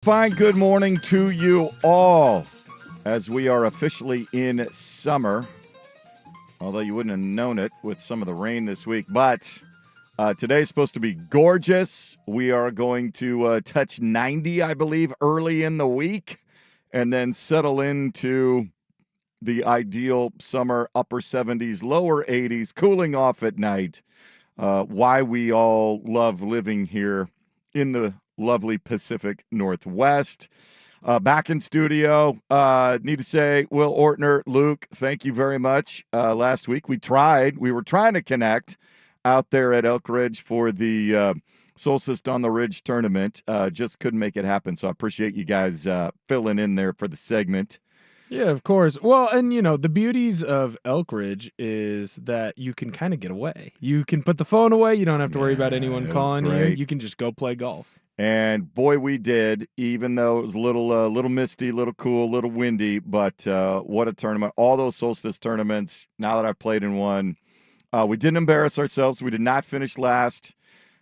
fine good morning to you all as we are officially in summer, although you wouldn't have known it with some of the rain this week. But today's supposed to be gorgeous. We are going to touch 90, I believe, early in the week and then settle into the ideal summer upper 70s, lower 80s, cooling off at night. Why we all love living here in the lovely Pacific Northwest. Back in studio, need to say, Will Ortner, Luke, thank you very much. Last week we were trying to connect out there at Elk Ridge for the Solstice on the Ridge tournament. Just couldn't make it happen, so I appreciate you guys filling in there for the segment. Yeah, of course. Well, and the beauties of Elk Ridge is that you can kind of get away. You can put the phone away. You don't have to worry about anyone calling you. You can just go play golf. And boy, we did, even though it was a little misty, a little cool, a little windy, but what a tournament. All those Solstice tournaments, now that I've played in one, we didn't embarrass ourselves. We did not finish last.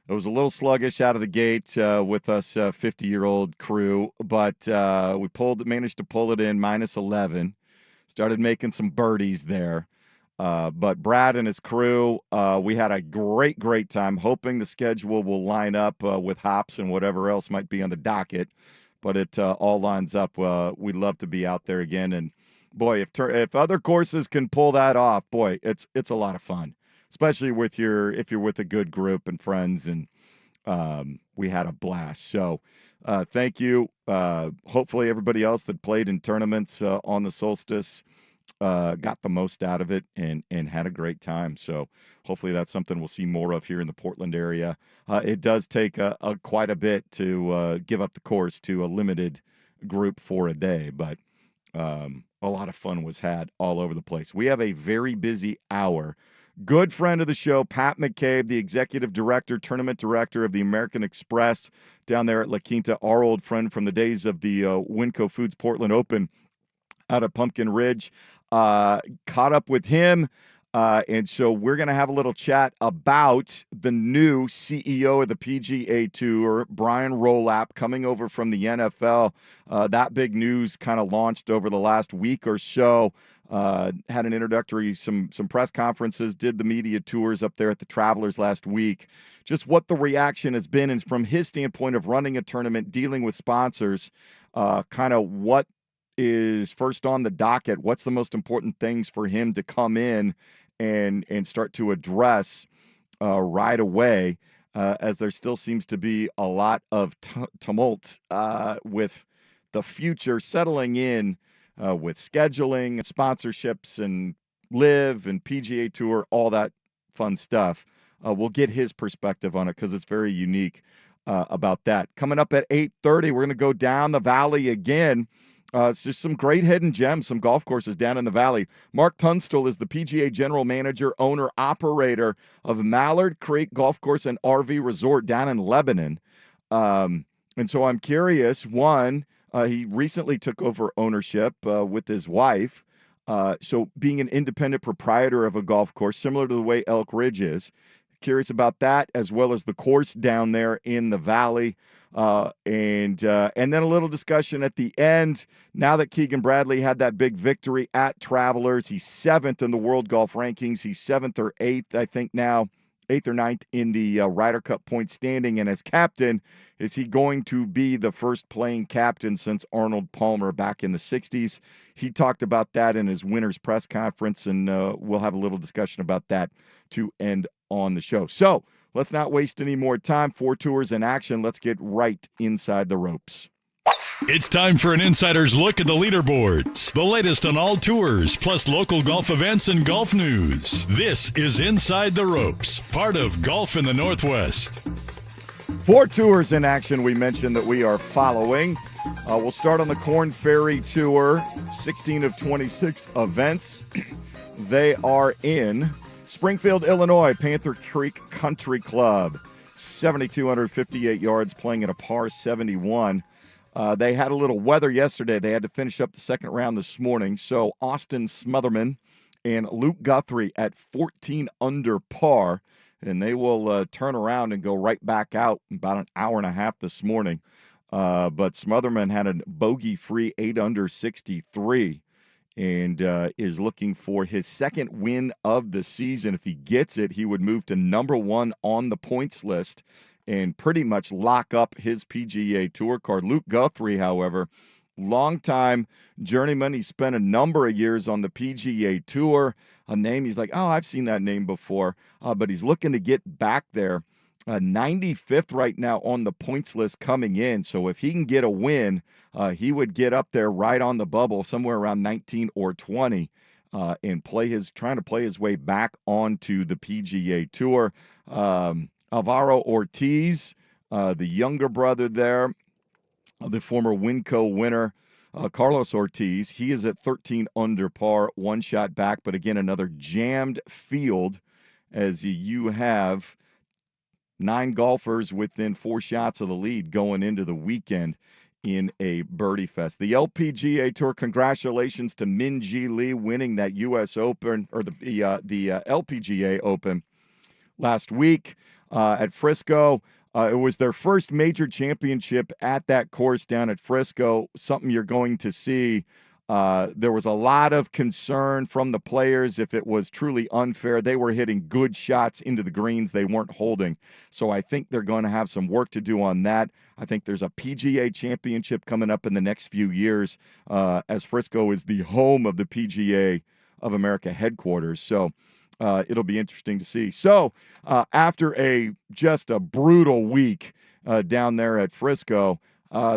It was a little sluggish out of the gate with us 50-year-old crew, but we managed to pull it in minus 11. Started making some birdies there. But Brad and his crew, we had a great time, hoping the schedule will line up with hops and whatever else might be on the docket. But it all lines up. We'd love to be out there again. And boy, if other courses can pull that off, boy, it's a lot of fun. Especially if you're with a good group and friends, and we had a blast. So thank you. Hopefully everybody else that played in tournaments on the Solstice got the most out of it and had a great time. So hopefully that's something we'll see more of here in the Portland area. It does take quite a bit to give up the course to a limited group for a day, but a lot of fun was had all over the place. We have a very busy hour. Good friend of the show, Pat McCabe, the executive director, tournament director of the American Express down there at La Quinta, our old friend from the days of the Winco Foods Portland Open out of Pumpkin Ridge. Caught up with him, and so we're going to have a little chat about the new CEO of the PGA Tour, Brian Rolapp, coming over from the NFL. That big news kind of launched over the last week or so. Had an introductory, some press conferences, did the media tours up there at the Travelers last week. Just what the reaction has been, and from his standpoint of running a tournament, dealing with sponsors, kind of what is first on the docket. What's the most important things for him to come in and start to address right away, as there still seems to be a lot of tumult with the future settling in with scheduling, sponsorships, and live and PGA Tour, all that fun stuff. We'll get his perspective on it because it's very unique about that. Coming up at 8:30, we're going to go down the valley again. It's just some great hidden gems, some golf courses down in the valley. Mark Tunstall is the PGA general manager, owner, operator of Mallard Creek Golf Course and RV Resort down in Lebanon. And so I'm curious, one, he recently took over ownership with his wife. So being an independent proprietor of a golf course, similar to the way Elk Ridge is. Curious about that, as well as the course down there in the valley. And then a little discussion at the end. Now that Keegan Bradley had that big victory at Travelers, he's 7th in the world golf rankings. He's 7th or 8th, I think now, 8th or 9th in the Ryder Cup point standing. And as captain, is he going to be the first playing captain since Arnold Palmer back in the 60s? He talked about that in his winner's press conference, and we'll have a little discussion about that to end on the show. So let's not waste any more time. 4 tours in action. Let's get right inside the ropes. It's time for an insider's look at the leaderboards, the latest on all tours, plus local golf events and golf news. This is Inside the Ropes, part of Golf in the Northwest. 4 tours in action we mentioned that we are following. We'll start on the Korn Ferry Tour, 16 of 26 events. They are in Springfield, Illinois, Panther Creek Country Club, 7,258 yards, playing at a par 71. They had a little weather yesterday. They had to finish up the second round this morning. So Austin Smotherman and Luke Guthrie at 14 under par, and they will turn around and go right back out in about an hour and a half this morning. But Smotherman had a bogey-free 8 under 63 and is looking for his second win of the season. If he gets it, he would move to number 1 on the points list and pretty much lock up his PGA Tour card. Luke Guthrie, however, longtime journeyman. He spent a number of years on the PGA Tour. A name he's like, oh, I've seen that name before, but he's looking to get back there. 95th right now on the points list coming in. So if he can get a win, he would get up there right on the bubble, somewhere around 19 or 20, and trying to play his way back onto the PGA Tour. Alvaro Ortiz, the younger brother there, the former Winco winner, Carlos Ortiz, he is at 13 under par, 1 shot back, but again, another jammed field as you have 9 golfers within 4 shots of the lead going into the weekend in a birdie fest. The LPGA Tour, congratulations to Min Ji Lee winning that U.S. Open, or the LPGA Open last week at Frisco. It was their first major championship at that course down at Frisco, something you're going to see. There was a lot of concern from the players if it was truly unfair. They were hitting good shots into the greens they weren't holding. So I think they're going to have some work to do on that. I think there's a PGA championship coming up in the next few years, as Frisco is the home of the PGA of America headquarters. So it'll be interesting to see. So after just a brutal week down there at Frisco,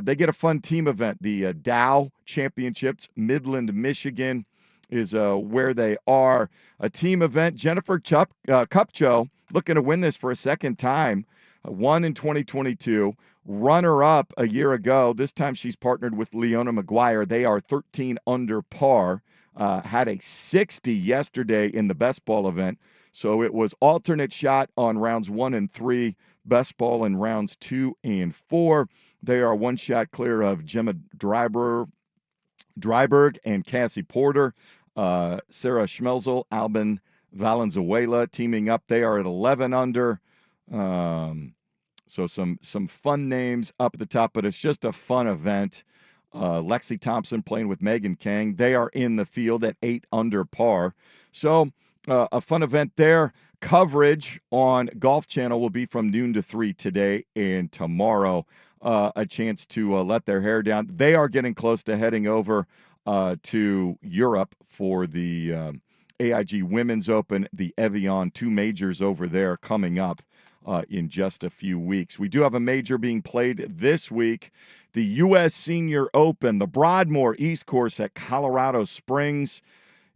they get a fun team event. The Dow Championships, Midland, Michigan is where they are. A team event. Jennifer Kupcho looking to win this for a second time. Won in 2022. Runner-up a year ago. This time she's partnered with Leona Maguire. They are 13 under par. Had a 60 yesterday in the best ball event. So it was alternate shot on rounds 1 and 3, best ball in rounds 2 and 4. They are 1 shot clear of Gemma Dryberg and Cassie Porter. Sarah Schmelzel, Albin Valenzuela teaming up. They are at 11 under. So some fun names up at the top, but it's just a fun event. Lexi Thompson playing with Megan Kang. They are in the field at 8 under par. So a fun event there. Coverage on Golf Channel will be from noon to 3 today and tomorrow. A chance to let their hair down. They are getting close to heading over to Europe for the AIG Women's Open, the Evian, 2 majors over there coming up in just a few weeks. We do have a major being played this week, the U.S. Senior Open, the Broadmoor East Course at Colorado Springs,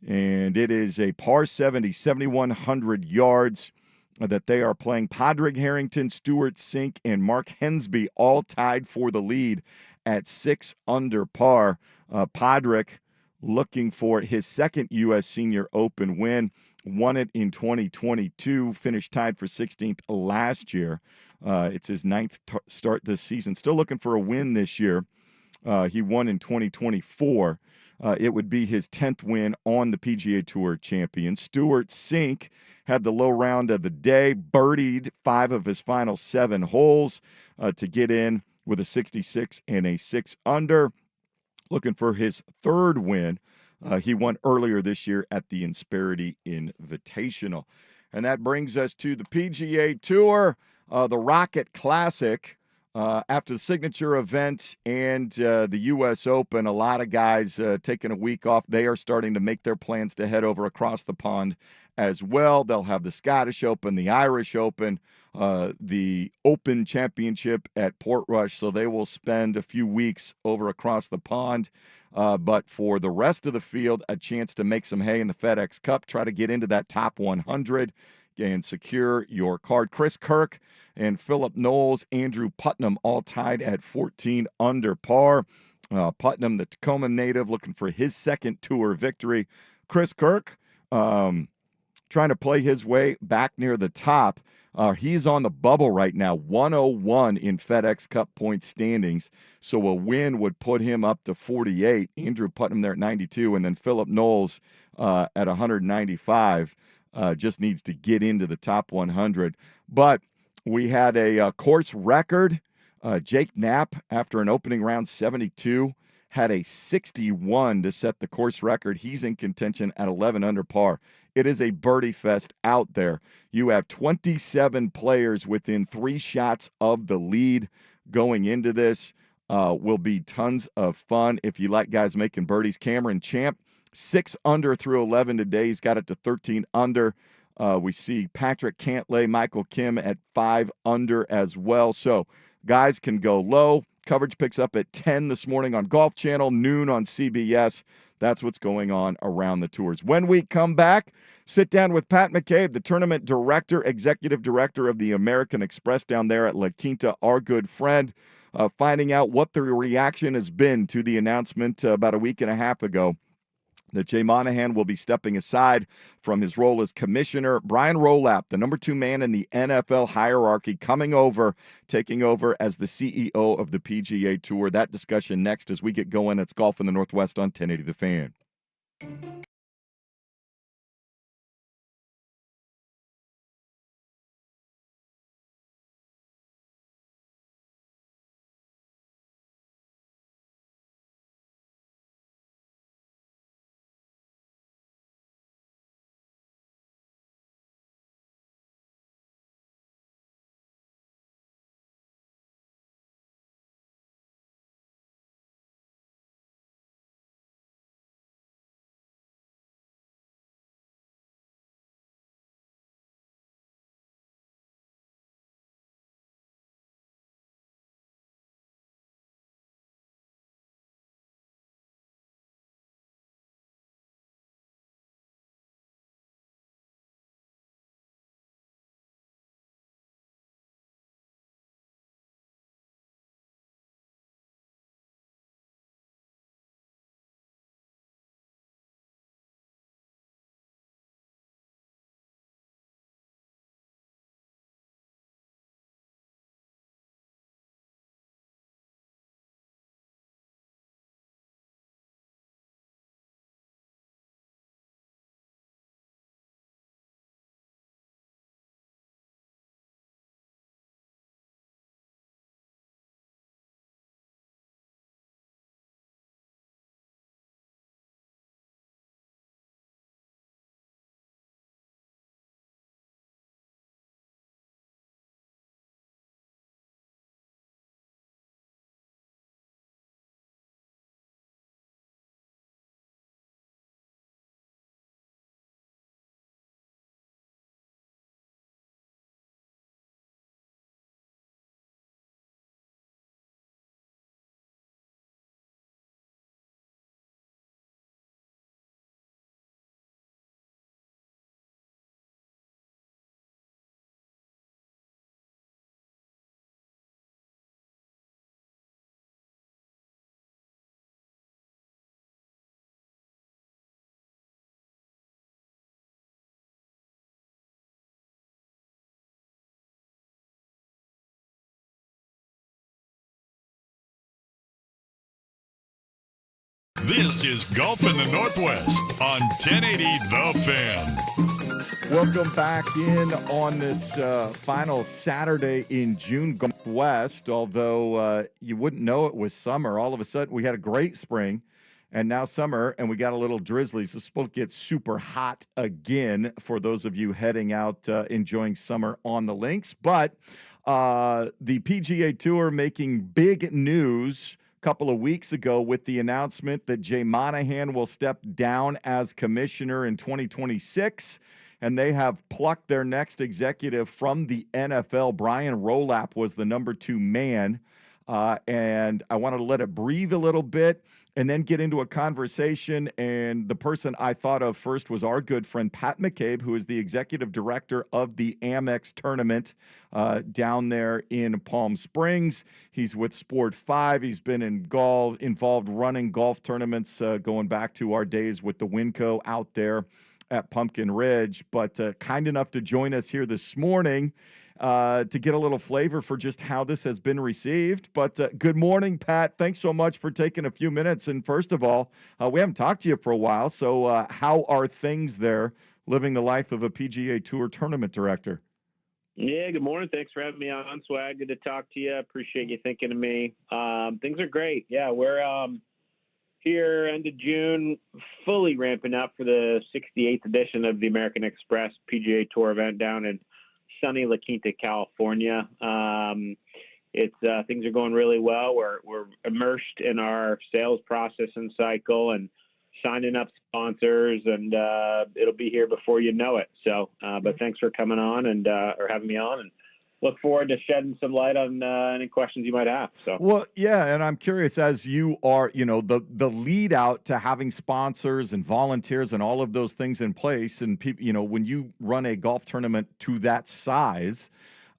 and it is a par 70, 7,100 yards that they are playing. Padraig Harrington, Stuart Sink, and Mark Hensby all tied for the lead at 6 under par. Padraig looking for his second U.S. Senior Open win. Won it in 2022, finished tied for 16th last year. It's his 9th start this season. Still looking for a win this year. He won in 2024. It would be his 10th win on the PGA Tour champion. Stuart Sink had the low round of the day, birdied 5 of his final 7 holes to get in with a 66 and a 6 under. Looking for his 3rd win. He won earlier this year at the Insperity Invitational. And that brings us to the PGA Tour, the Rocket Classic. After the signature event and the U.S. Open, a lot of guys taking a week off. They are starting to make their plans to head over across the pond as well. They'll have the Scottish Open, the Irish Open, the Open Championship at Portrush. So they will spend a few weeks over across the pond. But for the rest of the field, a chance to make some hay in the FedEx Cup, try to get into that top 100 and secure your card. Chris Kirk and Philip Knowles, Andrew Putnam, all tied at 14 under par. Putnam, the Tacoma native, looking for his 2nd tour victory. Chris Kirk trying to play his way back near the top. He's on the bubble right now, 101 in FedEx Cup point standings. So a win would put him up to 48. Andrew Putnam there at 92, and then Philip Knowles at 195. Just needs to get into the top 100. But we had a course record Jake Knapp, after an opening round 72, had a 61 to set the course record. He's in contention at 11 under par. It is a birdie fest out there. You have 27 players within 3 shots of the lead going into this. Will be tons of fun if you like guys making birdies. Cameron Champ, 6 under through 11 today. He's got it to 13 under. We see Patrick Cantlay, Michael Kim at 5 under as well. So guys can go low. Coverage picks up at 10 this morning on Golf Channel, noon on CBS. That's what's going on around the tours. When we come back, sit down with Pat McCabe, the tournament director, executive director of the American Express down there at La Quinta, our good friend, finding out what the reaction has been to the announcement about a week and a half ago that Jay Monahan will be stepping aside from his role as commissioner. Brian Rolapp, the number 2 man in the NFL hierarchy, coming over, taking over as the CEO of the PGA Tour. That discussion next as we get going. It's Golf in the Northwest on 1080 The Fan. This is Golf in the Northwest on 1080 The Fan. Welcome back in on this final Saturday in June. Gulf West, although you wouldn't know it was summer. All of a sudden, we had a great spring, and now summer, and we got a little drizzlies. This will get super hot again for those of you heading out enjoying summer on the links. But the PGA Tour making big news couple of weeks ago with the announcement that Jay Monahan will step down as commissioner in 2026, and they have plucked their next executive from the NFL. Brian Rolapp was the number 2 man, and I wanted to let it breathe a little bit and then get into a conversation. And the person I thought of first was our good friend Pat McCabe, who is the executive director of the Amex tournament down there in Palm Springs. He's with Sport 5. He's been involved running golf tournaments going back to our days with the Winco out there at Pumpkin Ridge, but kind enough to join us here this morning to get a little flavor for just how this has been received. But good morning, Pat. Thanks so much for taking a few minutes. And first of all, we haven't talked to you for a while, so how are things there living the life of a PGA Tour tournament director? Yeah, good morning. Thanks for having me on, Swag. Good to talk to you. Appreciate you thinking of me. Things are great. Yeah, we're here end of June, fully ramping up for the 68th edition of the American Express PGA Tour event down in sunny La Quinta, California. It's things are going really well. We're immersed in our sales process and cycle and signing up sponsors, and it'll be here before you know it. So, but thanks for coming on and or having me on, and look forward to shedding some light on any questions you might have. So, well, yeah, and I'm curious, as you are, the lead out to having sponsors and volunteers and all of those things in place, and people, when you run a golf tournament to that size,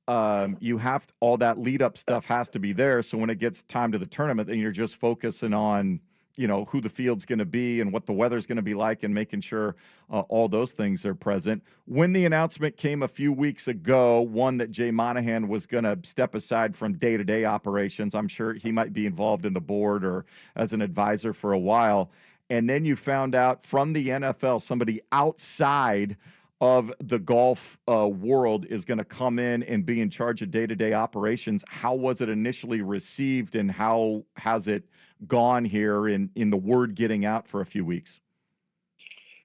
you have all that lead up stuff has to be there. So when it gets time to the tournament, then you're just focusing on, who the field's going to be and what the weather's going to be like and making sure all those things are present. When the announcement came a few weeks ago, one that Jay Monahan was going to step aside from day-to-day operations, I'm sure he might be involved in the board or as an advisor for a while. And then you found out from the NFL, somebody outside of the golf world is going to come in and be in charge of day-to-day operations. How was it initially received, and how has it gone here in the word getting out for a few weeks?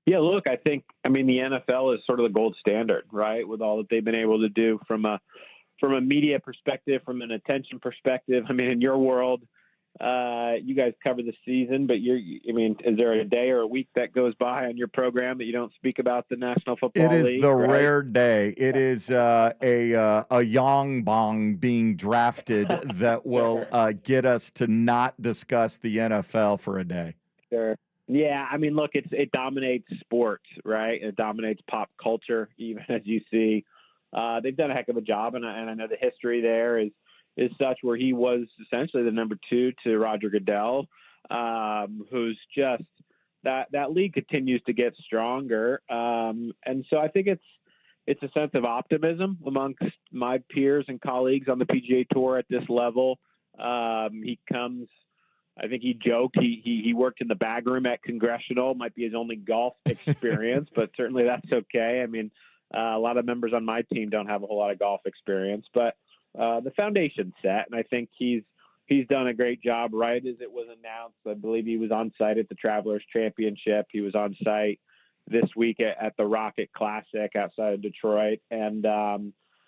Yeah, look, I mean, the NFL is sort of the gold standard, right? With all that they've been able to do from a media perspective, from an attention perspective. I mean, in your world, you guys cover the season, but is there a day or a week that goes by on your program that you don't speak about the National Football League? It is the right? rare day. It is a Yang Bong being drafted that will get us to not discuss the NFL for a day. Sure. Yeah, I mean, look, it dominates sports, right? It dominates pop culture, even as you see. They've done a heck of a job, and I know the history there is such where he was essentially the number 2 to Roger Goodell, who's just that league continues to get stronger. And so I think it's a sense of optimism amongst my peers and colleagues on the PGA Tour at this level. He comes, I think he joked, he worked in the bag room at Congressional, might be his only golf experience, but certainly that's okay. I mean, a lot of members on my team don't have a whole lot of golf experience, but the foundation's set, and I think he's done a great job. Right as it was announced, I believe he was on site at the Travelers Championship. He was on site this week at the Rocket Classic outside of Detroit, and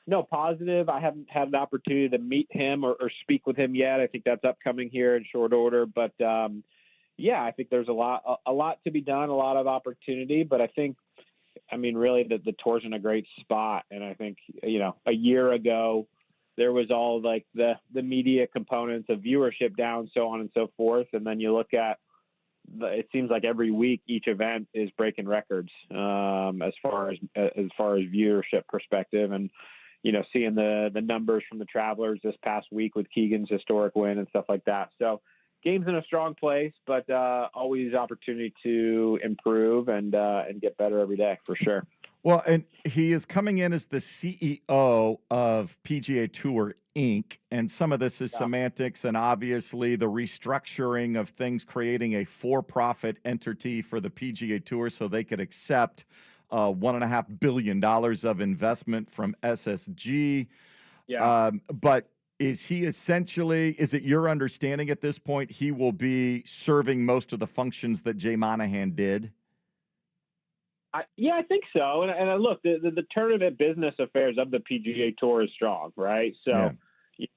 no, positive. I haven't had an opportunity to meet him or speak with him yet. I think that's upcoming here in short order, but yeah, I think there's a lot to be done, a lot of opportunity, but I think, I mean, really the tour's in a great spot, and I think, a year ago, there was all like the media components of viewership down, so on and so forth. And then you look at it seems like every week each event is breaking records as far as viewership perspective. And, seeing the numbers from the Travelers this past week with Keegan's historic win and stuff like that. So game's in a strong place, but always opportunity to improve and get better every day for sure. Well, and he is coming in as the CEO of PGA Tour Inc., and some of this is semantics, and obviously the restructuring of things, creating a for-profit entity for the PGA Tour so they could accept $1.5 billion of investment from SSG. Yeah. But is he essentially, is it your understanding at this point, he will be serving most of the functions that Jay Monahan did? Yeah, I think so. And look, the tournament business affairs of the PGA Tour is strong, right? So,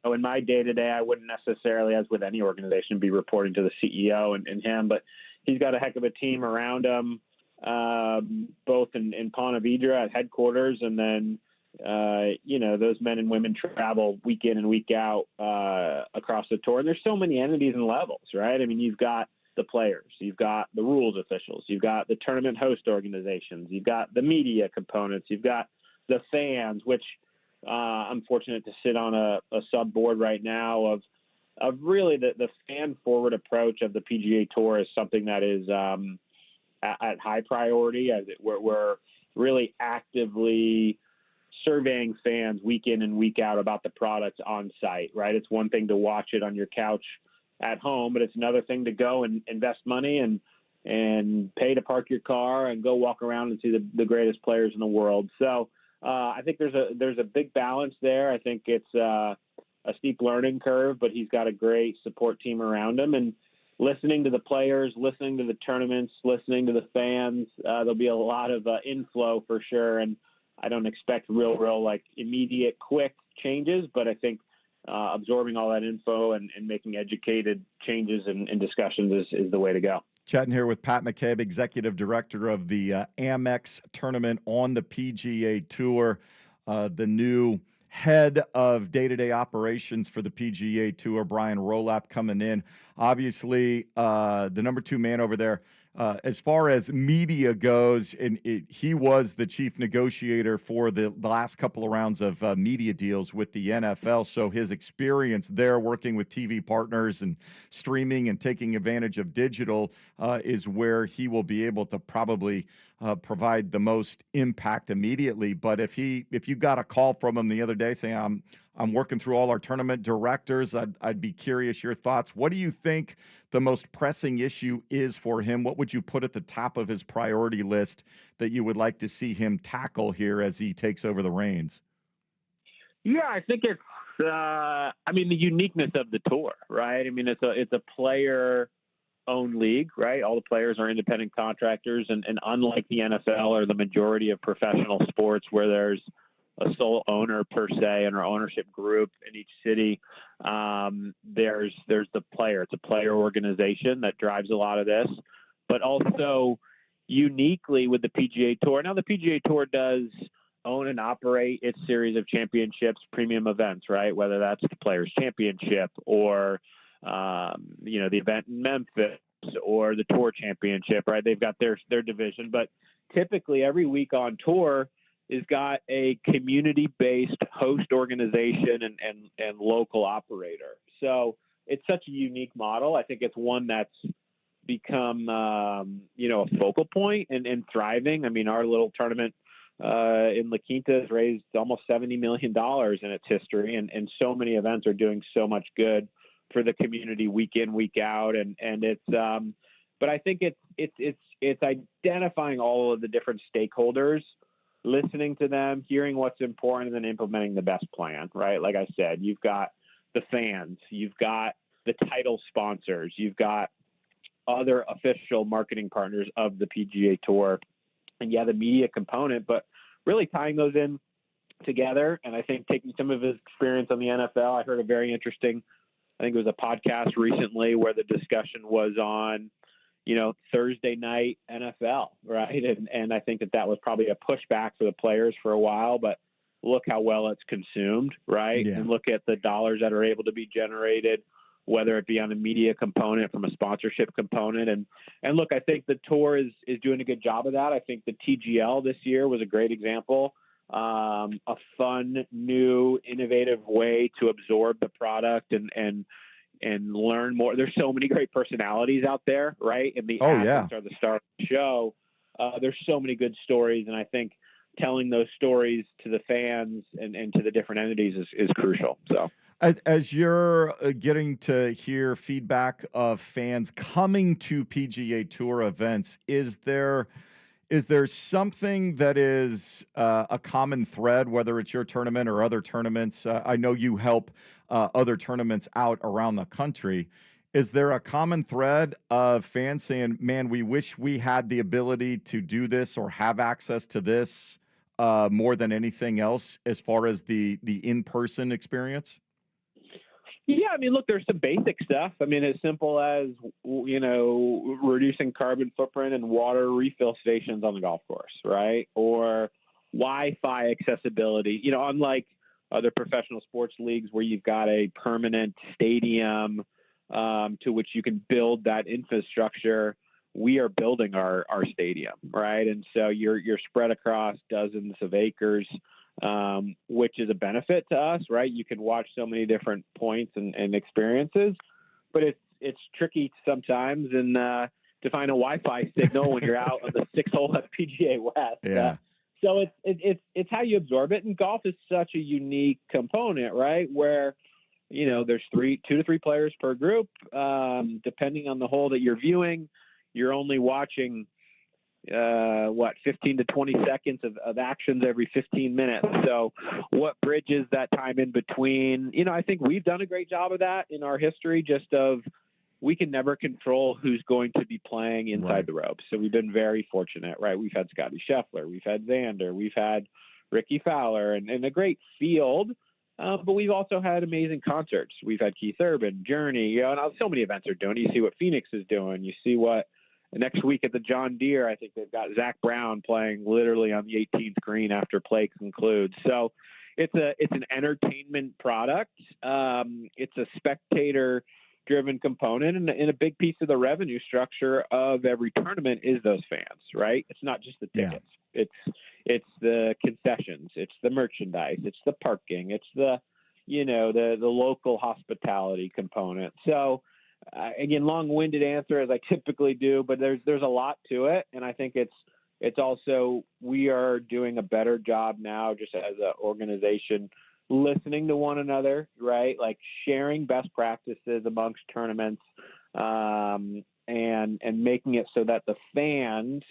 in my day-to-day, I wouldn't necessarily, as with any organization, be reporting to the CEO and him, but he's got a heck of a team around him, both in Ponte Vedra at headquarters, and then, those men and women travel week in and week out across the tour. And there's so many entities and levels, right? I mean, you've got the players, you've got the rules officials, you've got the tournament host organizations, you've got the media components, you've got the fans, which I'm fortunate to sit on a sub board right now of really the fan forward approach of the PGA Tour is something that is at high priority, as we're really actively surveying fans week in and week out about the products on site, right? It's one thing to watch it on your couch at home, but it's another thing to go and invest money and pay to park your car and go walk around and see the greatest players in the world. So I think there's a big balance there. I think it's a steep learning curve, but he's got a great support team around him. And listening to the players, listening to the tournaments, listening to the fans, there'll be a lot of inflow for sure. And I don't expect real like immediate quick changes, but I think absorbing all that info and making educated changes and discussions is the way to go. Chatting here with Pat McCabe, Executive Director of the Amex tournament on the PGA Tour, the new head of day-to-day operations for the PGA Tour, Brian Rolapp, coming in. Obviously, the number 2 man over there. As far as media goes, he was the chief negotiator for the last couple of rounds of media deals with the NFL. So his experience there working with TV partners and streaming and taking advantage of digital is where he will be able to probably provide the most impact immediately. But if you got a call from him the other day saying, I'm working through all our tournament directors, I'd be curious your thoughts. What do you think the most pressing issue is for him? What would you put at the top of his priority list that you would like to see him tackle here as he takes over the reins? Yeah, I think it's, the uniqueness of the tour, right? I mean, it's a player-owned league, right? All the players are independent contractors, and unlike the NFL or the majority of professional sports where there's a sole owner per se and our ownership group in each city, there's the player. It's a player organization that drives a lot of this, but also uniquely with the PGA Tour. Now the PGA Tour does own and operate its series of championships, premium events, right? Whether that's the Players Championship or the event in Memphis or the Tour Championship, right? They've got their division, but typically every week on tour is got a community-based host organization and local operator. So it's such a unique model. I think it's one that's become, a focal point and thriving. I mean, our little tournament in La Quinta has raised almost $70 million in its history, and so many events are doing so much good for the community week in, week out. And it's, but I think it's identifying all of the different stakeholders, listening to them, hearing what's important, and then implementing the best plan, right? Like I said, you've got the fans, you've got the title sponsors, you've got other official marketing partners of the PGA Tour, and the media component, but really tying those in together. And I think taking some of his experience on the NFL, I heard a very interesting, I think it was a podcast recently where the discussion was on, Thursday night NFL, right? And I think that was probably a pushback for the players for a while, but look how well it's consumed, right? Yeah. And look at the dollars that are able to be generated, whether it be on a media component, from a sponsorship component. And look, I think the tour is doing a good job of that. I think the TGL this year was a great example. A fun, new, innovative way to absorb the product and learn more. There's so many great personalities out there, right? And the athletes are the star of the show. There's so many good stories, and I think telling those stories to the fans and to the different entities is crucial. So as you're getting to hear feedback of fans coming to PGA Tour events, is there something that is a common thread, whether it's your tournament or other tournaments? I know you help other tournaments out around the country. Is there a common thread of fans saying, man, we wish we had the ability to do this or have access to this more than anything else as far as the in-person experience? Yeah, I mean, look, there's some basic stuff. I mean, as simple as, reducing carbon footprint and water refill stations on the golf course, right? Or Wi-Fi accessibility. Unlike other professional sports leagues where you've got a permanent stadium to which you can build that infrastructure, we are building our stadium, right? And so you're spread across dozens of acres, which is a benefit to us, right? You can watch so many different points and experiences, but it's tricky sometimes to find a Wi-Fi signal when you're out on the 6th hole at PGA West. Yeah. So it's how you absorb it, and golf is such a unique component, right? Where there's 2 to 3 players per group, depending on the hole that you're viewing. You're only watching 15 to 20 seconds of actions every 15 minutes. So what bridges that time in between? I think we've done a great job of that in our history, just of we can never control who's going to be playing inside the ropes. So we've been very fortunate, right? We've had Scotty Scheffler, we've had Xander, we've had Ricky Fowler, and a great field. But we've also had amazing concerts. We've had Keith Urban, Journey, and so many events are doing. You see what Phoenix is doing. You see what next week at the John Deere, I think they've got Zach Brown playing literally on the 18th green after play concludes. So it's an entertainment product. It's a spectator-driven component, and a big piece of the revenue structure of every tournament is those fans, right? It's not just the tickets. Yeah. It's the concessions, it's the merchandise, it's the parking, it's the local hospitality component. So again, long-winded answer as I typically do, but there's a lot to it, and I think it's also we are doing a better job now just as an organization listening to one another, right? Like sharing best practices amongst tournaments, and making it so that the fans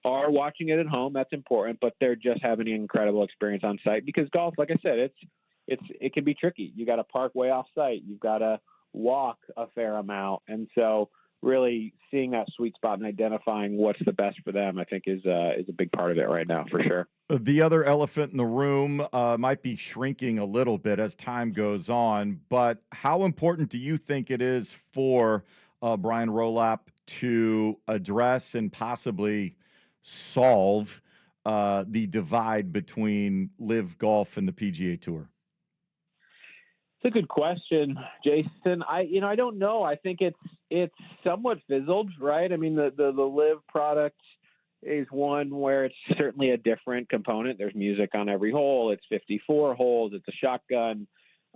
are watching it at home. That's important, but they're just having an incredible experience on site, because golf, like I said, it can be tricky. You got to park way off site. You've got to walk a fair amount. And so really seeing that sweet spot and identifying what's the best for them, I think is a big part of it right now, for sure. The other elephant in the room might be shrinking a little bit as time goes on, but how important do you think it is for Brian Rolapp to address and possibly solve the divide between LIV Golf and the PGA Tour? It's a good question, Jason. I don't know. I think it's somewhat fizzled, right? I mean, the LIV product is one where it's certainly a different component. There's music on every hole. It's 54 holes. It's a shotgun.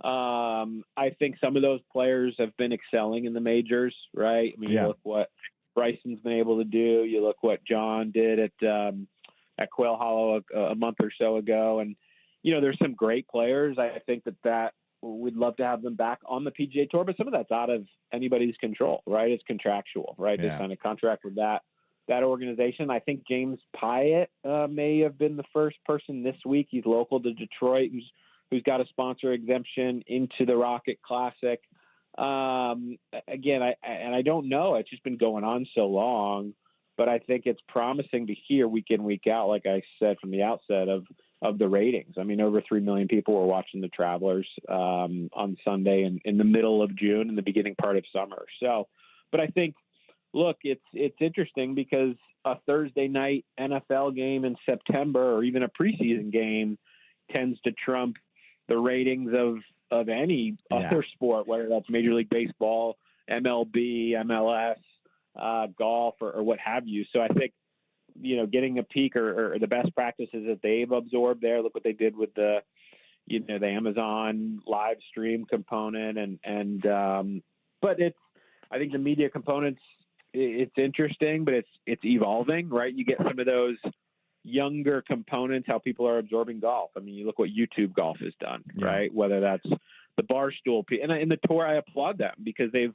I think some of those players have been excelling in the majors, right? I mean, you look what Bryson's been able to do. You look what John did at Quail Hollow a month or so ago, and there's some great players. I think that we'd love to have them back on the PGA Tour, but some of that's out of anybody's control, right? It's contractual, right? They signed a contract with that organization. I think James Pyatt may have been the first person this week. He's local to Detroit, who's got a sponsor exemption into the Rocket Classic. Again, I don't know. It's just been going on so long, but I think it's promising to hear week in, week out, like I said from the outset, of the ratings. I mean, over 3 million people were watching the Travelers on Sunday in the middle of June and the beginning part of summer. So, but I think, look, it's interesting because a Thursday night NFL game in September, or even a preseason game, tends to trump the ratings of any other sport, whether that's Major League Baseball, MLB, MLS, golf, or what have you. So I think, getting a peek or the best practices that they've absorbed there. Look what they did with the Amazon live stream component, but I think the media components, it's interesting, but it's evolving, right? You get some of those younger components, how people are absorbing golf. I mean, you look what YouTube Golf has done, right? Whether that's the Barstool, and the Tour, I applaud them because they've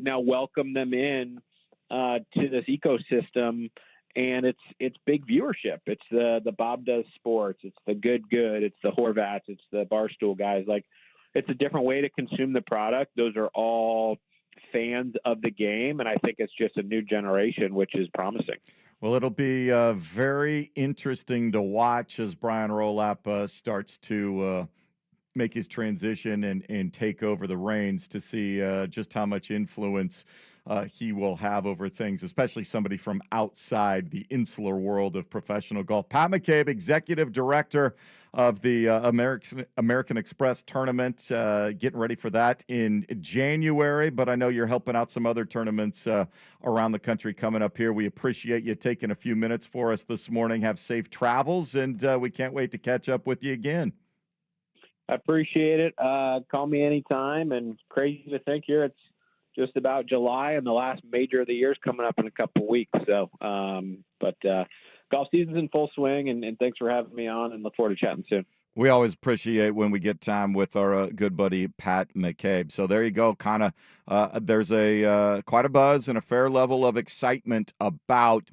now welcomed them in to this ecosystem, and it's big viewership. It's the Bob Does Sports, it's the Good, it's the Horvats, it's the Barstool guys. Like, it's a different way to consume the product. Those are all fans of the game, and I think it's just a new generation, which is promising. Well, it'll be very interesting to watch as Brian Rolapp starts to make his transition and take over the reins, to see just how much influence he will have over things, especially somebody from outside the insular world of professional golf. Pat McCabe, Executive Director of the American Express tournament, getting ready for that in January, but I know you're helping out some other tournaments around the country coming up here. We appreciate you taking a few minutes for us this morning. Have safe travels, and we can't wait to catch up with you again. I appreciate it. Call me anytime, and crazy to think here it's just about July, and the last major of the year is coming up in a couple of weeks. So, but golf season's in full swing, and thanks for having me on, and look forward to chatting soon. We always appreciate when we get time with our good buddy Pat McCabe. So there you go. Kind of, there's quite a buzz and a fair level of excitement about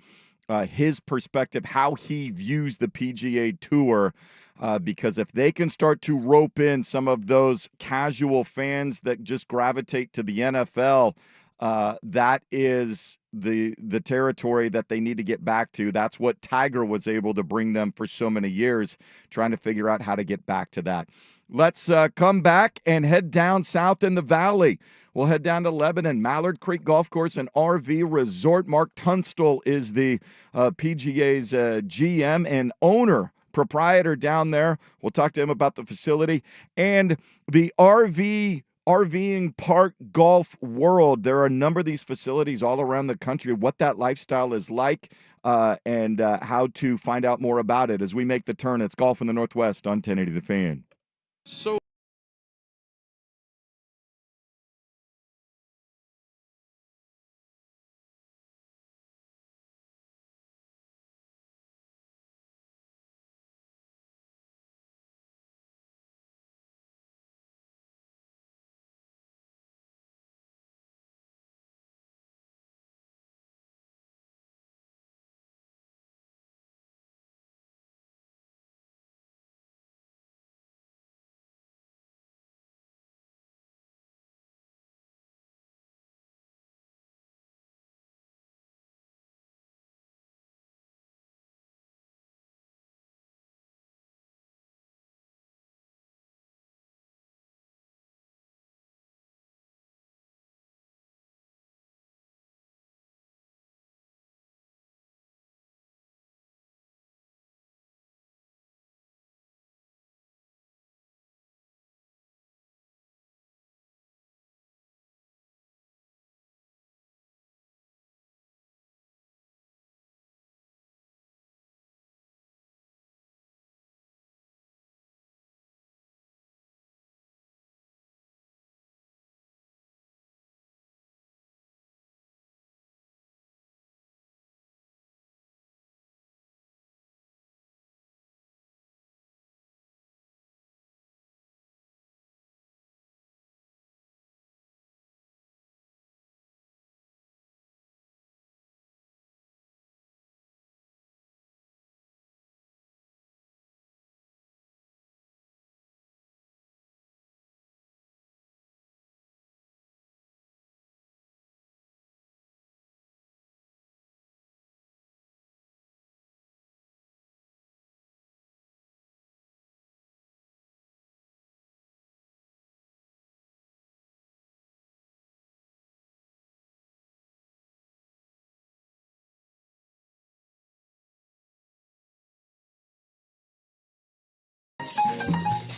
his perspective, how he views the PGA Tour. Because if they can start to rope in some of those casual fans that just gravitate to the NFL, that is the territory that they need to get back to. That's what Tiger was able to bring them for so many years, trying to figure out how to get back to that. Let's come back and head down south in the valley. We'll head down to Lebanon, Mallard Creek Golf Course and RV Resort. Mark Tunstall is the PGA's GM and owner, proprietor down there. We'll talk to him about the facility and the RVing park golf world. There are a number of these facilities all around the country, what that lifestyle is like, and how to find out more about it as we make the turn. It's Golf in the Northwest on 1080 The Fan. So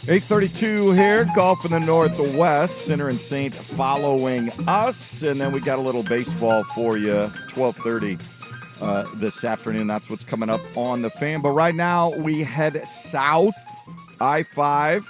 .832 here, Golf in the Northwest. Center and Saint following us, and then we got a little baseball for you, 12:30 this afternoon. That's what's coming up on the Fan. But right now we head south, I-5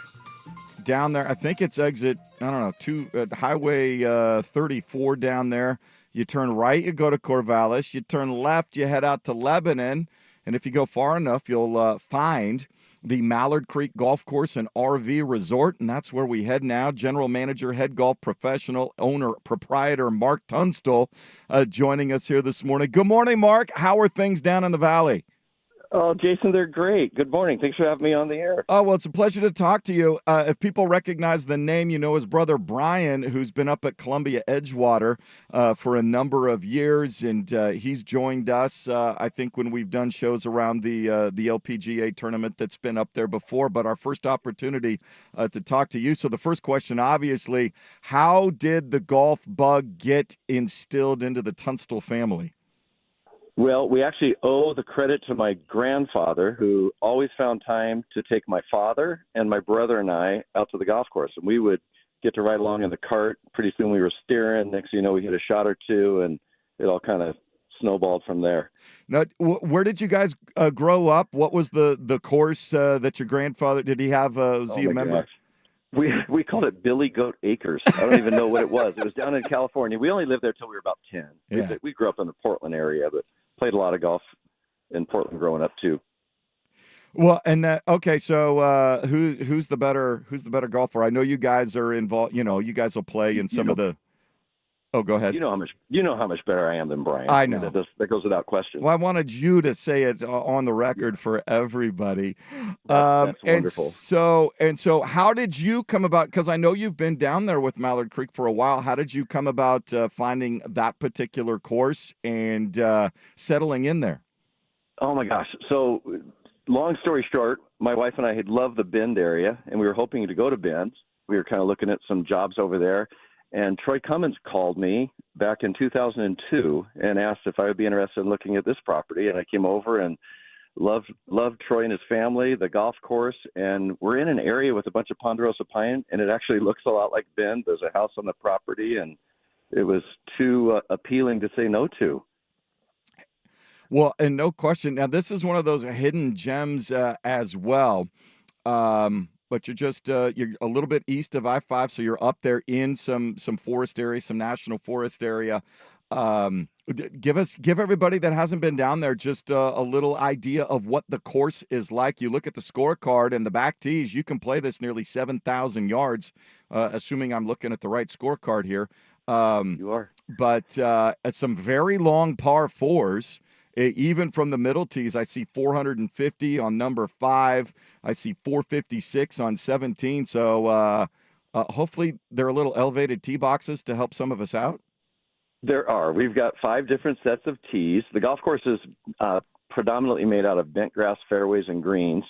down there. I think it's exit, I don't know, Highway 34 down there. You turn right, you go to Corvallis. You turn left, you head out to Lebanon. And if you go far enough, you'll find the Mallard Creek Golf Course and RV Resort, and that's where we head now. General Manager, head golf professional, owner, proprietor Mark Tunstall joining us here this morning. Good morning, Mark. How are things down in the Valley? Oh, Jason, they're great. Good morning. Thanks for having me on the air. Oh, well, it's a pleasure to talk to you. If people recognize the name, you know his brother Brian, who's been up at Columbia Edgewater for a number of years, and he's joined us, I think, when we've done shows around the LPGA tournament that's been up there before, but our first opportunity to talk to you. So the first question, obviously, how did the golf bug get instilled into the Tunstall family? Well, we actually owe the credit to my grandfather, who always found time to take my father and my brother and I out to the golf course. And we would get to ride along in the cart. Pretty soon we were steering. Next thing you know, we hit a shot or two, and it all kind of snowballed from there. Now, where did you guys grow up? What was the course that your grandfather, did he have, was he a member? Gosh. We called it Billy Goat Acres. I don't even know what it was. It was down in California. We only lived there till we were about 10. Yeah. We grew up in the Portland area, but played a lot of golf in Portland growing up too. Well, and that, okay, so who's the better golfer? I know you guys are involved. You know, you guys will play in some of the. Oh, go ahead. You know how much better I am than Brian. I mean, know. that goes without question. Well, I wanted you to say it on the record for everybody. That's And wonderful. so, how did you come about? Because I know you've been down there with Mallard Creek for a while. How did you come about finding that particular course and settling in there? Oh my gosh! So, long story short, my wife and I had loved the Bend area, and we were hoping to go to Bend. We were kind of looking at some jobs over there, and Troy Cummins called me back in 2002 and asked if I would be interested in looking at this property. And I came over and loved Troy and his family, the golf course, and we're in an area with a bunch of ponderosa pine, and it actually looks a lot like Bend. There's a house on the property, and it was too appealing to say no to. Well, and no question. Now, this is one of those hidden gems as well. But you're a little bit east of I-5, so you're up there in some forest area, some national forest area. Give everybody that hasn't been down there just a little idea of what the course is like. You look at the scorecard and the back tees. You can play this nearly 7,000 yards, assuming I'm looking at the right scorecard here. You are. But at some very long par fours. Even from the middle tees, I see 450 on number 5. I see 456 on 17. So hopefully there are little elevated tee boxes to help some of us out. There are. We've got 5 different sets of tees. The golf course is predominantly made out of bent grass fairways and greens.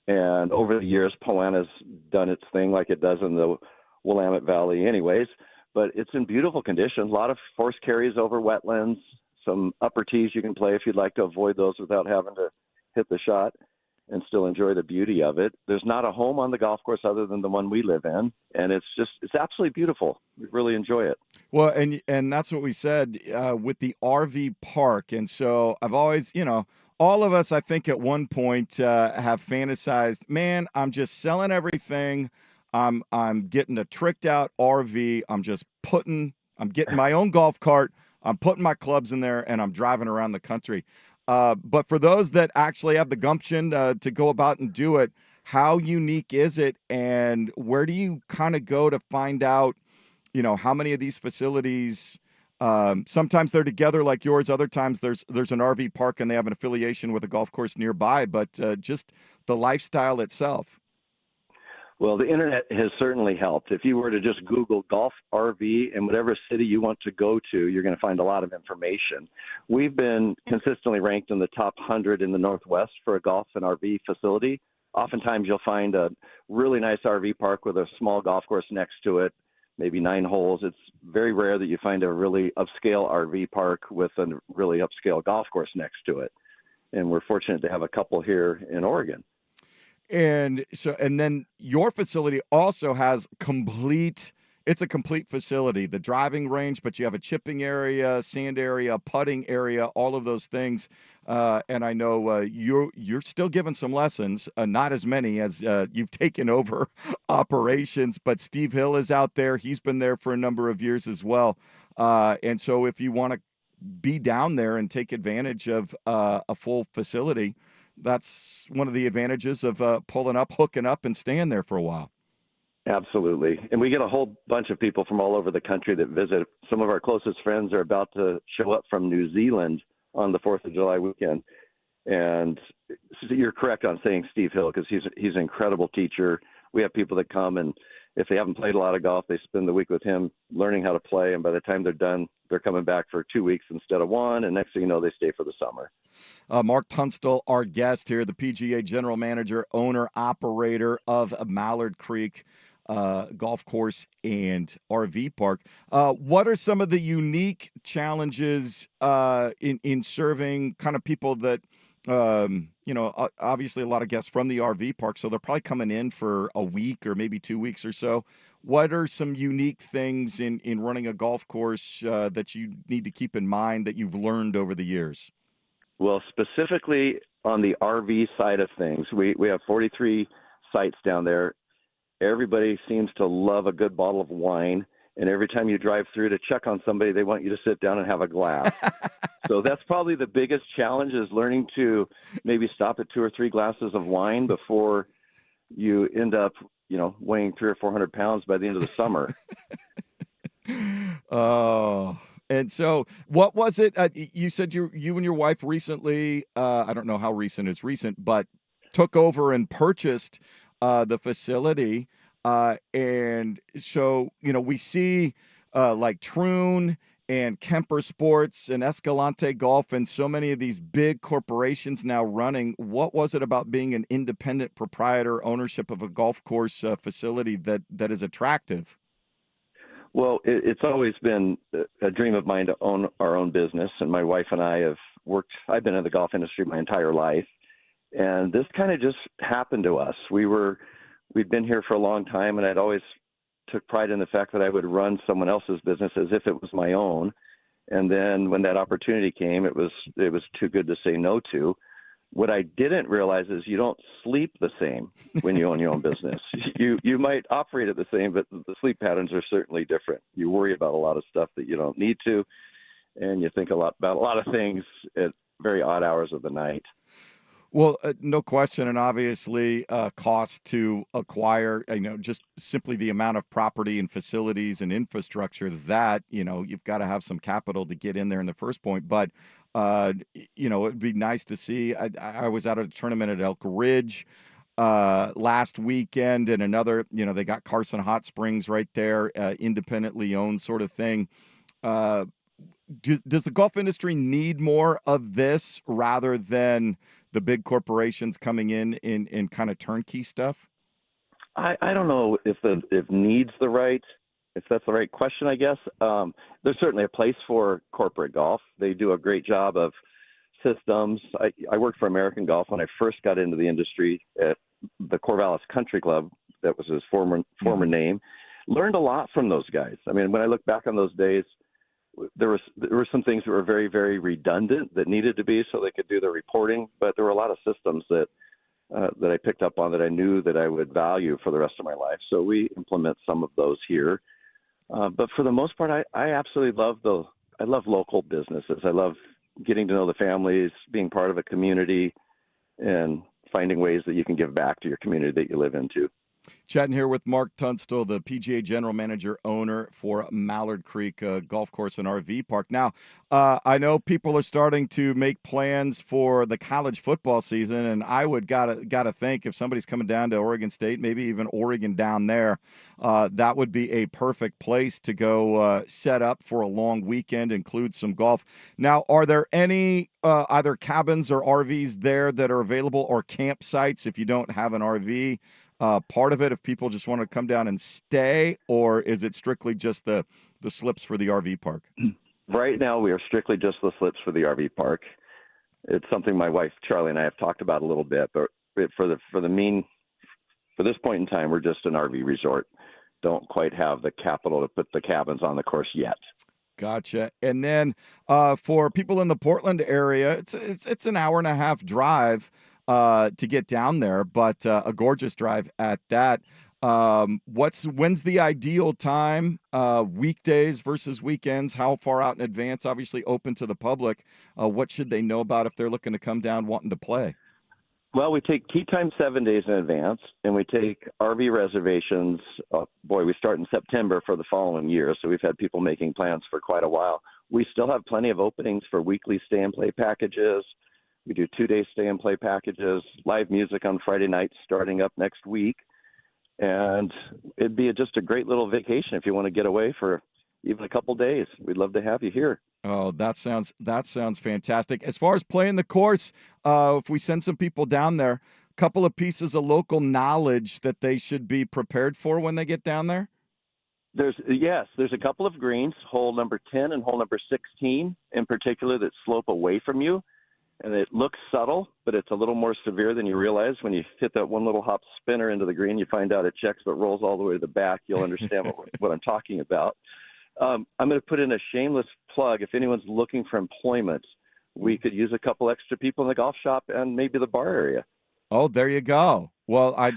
And over the years, Poana's done its thing like it does in the Willamette Valley anyways. But it's in beautiful condition. A lot of force carries over wetlands. Some upper tees you can play if you'd like to avoid those without having to hit the shot and still enjoy the beauty of it. There's not a home on the golf course other than the one we live in, and it's absolutely beautiful. We really enjoy it. Well, and that's what we said with the RV park. And so I've always, all of us, I think at one point have fantasized, man, I'm just selling everything. I'm getting a tricked out RV. I'm getting my own golf cart. I'm putting my clubs in there and I'm driving around the country. But for those that actually have the gumption to go about and do it, how unique is it? And where do you kind of go to find out, how many of these facilities, sometimes they're together like yours. Other times there's an RV park and they have an affiliation with a golf course nearby, but just the lifestyle itself. Well, the internet has certainly helped. If you were to just Google golf RV in whatever city you want to go to, you're going to find a lot of information. We've been consistently ranked in the top 100 in the Northwest for a golf and RV facility. Oftentimes you'll find a really nice RV park with a small golf course next to it, maybe 9 holes. It's very rare that you find a really upscale RV park with a really upscale golf course next to it. And we're fortunate to have a couple here in Oregon. And then your facility also has it's a complete facility, the driving range, but you have a chipping area, sand area, putting area, all of those things. And I know you're still giving some lessons, not as many as you've taken over operations, but Steve Hill is out there. He's been there for a number of years as well. And so if you want to be down there and take advantage of a full facility, that's one of the advantages of hooking up and staying there for a while. Absolutely. And we get a whole bunch of people from all over the country that visit. Some of our closest friends are about to show up from New Zealand on the 4th of July weekend. And you're correct on saying Steve Hill, because he's an incredible teacher. We have people that come, and if they haven't played a lot of golf, they spend the week with him learning how to play. And by the time they're done, they're coming back for 2 weeks instead of 1. And next thing you know, they stay for the summer. Mark Tunstall, our guest here, the PGA general manager, owner, operator of Mallard Creek Golf Course and RV Park. What are some of the unique challenges in serving kind of people that, obviously a lot of guests from the RV park, so they're probably coming in for a week or maybe 2 weeks or so. What are some unique things in running a golf course that you need to keep in mind that you've learned over the years? Well, specifically on the RV side of things, we have 43 sites down there. Everybody seems to love a good bottle of wine. And every time you drive through to check on somebody, they want you to sit down and have a glass. So that's probably the biggest challenge, is learning to maybe stop at 2 or 3 glasses of wine before you end up, weighing 300 or 400 pounds by the end of the summer. Oh, and so what was it? You said you and your wife recently, I don't know how recent is recent, but took over and purchased the facility. And so, we see like Troon and Kemper Sports and Escalante Golf and so many of these big corporations now running. What was it about being an independent proprietor, ownership of a golf course facility that is attractive? Well, it's always been a dream of mine to own our own business, and my wife and I have worked. I've been in the golf industry my entire life, and this kind of just happened to us. We'd been here for a long time, and I'd always took pride in the fact that I would run someone else's business as if it was my own. And then when that opportunity came, it was too good to say no to. What I didn't realize is you don't sleep the same when you own your own business. You might operate it the same, but the sleep patterns are certainly different. You worry about a lot of stuff that you don't need to, and you think about a lot of things at very odd hours of the night. Well, no question, and obviously, cost to acquire, just simply the amount of property and facilities and infrastructure that, you've got to have some capital to get in there in the first point. But, it'd be nice to see. I was at a tournament at Elk Ridge last weekend, and another, they got Carson Hot Springs right there, independently owned sort of thing. Uh, does the golf industry need more of this rather than the big corporations coming in kind of turnkey stuff? I don't know if needs if that's the right question. I guess there's certainly a place for corporate golf. They do a great job of systems. I worked for American Golf when I first got into the industry at the Corvallis Country Club. That was his former name. Learned a lot from those guys. I mean, when I look back on those days, there were some things that were very, very redundant that needed to be so they could do the reporting, but there were a lot of systems that I picked up on that I knew that I would value for the rest of my life. So we implement some of those here. But for the most part, I absolutely love I love local businesses. I love getting to know the families, being part of a community, and finding ways that you can give back to your community that you live into. Chatting here with Mark Tunstall, the PGA General Manager owner for Mallard Creek Golf Course and RV Park. Now, I know people are starting to make plans for the college football season, and I would gotta think if somebody's coming down to Oregon State, maybe even Oregon down there, that would be a perfect place to go set up for a long weekend, include some golf. Now, are there any either cabins or RVs there that are available, or campsites if you don't have an RV? Part of it if people just want to come down and stay, or is it strictly just the slips for the RV park? Right now, we are strictly just the slips for the RV park. It's something my wife Charlie and I have talked about a little bit, but for this point in time, we're just an RV resort. Don't quite have the capital to put the cabins on the course yet. Gotcha. And then for people in the Portland area, it's an hour and a half drive to get down there, but a gorgeous drive at that. When's the ideal time? Weekdays versus weekends? How far out in advance? Obviously open to the public. What should they know about if they're looking to come down wanting to play? Well, we take tee time 7 days in advance, and we take RV reservations. We start in September for the following year, so we've had people making plans for quite a while. We still have plenty of openings for weekly stay and play packages. We do 2-day stay and play packages, live music on Friday nights starting up next week. And it'd be just a great little vacation if you want to get away for even a couple days. We'd love to have you here. Oh, that sounds fantastic. As far as playing the course, if we send some people down there, a couple of pieces of local knowledge that they should be prepared for when they get down there? There's a couple of greens, hole number 10 and hole number 16 in particular, that slope away from you. And it looks subtle, but it's a little more severe than you realize. When you hit that one little hop spinner into the green, you find out it checks but rolls all the way to the back. You'll understand what I'm talking about. I'm going to put in a shameless plug. If anyone's looking for employment, we could use a couple extra people in the golf shop and maybe the bar area. Oh, there you go. Well, I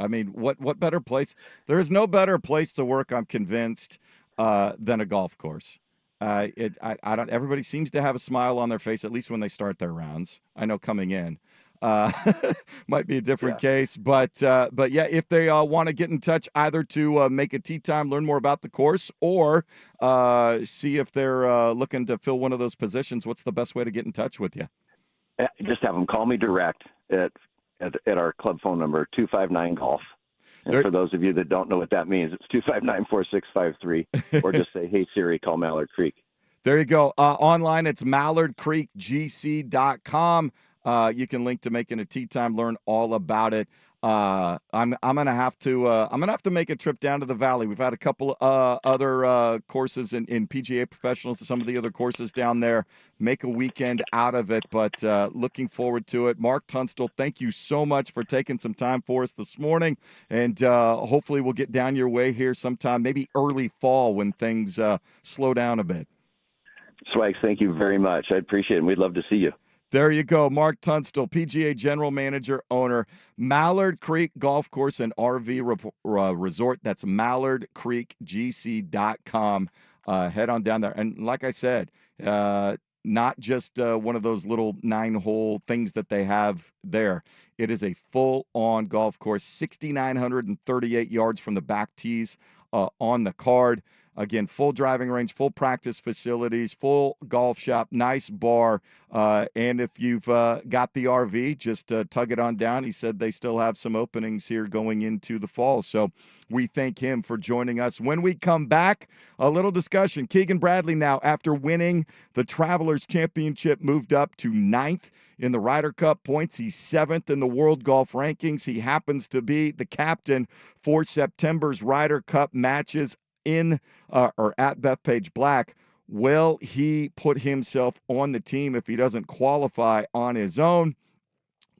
mean, what better place? There is no better place to work, I'm convinced, than a golf course. I don't. Everybody seems to have a smile on their face, at least when they start their rounds. I know coming in. uh, might be a different case. But yeah, if they want to get in touch, either to make a tee time, learn more about the course, or see if they're looking to fill one of those positions, what's the best way to get in touch with you? Just have them call me direct at our club phone number, 259-GOLF. And for those of you that don't know what that means, it's 259-4653, or just say, hey, Siri, call Mallard Creek. There you go. Online, it's mallardcreekgc.com. You can link to making a tee time, learn all about it. I'm gonna have to make a trip down to the Valley. We've had a couple other courses in PGA Professionals, some of the other courses down there. Make a weekend out of it, but looking forward to it. Mark Tunstall, thank you so much for taking some time for us this morning, and hopefully we'll get down your way here sometime, maybe early fall when things slow down a bit. Swags, thank you very much. I appreciate it, and we'd love to see you. There you go. Mark Tunstall, PGA General Manager, owner, Mallard Creek Golf Course and RV Resort. That's mallardcreekgc.com. Head on down there. And like I said, not just one of those little 9-hole things that they have there. It is a full-on golf course, 6,938 yards from the back tees on the card. Again, full driving range, full practice facilities, full golf shop, nice bar. And if you've got the RV, just tug it on down. He said they still have some openings here going into the fall. So we thank him for joining us. When we come back, a little discussion. Keegan Bradley now, after winning the Travelers Championship, moved up to 9th in the Ryder Cup points. He's 7th in the world golf rankings. He happens to be the captain for September's Ryder Cup matches in or at Bethpage Black. Will he put himself on the team if he doesn't qualify on his own?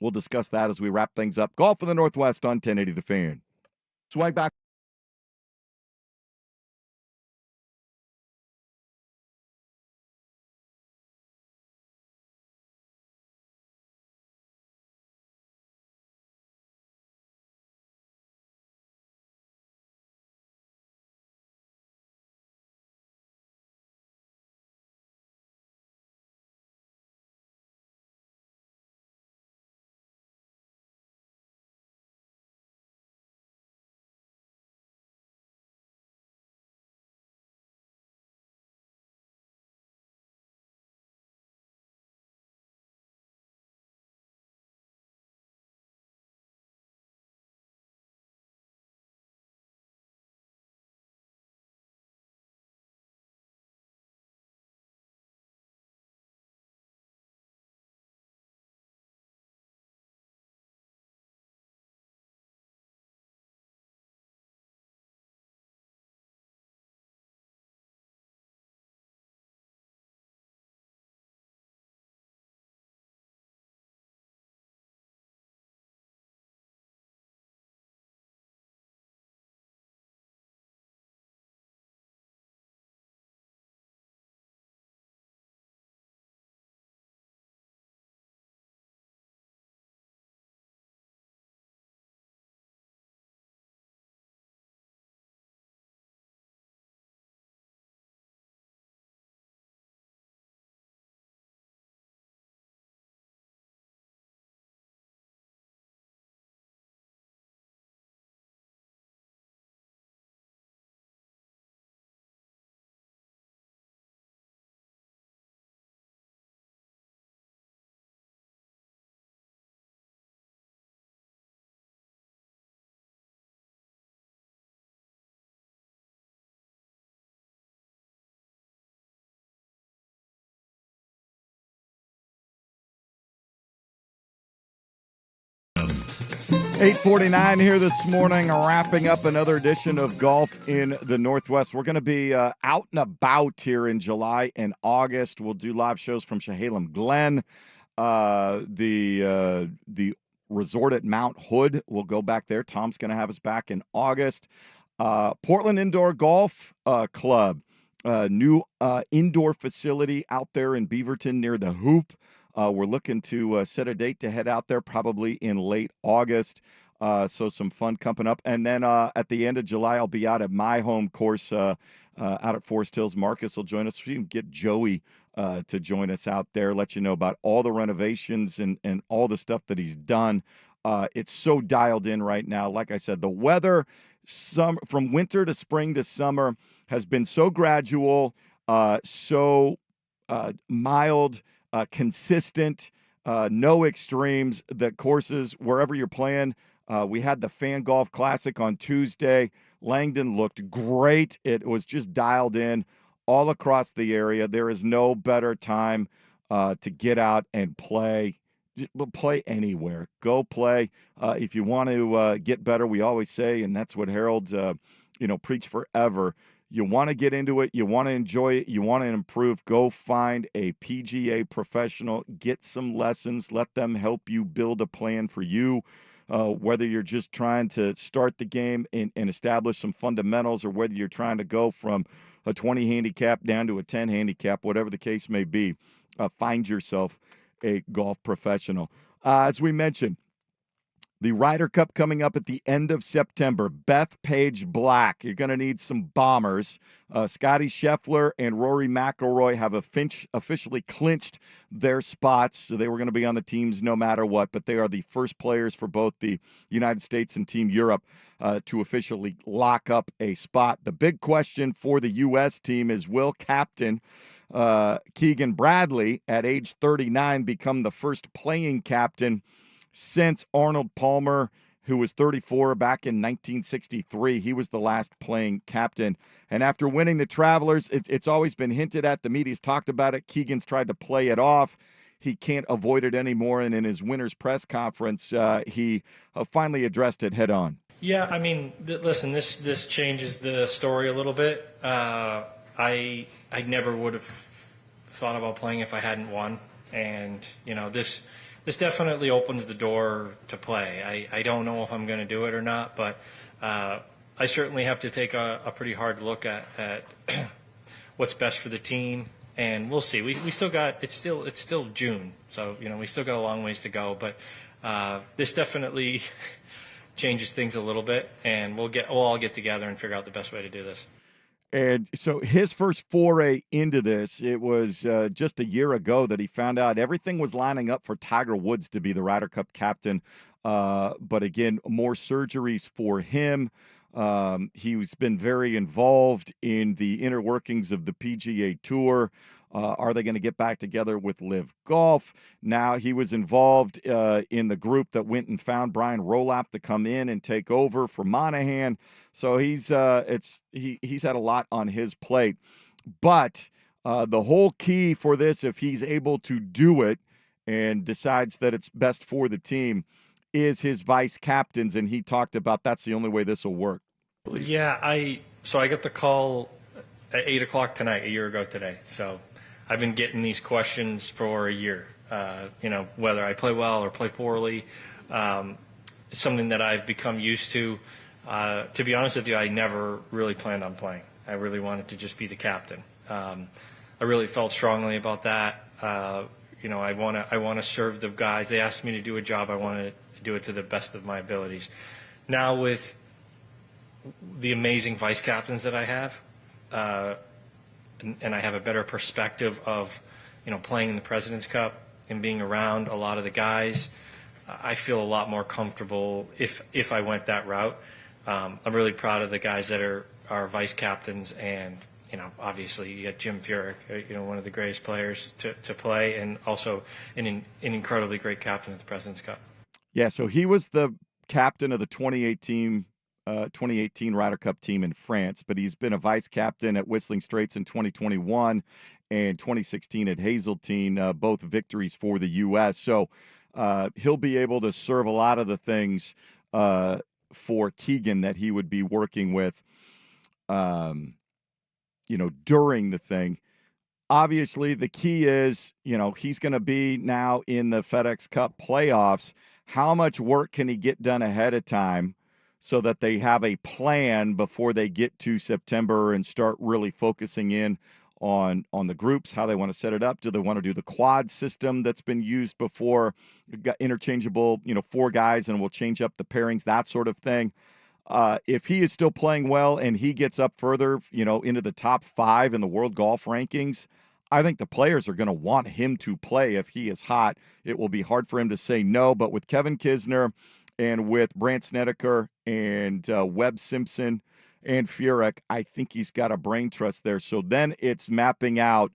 We'll discuss that as we wrap things up. Golf in the Northwest on 1080 The Fan. Swag back. .849 here this morning, wrapping up another edition of Golf in the Northwest. We're going to be out and about here in July and August. We'll do live shows from Chehalem Glen, the resort at Mount Hood. We'll go back there. Tom's going to have us back in August. Portland Indoor Golf Club, new indoor facility out there in Beaverton near the Hoop. We're looking to set a date to head out there probably in late August. So some fun coming up. And then at the end of July, I'll be out at my home course out at Forest Hills. Marcus will join us. We can get Joey to join us out there, let you know about all the renovations and all the stuff that he's done. It's so dialed in right now. Like I said, the weather from winter to spring to summer has been so gradual, so mild, consistent, no extremes. The courses, wherever you're playing, we had the Fan Golf Classic on Tuesday. Langdon looked great. It was just dialed in all across the area. There is no better time to get out and play. Play anywhere. Go play. If you want to get better, we always say, and that's what Harold's, preach forever. You want to get into it. You want to enjoy it. You want to improve. Go find a PGA professional. Get some lessons. Let them help you build a plan for you. Whether you're just trying to start the game and establish some fundamentals, or whether you're trying to go from a 20 handicap down to a 10 handicap, whatever the case may be, find yourself a golf professional. As we mentioned, the Ryder Cup coming up at the end of September. Bethpage Black. You're going to need some bombers. Scotty Scheffler and Rory McIlroy have officially clinched their spots. So they were going to be on the teams no matter what, but they are the first players for both the United States and Team Europe to officially lock up a spot. The big question for the U.S. team is, will captain Keegan Bradley, at age 39, become the first playing captain since Arnold Palmer, who was 34 back in 1963. He was the last playing captain. And after winning the Travelers, it's always been hinted at. The media's talked about it. Keegan's tried to play it off. He can't avoid it anymore. And in his winner's press conference, he finally addressed it head on. Yeah, I mean, listen, this changes the story a little bit. I never would have thought about playing if I hadn't won. And, this definitely opens the door to play. I don't know if I'm going to do it or not, but I certainly have to take a pretty hard look at what's best for the team, and we'll see. We still got it's still June, so we still got a long ways to go. But this definitely changes things a little bit, and we'll all get together and figure out the best way to do this. And so his first foray into this, it was just a year ago that he found out everything was lining up for Tiger Woods to be the Ryder Cup captain. But again, more surgeries for him. He's been very involved in the inner workings of the PGA Tour. Are they going to get back together with Live Golf? Now, he was involved in the group that went and found Brian Rolap to come in and take over for Monahan. So he's had a lot on his plate. But the whole key for this, if he's able to do it and decides that it's best for the team, is his vice captains. And he talked about that's the only way this will work. Yeah, I got the call at 8 o'clock tonight, a year ago today. So I've been getting these questions for a year, whether I play well or play poorly. It's something that I've become used to. To be honest with you, I never really planned on playing. I really wanted to just be the captain. I really felt strongly about that. I want to serve the guys. They asked me to do a job. I want to do it to the best of my abilities. Now with the amazing vice captains that I have, and I have a better perspective of, playing in the President's Cup and being around a lot of the guys, I feel a lot more comfortable if I went that route. I'm really proud of the guys that are vice captains, and obviously you got Jim Furyk, one of the greatest players to play, and also an incredibly great captain at the President's Cup. Yeah, so he was the captain of the 2018 Ryder Cup team in France, but he's been a vice captain at Whistling Straits in 2021 and 2016 at Hazeltine, both victories for the U.S. So he'll be able to serve a lot of the things for Keegan that he would be working with, during the thing. Obviously, the key is, he's going to be now in the FedEx Cup playoffs. How much work can he get done ahead of time so that they have a plan before they get to September and start really focusing in on the groups, how they want to set it up? Do they want to do the quad system that's been used before? Got interchangeable, 4 guys, and we'll change up the pairings, that sort of thing. If he is still playing well and he gets up further, into the top 5 in the world golf rankings, I think the players are going to want him to play if he is hot. It will be hard for him to say no, but with Kevin Kisner and with Brandt Snedeker and Webb Simpson and Furyk, I think he's got a brain trust there. So then it's mapping out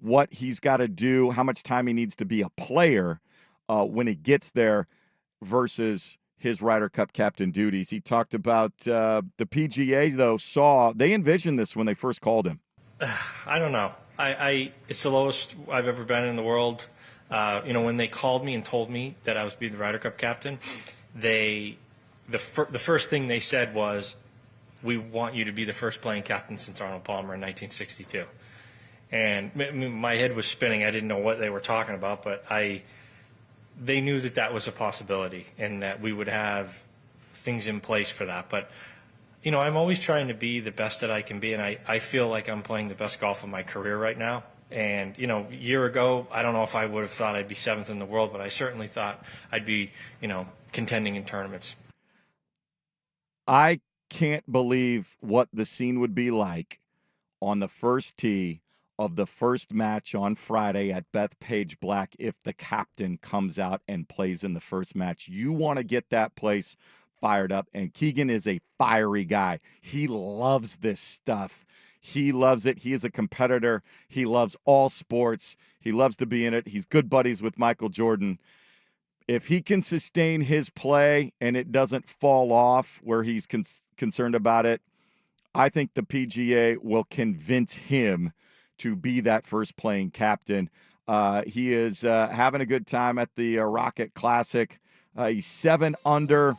what he's got to do, how much time he needs to be a player when he gets there versus his Ryder Cup captain duties. He talked about the PGA, though, they envisioned this when they first called him. I don't know. It's the lowest I've ever been in the world. When they called me and told me that I was be the Ryder Cup captain, the first thing they said was, "We want you to be the first playing captain since Arnold Palmer in 1962." And my head was spinning. I didn't know what they were talking about, but they knew that was a possibility and that we would have things in place for that. But I'm always trying to be the best that I can be, and I feel like I'm playing the best golf of my career right now. And, a year ago, I don't know if I would have thought I'd be 7th in the world, but I certainly thought I'd be, contending in tournaments. I can't believe what the scene would be like on the first tee of the first match on Friday at Bethpage Black if the captain comes out and plays in the first match. You want to get that place fired up, and Keegan is a fiery guy. He loves this stuff. He loves it. He is a competitor. He loves all sports. He loves to be in it. He's good buddies with Michael Jordan. If he can sustain his play and it doesn't fall off where he's concerned about it, I think the PGA will convince him to be that first playing captain. He is having a good time at the Rocket Classic. He's 7 under.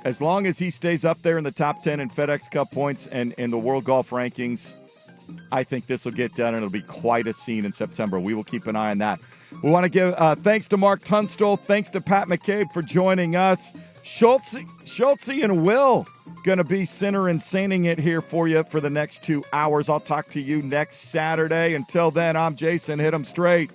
As long as he stays up there in the top 10 in FedEx Cup points and in the World Golf Rankings, I think this will get done, and it'll be quite a scene in September. We will keep an eye on that. We want to give thanks to Mark Tunstall. Thanks to Pat McCabe for joining us. Schultze and Will going to be center and saining it here for you for the next 2 hours. I'll talk to you next Saturday. Until then, I'm Jason. Hit 'em straight.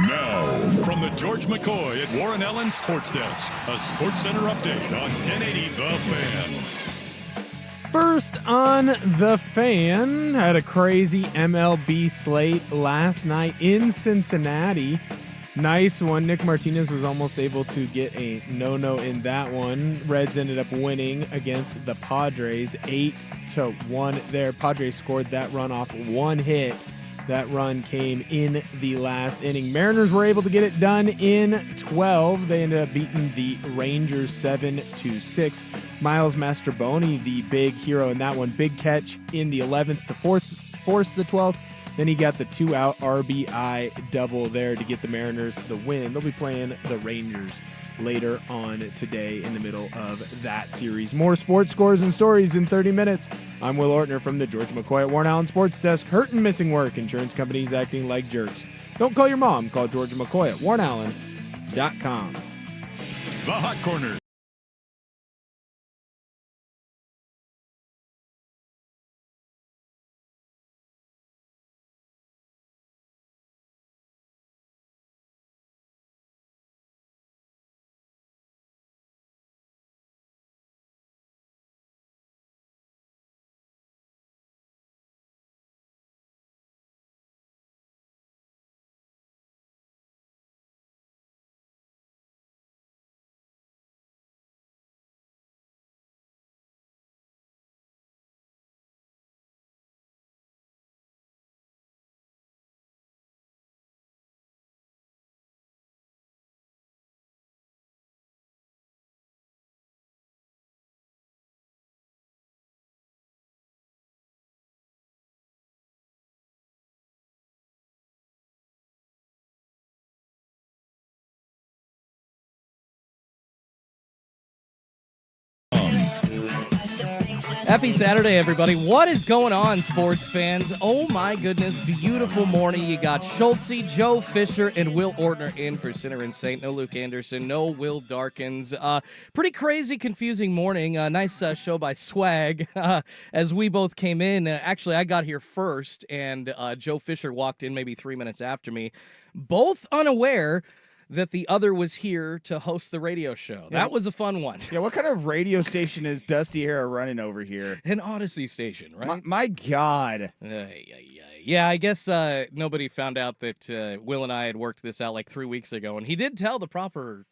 Now, from the George McCoy at Warren Allen Sports Desk, a Sports Center update on 1080 The Fan. First on The Fan, had a crazy MLB slate last night in Cincinnati. Nice one. Nick Martinez was almost able to get a no-no in that one. Reds ended up winning against the Padres 8-1 there. Padres scored that run off one hit. That run came in the last inning. Mariners were able to get it done in 12. They ended up beating the Rangers 7-6. Miles Mastrobuoni, the big hero in that one. Big catch in the 11th to force the 12th. Then he got the 2-out RBI double there to get the Mariners the win. They'll be playing the Rangers later on today in the middle of that series. More sports scores and stories in 30 minutes. I'm Will Ortner from the George McCoy at Warren Allen Sports Desk. Hurt and missing work. Insurance companies acting like jerks. Don't call your mom. Call George McCoy at warrenallen.com. The Hot Corner. Happy Saturday, everybody. What is going on, sports fans? Oh, my goodness. Beautiful morning. You got Schultze, Joe Fisher, and Will Ortner in for Sinner and Saint. No Luke Anderson. No Will Darkins. Pretty crazy, confusing morning. Nice show by Swag. As we both came in, actually, I got here first, and Joe Fisher walked in maybe 3 minutes after me, both unaware that the other was here to host the radio show. That was a fun one. Yeah, what kind of radio station is Dusty Era running over here? An Odyssey station, right? My God. Yeah, I guess nobody found out that Will and I had worked this out like 3 weeks ago, and he did tell the proper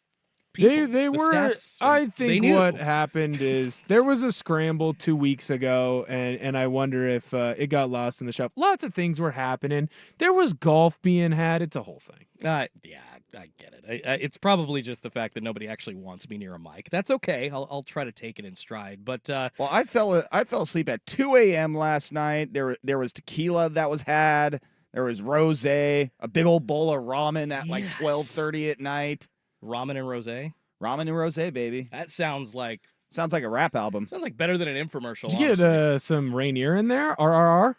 people. They were. Staffs, I they think knew. what happened is there was a scramble 2 weeks ago, and I wonder if it got lost in the shuffle. Lots of things were happening. There was golf being had. It's a whole thing. Yeah, I get it. It's probably just the fact that nobody actually wants me near a mic. That's okay. I'll try to take it in stride. But Well, I fell asleep at 2 a.m. last night. There was tequila that was had. There was rosé, a big old bowl of ramen at like 12:30 at night. ramen and rosé. Ramen and rosé, baby. That sounds like a rap album. Sounds like better than an infomercial. Did you get some Rainier in there? RRR?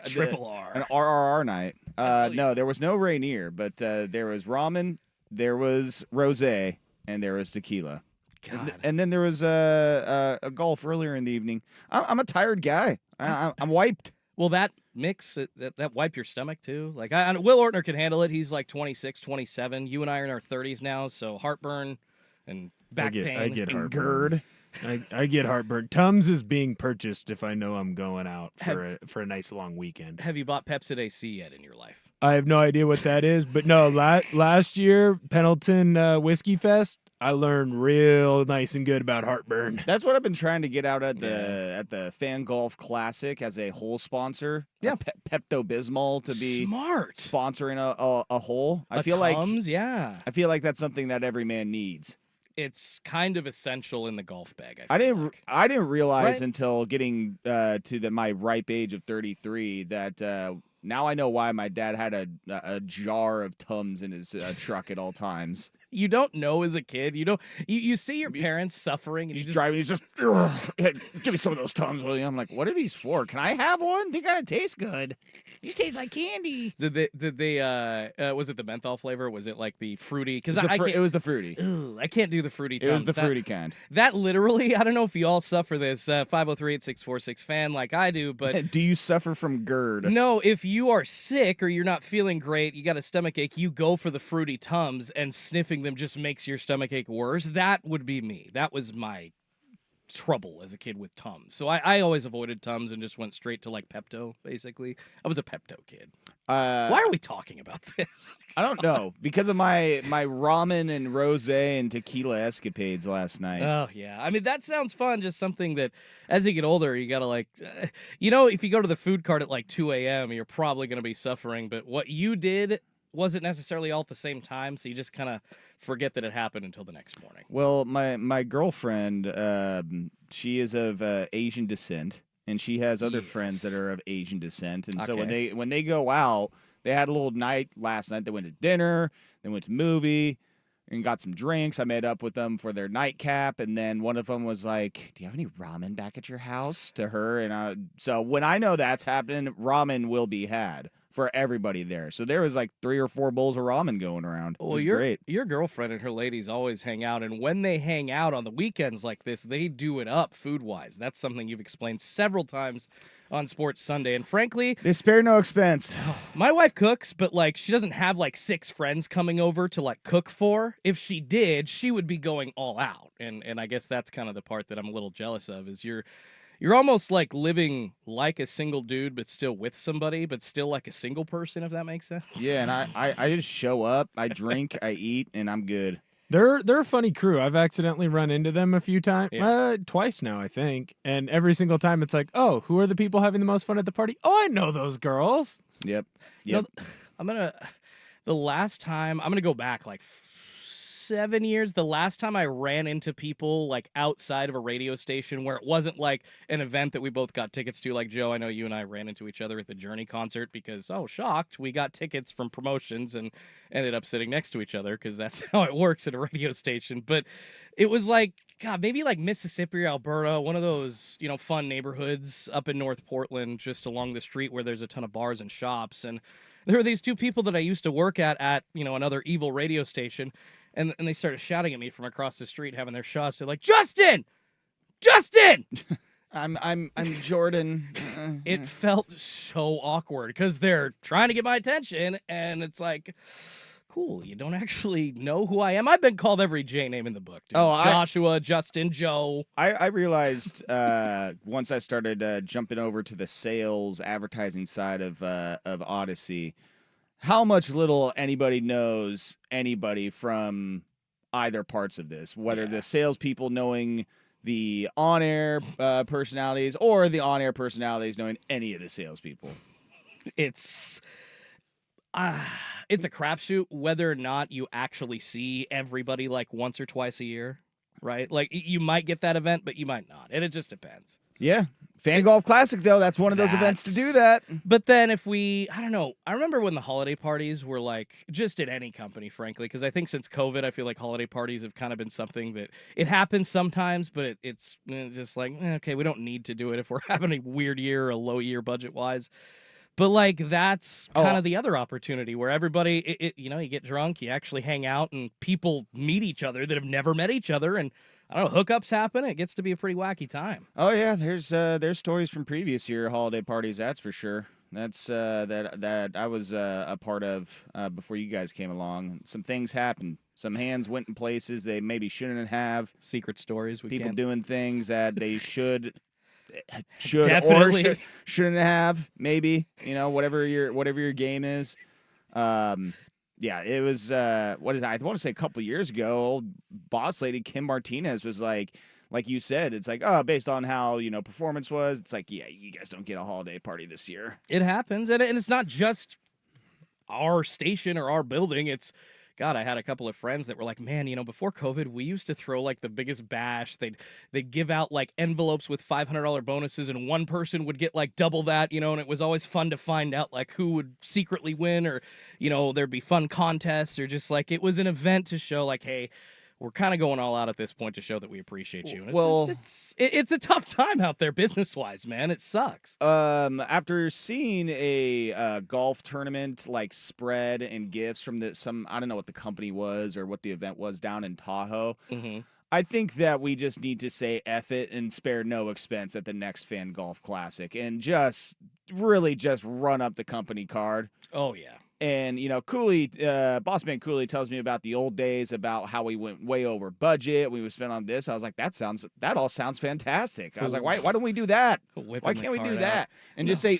Triple R. An RRR night. Hell No, yeah. there was no Rainier, but there was ramen, there was rosé, and there was tequila. God. And then there was a golf earlier in the evening. I'm a tired guy. I'm wiped. Well, that mix, that wipe your stomach too. Like, Will Ortner can handle it. He's like 26, 27. You and I are in our 30s now, so heartburn and back pain. I get And heartburn. GERD. I get heartburn. Tums is being purchased if I know I'm going out for a nice long weekend. Have you bought Pepsid AC yet in your life? I have no idea what that is, but no, last year, Pendleton Whiskey Fest, I learned real nice and good about heartburn. That's what I've been trying to get out at the Fan Golf Classic as a hole sponsor. Yeah. Pepto Bismol to be Smart. sponsoring a hole. I A feel Tums, yeah. like that's something that every man needs. It's kind of essential in the golf bag. I feel didn't like. I didn't realize Right? until getting to my ripe age of 33 that now I know why my dad had a jar of Tums in his truck at all times. You don't know as a kid. You see your parents suffering, and He's you just driving. He's just, "Ugh, hey, give me some of those Tums, will you?" I'm like, what are these for? Can I have one? They gotta taste good. These taste like candy. Did they was it the menthol flavor? Or was it like the fruity? Because It was the fruity. I can't do the fruity. It was Tums. the fruity kind. That literally, I don't know if you all suffer this. 503-8646 fan like I do, but Do you suffer from GERD? no, if you are sick or you're not feeling great, you got a stomach ache, you go for the fruity Tums, and sniffing them just makes your stomach ache worse. That would be me. That was my trouble as a kid with Tums. So I always avoided Tums and just went straight to like Pepto, basically. I was a Pepto kid. Why are we talking about this? I don't know. Because of my ramen and rosé and tequila escapades last night. Oh, yeah. I mean, that sounds fun. Just something that as you get older, you got to like, if you go to the food cart at like 2 a.m., you're probably going to be suffering. But what you did wasn't necessarily all at the same time. So you just kind of forget that it happened until the next morning. Well, my girlfriend, she is of Asian descent, and she has other friends that are of Asian descent. And so when they go out, they had a little night last night. They went to dinner, they went to movie, and got some drinks. I met up with them for their nightcap, and then one of them was like, "Do you have any ramen back at your house?" to her, and so when I know that's happening, ramen will be had for everybody there. So there was like 3 or 4 bowls of ramen going around. It Well, was great. your girlfriend and her ladies always hang out, and when they hang out on the weekends like this, they do it up food-wise. That's something you've explained several times on Sports Sunday, and frankly, They spare no expense. my wife cooks, but like she doesn't have like 6 friends coming over to like cook for. If she did, she would be going all out, and I guess that's kind of the part that I'm a little jealous of. Is you're almost like living like a single dude, but still with somebody, but still like a single person, if that makes sense. Yeah, and I just show up, I drink, I eat, and I'm good. They're a funny crew. I've accidentally run into them a few times, twice now, I think. And every single time it's like, oh, who are the people having the most fun at the party? Oh, I know those girls. Yep. You know, the last time, I'm going to go back like 7 years. The last time I ran into people like outside of a radio station where it wasn't like an event that we both got tickets to, like Joe, I know you and I ran into each other at the Journey concert because, shocked, we got tickets from promotions and ended up sitting next to each other because that's how it works at a radio station. But it was like, God, maybe like Mississippi or Alberta, one of those, fun neighborhoods up in North Portland, just along the street where there's a ton of bars and shops. And there were these two people that I used to work at another evil radio station, and they started shouting at me from across the street, having their shots. They're like, Justin! I'm Jordan. It felt so awkward because they're trying to get my attention, and it's like, cool, you don't actually know who I am. I've been called every J name in the book, dude. Joshua, Justin, Joe. I realized once I started jumping over to the sales advertising side of Odyssey, how much little anybody knows anybody from either parts of this, whether the salespeople knowing the on-air personalities or the on-air personalities knowing any of the salespeople. It's a crapshoot whether or not you actually see everybody like once or twice a year, right? Like you might get that event, but you might not, and it just depends. Yeah. Fan Golf Classic, though, that's one of those events to do that. But then I don't know, I remember when the holiday parties were like, just at any company, frankly, because I think since COVID, I feel like holiday parties have kind of been something that it happens sometimes, but it's just like, okay, we don't need to do it if we're having a weird year or a low year budget-wise. But, like, that's kind of the other opportunity where everybody, you get drunk, you actually hang out, and people meet each other that have never met each other, and I don't know, hookups happen. It gets to be a pretty wacky time. Oh yeah, there's stories from previous year holiday parties. That's for sure. That's that I was a part of before you guys came along. Some things happened. Some hands went in places they maybe shouldn't have. Secret stories. People doing things that they should definitely or shouldn't have. Maybe whatever your game is. Yeah, it was, I want to say a couple years ago, old boss lady Kim Martinez was like you said, it's like, based on how, performance was, it's like, yeah, you guys don't get a holiday party this year. It happens, and it's not just our station or our building, it's, God, I had a couple of friends that were like, man, before COVID, we used to throw like the biggest bash. They'd give out like envelopes with $500 bonuses, and one person would get like double that, and it was always fun to find out like who would secretly win, or, there'd be fun contests, or just like it was an event to show like, hey, we're kind of going all out at this point to show that we appreciate you. And it's a tough time out there business-wise, man. It sucks. After seeing a golf tournament like spread and gifts from I don't know what the company was or what the event was down in Tahoe, I think that we just need to say F it and spare no expense at the next Fan Golf Classic and just run up the company card. Oh, yeah. And, Cooley, Bossman Cooley tells me about the old days, about how we went way over budget. We would spend on this. I was like, that all sounds fantastic. I was like, why don't we do that? Why can't we do that? And just say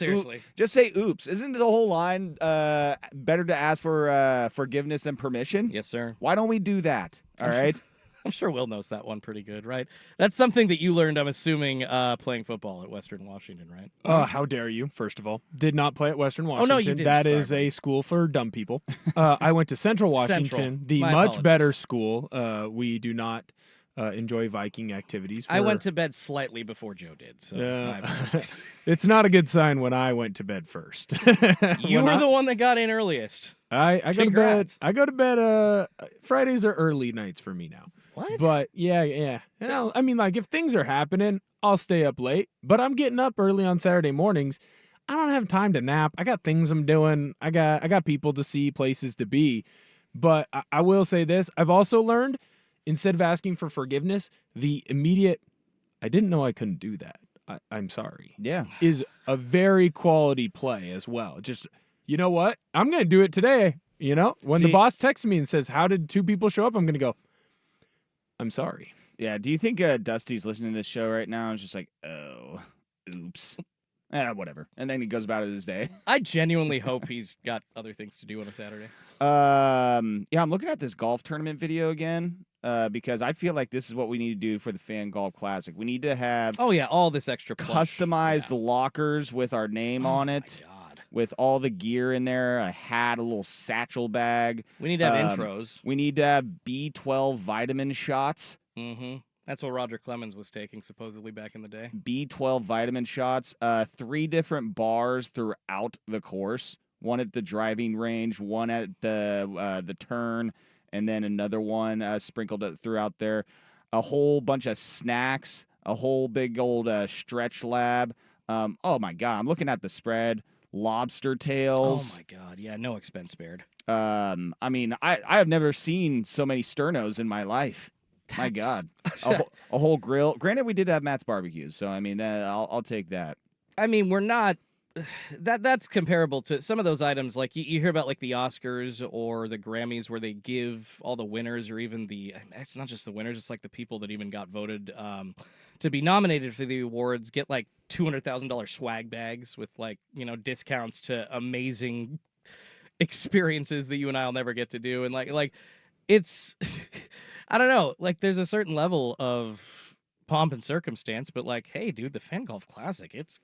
oops. Isn't the whole line better to ask for forgiveness than permission? Yes, sir. Why don't we do that? All right. I'm sure Will knows that one pretty good, right? That's something that you learned, I'm assuming, playing football at Western Washington, right? How dare you, first of all. Did not play at Western Washington. Oh, no, you didn't. That is a school for dumb people. I went to Central Washington, the much better school. We do not enjoy Viking activities. I went to bed slightly before Joe did, so it's not a good sign when I went to bed first. You were the one that got in earliest. I go to bed. I go to bed. Fridays are early nights for me now. What? But yeah. I mean, like if things are happening, I'll stay up late. But I'm getting up early on Saturday mornings. I don't have time to nap. I got things I'm doing. I got people to see, places to be. But I will say this: I've also learned, instead of asking for forgiveness, the immediate, I didn't know I couldn't do that. I'm sorry. Yeah, is a very quality play as well. Just, you know what? I'm gonna do it today. When the boss texts me and says, "How did two people show up?" I'm gonna go, I'm sorry. Yeah. Do you think Dusty's listening to this show right now and is just like, oh, oops. Whatever. And then he goes about his day. I genuinely hope he's got other things to do on a Saturday. Yeah, I'm looking at this golf tournament video again because I feel like this is what we need to do for the Fan Golf Classic. We need to have all this extra customized lockers with our name on it. My God. with all the gear in there, a hat, a little satchel bag. We need to have intros. We need to have B12 vitamin shots. Mm-hmm. That's what Roger Clemens was taking supposedly back in the day. B12 vitamin shots. 3 different bars throughout the course. One at the driving range, one at the turn, and then another one sprinkled throughout there. A whole bunch of snacks. A whole big old stretch lab. Oh my God! I'm looking at the spread. Lobster tails. Oh my God! Yeah, no expense spared. I mean, I have never seen so many sternos in my life. My God, a whole grill. Granted, we did have Matt's barbecues, so I mean, I'll take that. I mean, we're not. That's comparable to some of those items. Like you hear about like the Oscars or the Grammys, where they give all the winners, or even it's not just the winners. It's like the people that even got voted to be nominated for the awards get like $200,000 swag bags with like discounts to amazing experiences that you and I'll never get to do, and like it's I don't know, like there's a certain level of pomp and circumstance, but like, hey, dude, the Fan Golf Classic, it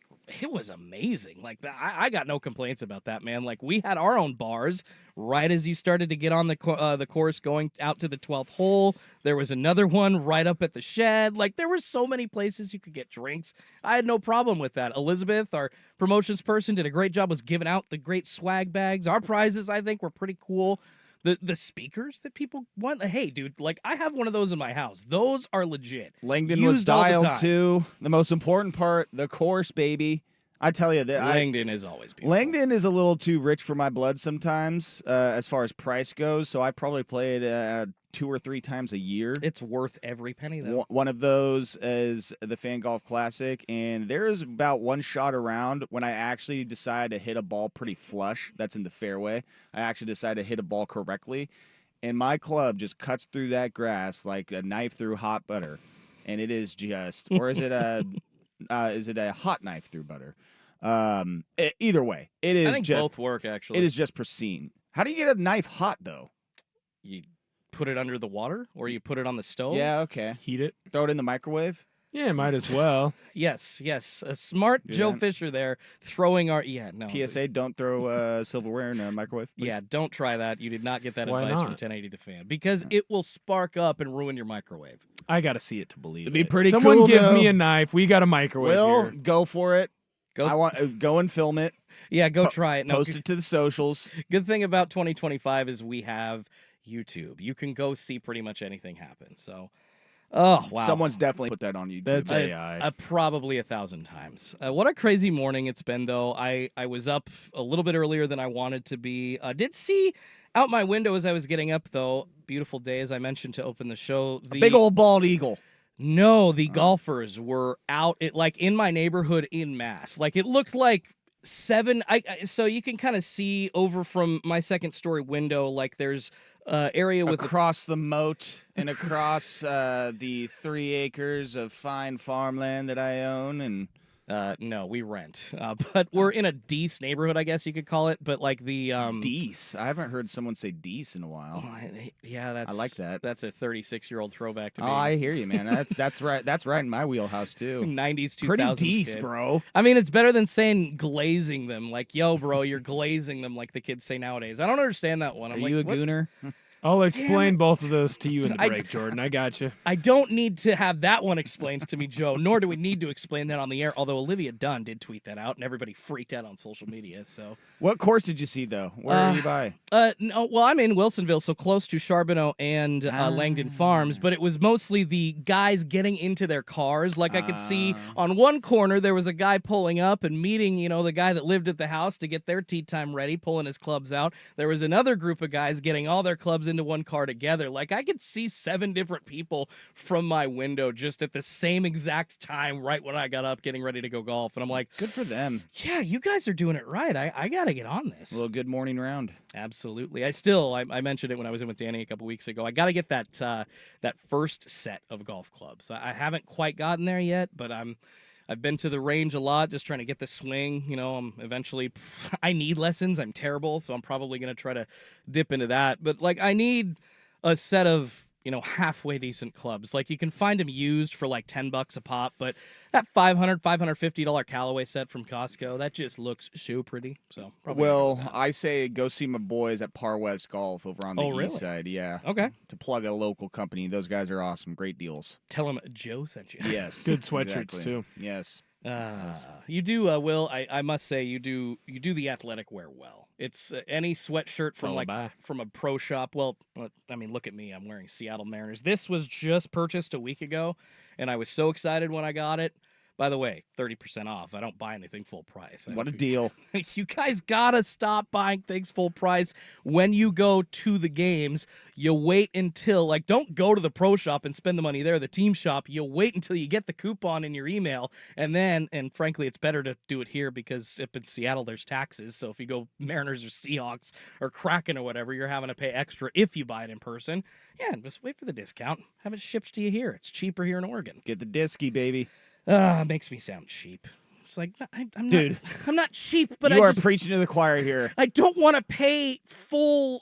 was amazing. Like I got no complaints about that, man. Like we had our own bars right as you started to get on the course going out to the 12th hole. There was another one right up at the shed. Like there were so many places you could get drinks. I had no problem with that. Elizabeth, our promotions person, did a great job, was giving out the great swag bags. Our prizes, I think, were pretty cool. The speakers that people want, hey, dude, like I have one of those in my house. Those are legit. Langdon was dialed too. The most important part, the course, baby. I tell you that Langdon is always beautiful. Langdon is a little too rich for my blood sometimes, as far as price goes. So I probably play it 2 or 3 times a year. It's worth every penny, though. One of those is the Fan Golf Classic, and there's about one shot around when I actually decide to hit a ball pretty flush. That's in the fairway. I actually decide to hit a ball correctly, and my club just cuts through that grass like a knife through hot butter, and it is just, or is it a hot knife through butter? Either way, it is. I think just both work actually. It is just pristine. How do you get a knife hot though? You put it under the water, or you put it on the stove. Yeah, okay. Heat it. Throw it in the microwave. Yeah, might as well. Yes. A smart Joe Fisher there throwing our PSA: don't throw silverware in a microwave. Please. Yeah, don't try that. You did not get that Why advice from not? 1080 The Fan, because it will spark up and ruin your microwave. I gotta see it to believe It'd be it. pretty Someone cool, give though. me a knife. We got a microwave Will, here. go for it. I want go and film it. Yeah, go try it. No, Post it to the socials. Good thing about 2025 is we have YouTube. You can go see pretty much anything happen. So, oh wow, Someone's definitely put that on YouTube. That's AI. Probably 1,000 times. What a crazy morning it's been, though. I was up a little bit earlier than I wanted to be. Did see out my window as I was getting up, though. Beautiful day, as I mentioned to open the show. The Big old bald eagle. No, the golfers were out like in my neighborhood in mass. Like it looked like 7. So you can kind of see over from my second story window. Like there's area with across the moat and across the 3 acres of fine farmland that I own. And no, we rent, but we're in a Deese neighborhood, I guess you could call it. But like the Deese, I haven't heard someone say Deese in a while. Yeah, I like that. That's a 36-year-old throwback to me. Oh, I hear you, man. That's right. That's right in my wheelhouse too. 90s, 2000s. Pretty Deese, kid. bro. I mean, it's better than saying glazing them. Like, yo, bro, you're glazing them, like the kids say nowadays. I don't understand that one. I'm Are like, you a what? gooner? I'll explain both of those to you in the break, Jordan. I got you. I don't need to have that one explained to me, Joe, nor do we need to explain that on the air, although Olivia Dunn did tweet that out, and everybody freaked out on social media. So, What course did you see, though? Where are you by? No, well, I'm in Wilsonville, so close to Charbonneau and Langdon Farms, but it was mostly the guys getting into their cars. Like I could see on one corner, there was a guy pulling up and meeting, the guy that lived at the house to get their tee time ready, pulling his clubs out. There was another group of guys getting all their clubs into one car together. Like I could see 7 different people from my window just at the same exact time, right when I got up getting ready to go golf. And I'm like, Good for them. yeah, you guys are doing it right. I got to get on this. A little good morning round. Absolutely. I mentioned it when I was in with Danny a couple weeks ago. I got to get that that first set of golf clubs. I haven't quite gotten there yet, but I've been to the range a lot, just trying to get the swing. I need lessons. I'm terrible, so I'm probably going to try to dip into that. But like, I need a set of halfway decent clubs. Like you can find them used for like $10 a pop, but that $550 Callaway set from Costco, that just looks so pretty. So probably gonna go with that. I say go see my boys at Par West Golf over on the really? east side. Yeah. Okay. To plug a local company. Those guys are awesome. Great deals. Tell them Joe sent you. Yes. Good sweatshirts exactly. too. Yes. You do, Will. I must say you do the athletic wear well. It's any sweatshirt from from a pro shop. Well, I mean, look at me. I'm wearing Seattle Mariners. This was just purchased a week ago, and I was so excited when I got it. By the way, 30% off. I don't buy anything full price. What a deal. You guys gotta stop buying things full price when you go to the games. You wait until, don't go to the pro shop and spend the money there, the team shop. You wait until you get the coupon in your email, and frankly, it's better to do it here because up in Seattle, there's taxes. So if you go Mariners or Seahawks or Kraken or whatever, you're having to pay extra if you buy it in person. Yeah, just wait for the discount. Have it shipped to you here. It's cheaper here in Oregon. Get the disky, baby. Makes me sound cheap. It's like, I'm not cheap, but you are preaching to the choir here. I don't want to pay full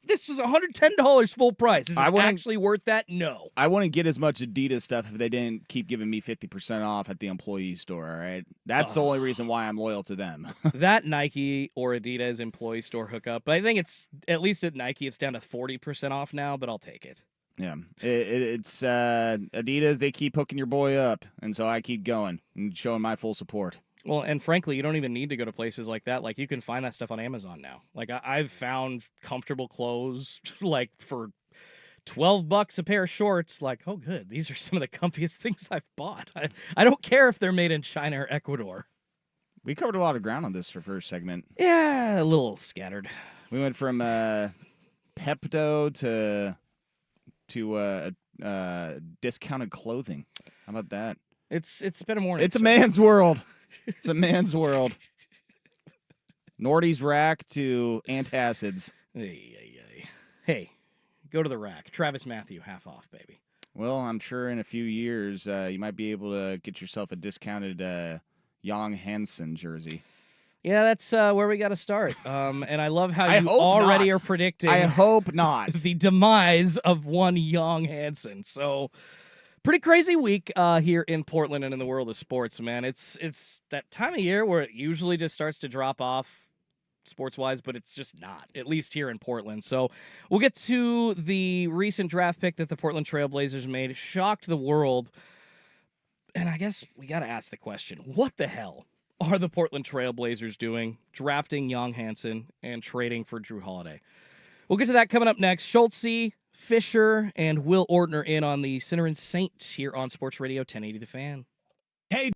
this is $110 full price. Is it actually worth that? No. I wouldn't get as much Adidas stuff if they didn't keep giving me 50% off at the employee store, all right? That's the only reason why I'm loyal to them. That Nike or Adidas employee store hookup, but I think it's, at least at Nike, it's down to 40% off now, but I'll take it. Yeah, it's Adidas. They keep hooking your boy up, and so I keep going and showing my full support. Well, and frankly, you don't even need to go to places like that. Like, you can find that stuff on Amazon now. Like, I've found comfortable clothes, for $12 a pair of shorts. Like, oh, good. These are some of the comfiest things I've bought. I don't care if they're made in China or Ecuador. We covered a lot of ground on this for first segment. Yeah, a little scattered. We went from Pepto to discounted clothing. How about that? It's been a morning. It's a man's world. It's a man's world. Nordy's Rack to antacids. Hey, go to the rack. Travis Matthew, half off, baby. Well, I'm sure in a few years you might be able to get yourself a discounted Jan Hansen jersey. Yeah, that's where we got to start. And I love how you already are predicting. I hope not. The demise of one Young Hansen. So, pretty crazy week here in Portland and in the world of sports, man. It's that time of year where it usually just starts to drop off sports-wise, but it's just not, at least here in Portland. So, we'll get to the recent draft pick that the Portland Trail Blazers made. Shocked the world. And I guess we got to ask the question, what the hell are the Portland Trail Blazers doing, drafting Young Hansen and trading for Drew Holiday? We'll get to that coming up next. Schultze, Fisher, and Will Ortner in on the Sinner and Saint here on Sports Radio 1080 The Fan. Hey,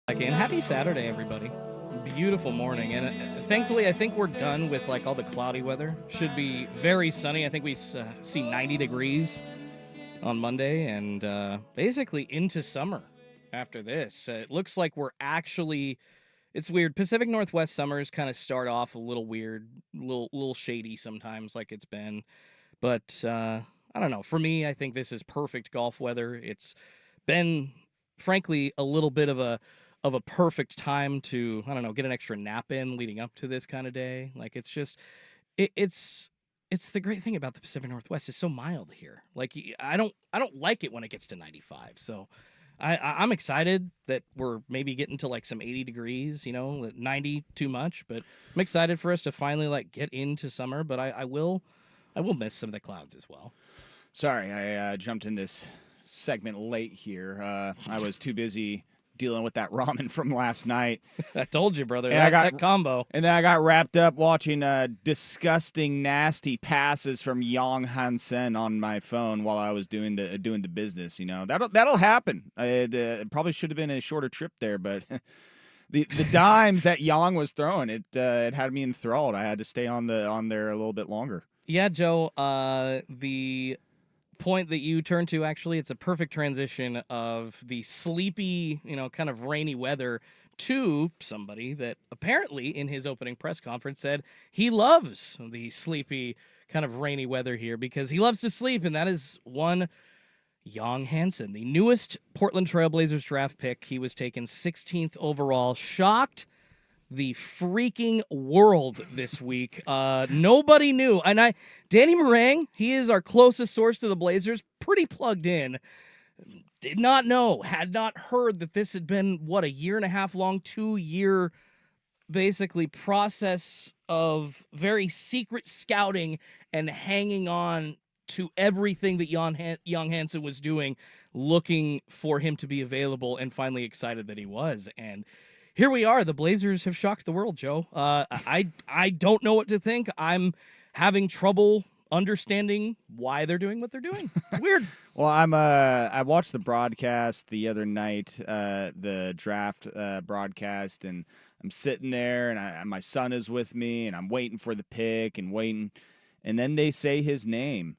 And happy Saturday, everybody. Beautiful morning. And thankfully, I think we're done with like all the cloudy weather. Should be very sunny. I think we see 90 degrees on Monday and basically into summer after this. It looks like we're actually, it's weird. Pacific Northwest summers kind of start off a little weird, little shady sometimes like it's been. But I don't know. For me, I think this is perfect golf weather. It's been, frankly, a little bit of a perfect time to, I don't know, get an extra nap in leading up to this kind of day. Like, it's just, it's the great thing about the Pacific Northwest. It's so mild here. Like, I don't like it when it gets to 95. So I'm excited that we're maybe getting to like some 80 degrees, 90 too much, but I'm excited for us to finally like get into summer, but I will miss some of the clouds as well. Sorry, I jumped in this segment late here. I was too busy dealing with that ramen from last night. I told you, brother. And that combo. And then I got wrapped up watching disgusting, nasty passes from Yang Hansen on my phone while I was doing the business. That'll happen. It probably should have been a shorter trip there, but the dimes that Yang was throwing, it had me enthralled. I had to stay on there a little bit longer. Yeah, Joe. The point that you turned to, actually, it's a perfect transition of the sleepy, kind of rainy weather to somebody that apparently in his opening press conference said he loves the sleepy kind of rainy weather here because he loves to sleep, and that is one Yang Hansen, the newest Portland Trailblazers draft pick. He was taken 16th overall. Shocked the freaking world this week. Nobody knew. And Danny Morang, he is our closest source to the Blazers, pretty plugged in. Did not know, had not heard that this had been, a year and a half long, 2-year, basically, process of very secret scouting and hanging on to everything that Young Hansen was doing, looking for him to be available, and finally excited that he was. And here we are. The Blazers have shocked the world, Joe. I don't know what to think. I'm having trouble understanding why they're doing what they're doing. It's weird. Well, I watched the broadcast the other night, the draft broadcast, and I'm sitting there, and my son is with me, and I'm waiting for the pick and waiting, and then they say his name,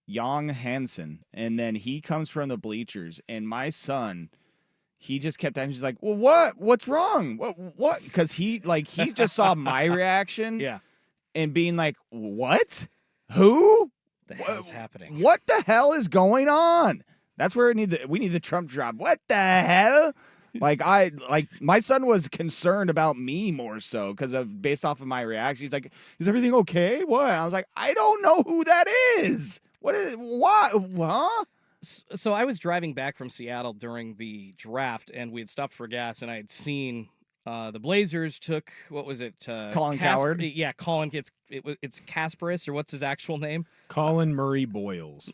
Yang Hansen, and then he comes from the bleachers, and my son, he just kept asking, he's like, well, what? What's wrong? What? Because he just saw my reaction, yeah, and being like, what? Who? The hell is happening? What the hell is going on? That's where we need the Trump drop. What the hell? My son was concerned about me more so based off of my reaction. He's like, is everything okay? What? And I was like, I don't know who that is. What? Huh? So I was driving back from Seattle during the draft, and we had stopped for gas, and I had seen the Blazers took, what was it? Colin Cowherd? Yeah, Colin. It's Kasparis, or what's his actual name? Colin Murray Boyles.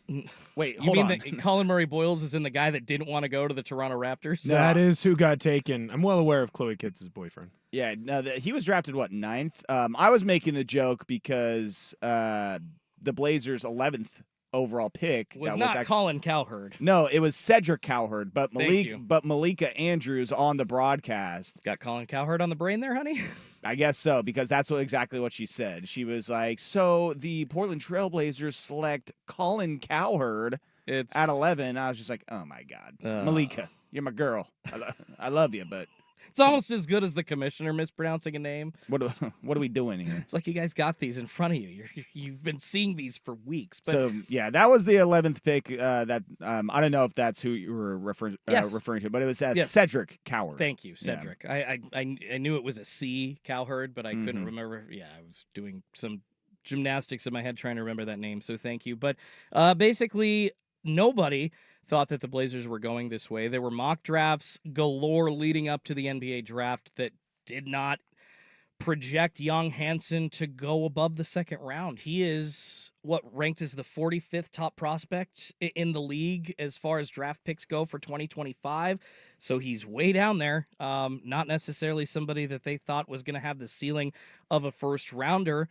Wait, You hold mean on. that Colin Murray Boyles is in the guy that didn't want to go to the Toronto Raptors? That is who got taken. I'm well aware of Chloe Kitts' boyfriend. Yeah, no, he was drafted, 9th? I was making the joke because the Blazers' 11th overall pick was not Colin Cowherd. No, it was Cedric Cowherd, but Thank you. Malika Andrews on the broadcast. Got Colin Cowherd on the brain there, honey? I guess so, because that's exactly what she said. She was like, so the Portland Trailblazers select Colin Cowherd at 11. I was just like, oh my God. Malika, you're my girl. I love you, but it's almost as good as the commissioner mispronouncing a name. What are we doing here? It's like you guys got these in front of you. You've been seeing these for weeks. But so, yeah, that was the 11th pick. That I don't know if that's who you were referring to, but it was Cedric Cowherd. Thank you, Cedric. Yeah. I knew it was a C, Cowherd, but I couldn't remember. Yeah, I was doing some gymnastics in my head trying to remember that name, so thank you. But basically, nobody thought that the Blazers were going this way. There were mock drafts galore leading up to the NBA draft that did not project Young Hansen to go above the second round. He is ranked as the 45th top prospect in the league as far as draft picks go for 2025. So he's way down there. Not necessarily somebody that they thought was going to have the ceiling of a first rounder.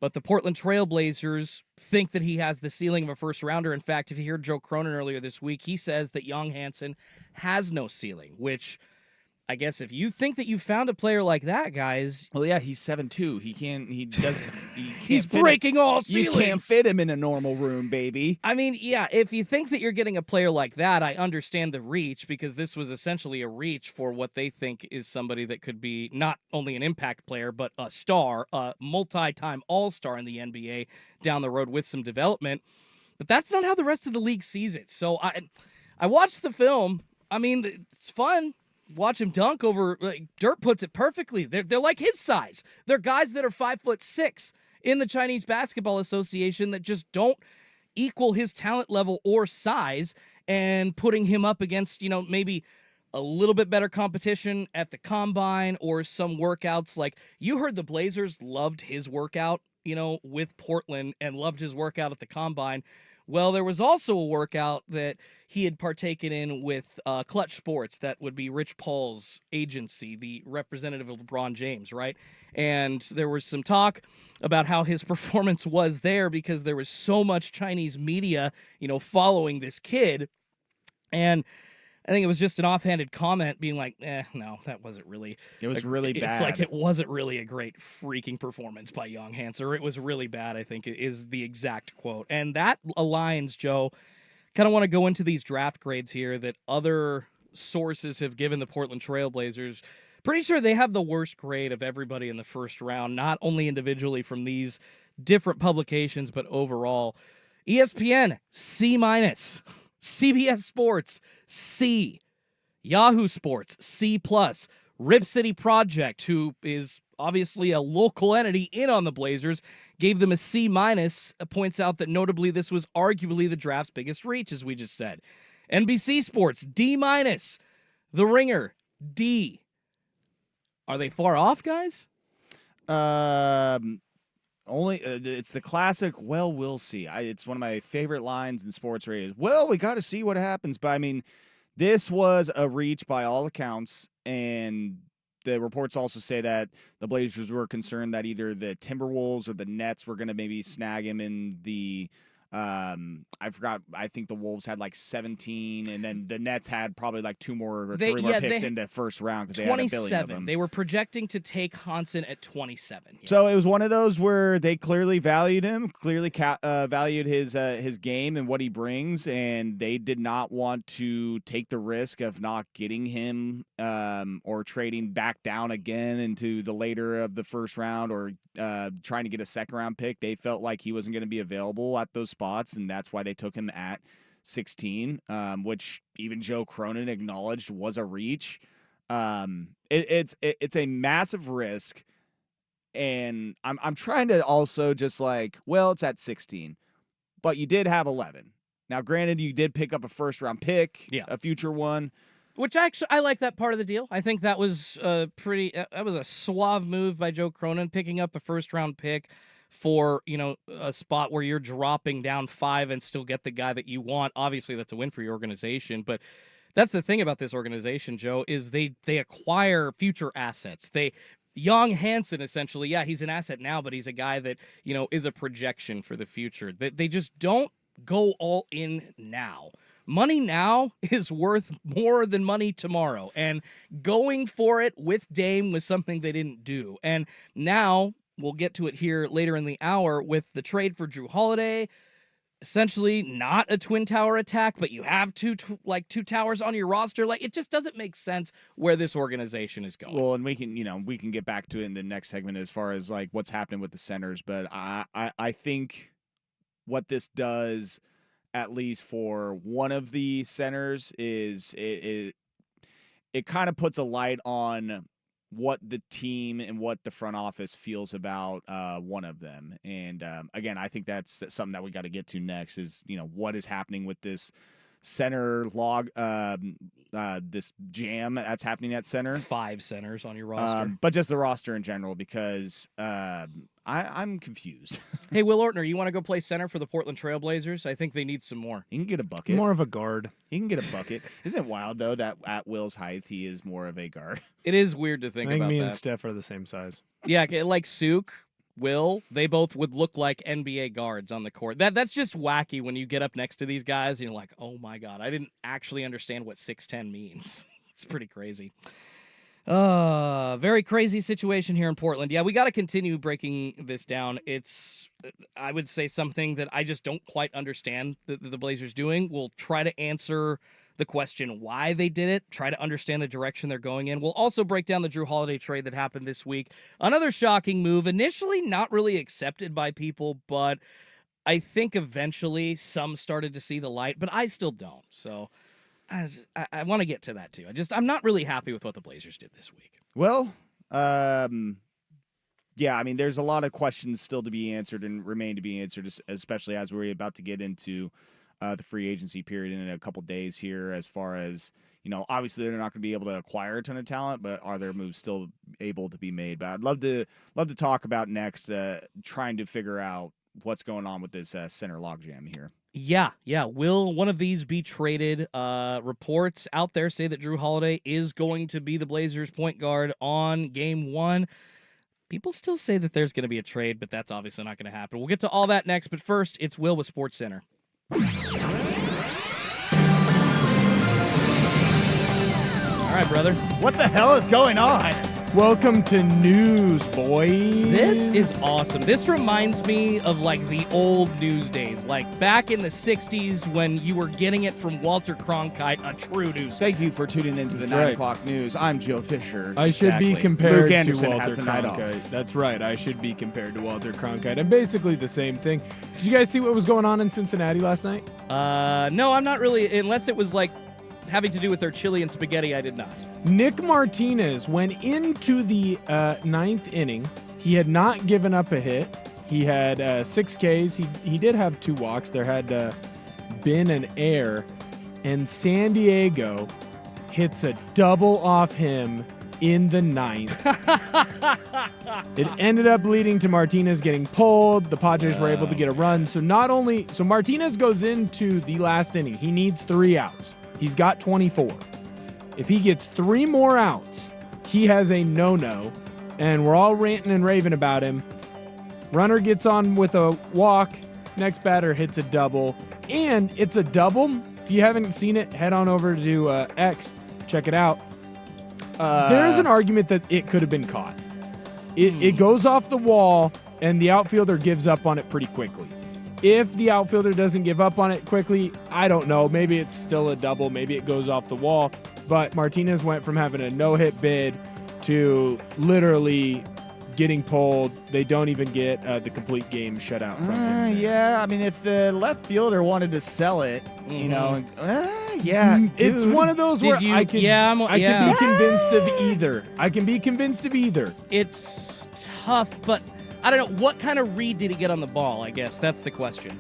But the Portland Trailblazers think that he has the ceiling of a first-rounder. In fact, if you heard Joe Cronin earlier this week, he says that Young Hansen has no ceiling, which I guess if you think that you found a player like that, guys, well, yeah, he's 7'2". He can't. He doesn't. He's breaking all ceilings. You can't fit him in a normal room, baby. I mean, yeah, if you think that you're getting a player like that, I understand the reach, because this was essentially a reach for what they think is somebody that could be not only an impact player, but a star, a multi-time all-star in the NBA down the road with some development. But that's not how the rest of the league sees it. So I watched the film. I mean, it's fun. Watch him dunk over. Dirt puts it perfectly. They're like his size. They're guys that are 5'6" in the Chinese Basketball Association that just don't equal his talent level or size, and putting him up against, maybe a little bit better competition at the combine or some workouts. Like, you heard the Blazers loved his workout, with Portland, and loved his workout at the combine. Well, there was also a workout that he had partaken in with Clutch Sports. That would be Rich Paul's agency, the representative of LeBron James, right? And there was some talk about how his performance was there because there was so much Chinese media, following this kid. And I think it was just an offhanded comment being like, no, that wasn't really. It was really bad. It's like it wasn't really a great freaking performance by Young Hans, or it was really bad, I think is the exact quote. And that aligns, Joe. Kind of want to go into these draft grades here that other sources have given the Portland Trailblazers. Pretty sure they have the worst grade of everybody in the first round, not only individually from these different publications, but overall. ESPN, C-. CBS Sports, C. Yahoo Sports, C+. Rip City Project, who is obviously a local entity in on the Blazers, gave them a C-, points out that notably this was arguably the draft's biggest reach, as we just said. NBC Sports, D-. The Ringer, D. Are they far off, guys? Only it's the classic, well, we'll see. It's one of my favorite lines in sports radio. Well, we got to see what happens. But, I mean, this was a reach by all accounts, and the reports also say that the Blazers were concerned that either the Timberwolves or the Nets were going to maybe snag him in the I forgot. I think the Wolves had like 17, and then the Nets had probably like 2 more or 3 more picks in the first round because they had a billion of them. They were projecting to take Hansen at 27. Yeah. So it was one of those where they clearly valued him, clearly valued his game and what he brings, and they did not want to take the risk of not getting him or trading back down again into the later of the first round or trying to get a second round pick. They felt like he wasn't going to be available at those spots, and that's why they took him at 16, which even Joe Cronin acknowledged was a reach. It's a massive risk, and I'm trying to also just like, well, it's at 16, but you did have 11. Now, granted, you did pick up a first round pick, a future one. Which actually, I like that part of the deal. I think that was that was a suave move by Joe Cronin, picking up a first round pick for, a spot where you're dropping down 5 and still get the guy that you want. Obviously, that's a win for your organization, but that's the thing about this organization, Joe, is they acquire future assets. Young Hansen, essentially, he's an asset now, but he's a guy that, is a projection for the future. They just don't go all in now. Money now is worth more than money tomorrow, and going for it with Dame was something they didn't do. And now we'll get to it here later in the hour with the trade for Jrue Holiday. Essentially not a twin tower attack, but you have two towers on your roster. Like, it just doesn't make sense where this organization is going. Well, and we can get back to it in the next segment as far as like what's happening with the centers, but I think what this does, at least for one of the centers, is it kind of puts a light on what the team and what the front office feels about one of them. And again, I think that's something that we got to get to next is, what is happening with this center this jam that's happening at center. 5 centers on your roster. But just the roster in general, because I'm confused. Hey, Will Ortner, you want to go play center for the Portland Trailblazers? I think they need some more. He can get a bucket. More of a guard. He can get a bucket. Isn't it wild, though, that at Will's height, he is more of a guard? It is weird to think about that. I think me and Steph are the same size. Yeah, like Suk, Will, they both would look like NBA guards on the court. That's just wacky when you get up next to these guys and you're like, oh my God, I didn't actually understand what 6'10" means. It's pretty crazy. Very crazy situation here in Portland. Yeah, we got to continue breaking this down. It's, I would say, something that I just don't quite understand that the Blazers doing. We'll try to answer the question why they did it, try to understand the direction they're going in. We'll also break down the Drew Holiday trade that happened this week. Another shocking move, initially not really accepted by people, but I think eventually some started to see the light, but I still don't. So I want to get to that too. I'm not really happy with what the Blazers did this week. Well, yeah, I mean, there's a lot of questions still to be answered and remain to be answered, especially as we're about to get into the free agency period in a couple days here. As far as, obviously they're not going to be able to acquire a ton of talent, but are their moves still able to be made? But I'd love to talk about next, trying to figure out what's going on with this center logjam here. Yeah. Will one of these be traded? Reports out there say that Drew Holiday is going to be the Blazers' point guard on Game 1. People still say that there's going to be a trade, but that's obviously not going to happen. We'll get to all that next, but first, it's Will with SportsCenter. All right, brother. What the hell is going on? Welcome to news, boys. This is awesome. This reminds me of like the old news days, like back in the 60s when you were getting it from Walter Cronkite, a true news. Thank you for tuning into the 9 o'clock news. I'm Joe Fisher. I should be compared Luke Anderson to Walter has the night off. Cronkite. That's right. I should be compared to Walter Cronkite. I'm basically the same thing. Did you guys see what was going on in Cincinnati last night? No, I'm not really, unless it was like having to do with their chili and spaghetti, I did not. Nick Martinez went into the ninth inning. He had not given up a hit. He had 6 Ks. He did have 2 walks. There had been an error. And San Diego hits a double off him in the 9th. It ended up leading to Martinez getting pulled. The Padres were able to get a run. So Martinez goes into the last inning. He needs 3 outs. He's got 24. If he gets 3 more outs, he has a no-no, and we're all ranting and raving about him. Runner gets on with a walk. Next batter hits a double, and it's a double. If you haven't seen it, head on over to X. Check it out. There's an argument that it could have been caught. It goes off the wall, and the outfielder gives up on it pretty quickly. If the outfielder doesn't give up on it quickly, I don't know. Maybe it's still a double. Maybe it goes off the wall. But Martinez went from having a no-hit bid to literally getting pulled. They don't even get the complete game shut out from him. Yeah, I mean, if the left fielder wanted to sell it, yeah. It's dude. one of those where I can be convinced of either. I can be convinced of either. It's tough, but I don't know. What kind of read did he get on the ball, I guess? That's the question.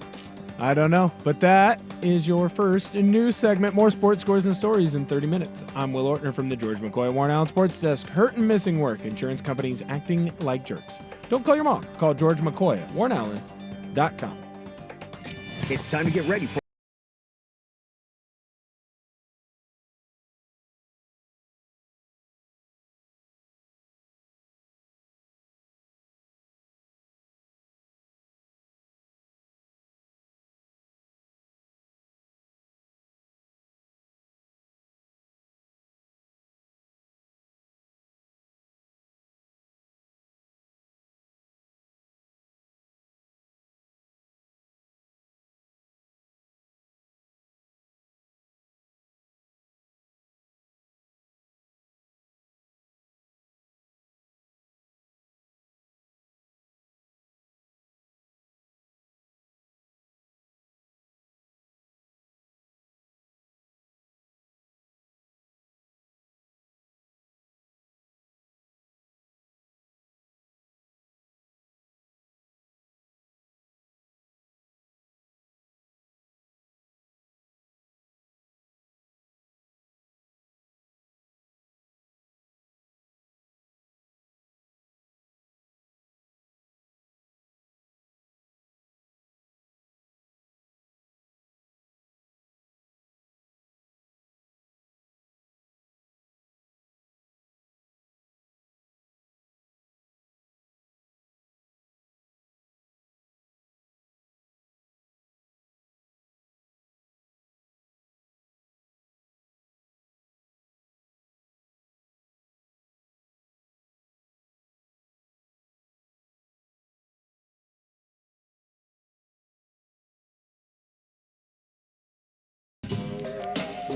I don't know, but that is your first news segment. More sports scores and stories in 30 minutes. I'm Will Ortner from the George McCoy Warren Allen Sports Desk. Hurt and missing work. Insurance companies acting like jerks. Don't call your mom. Call George McCoy at WarrenAllen.com. It's time to get ready for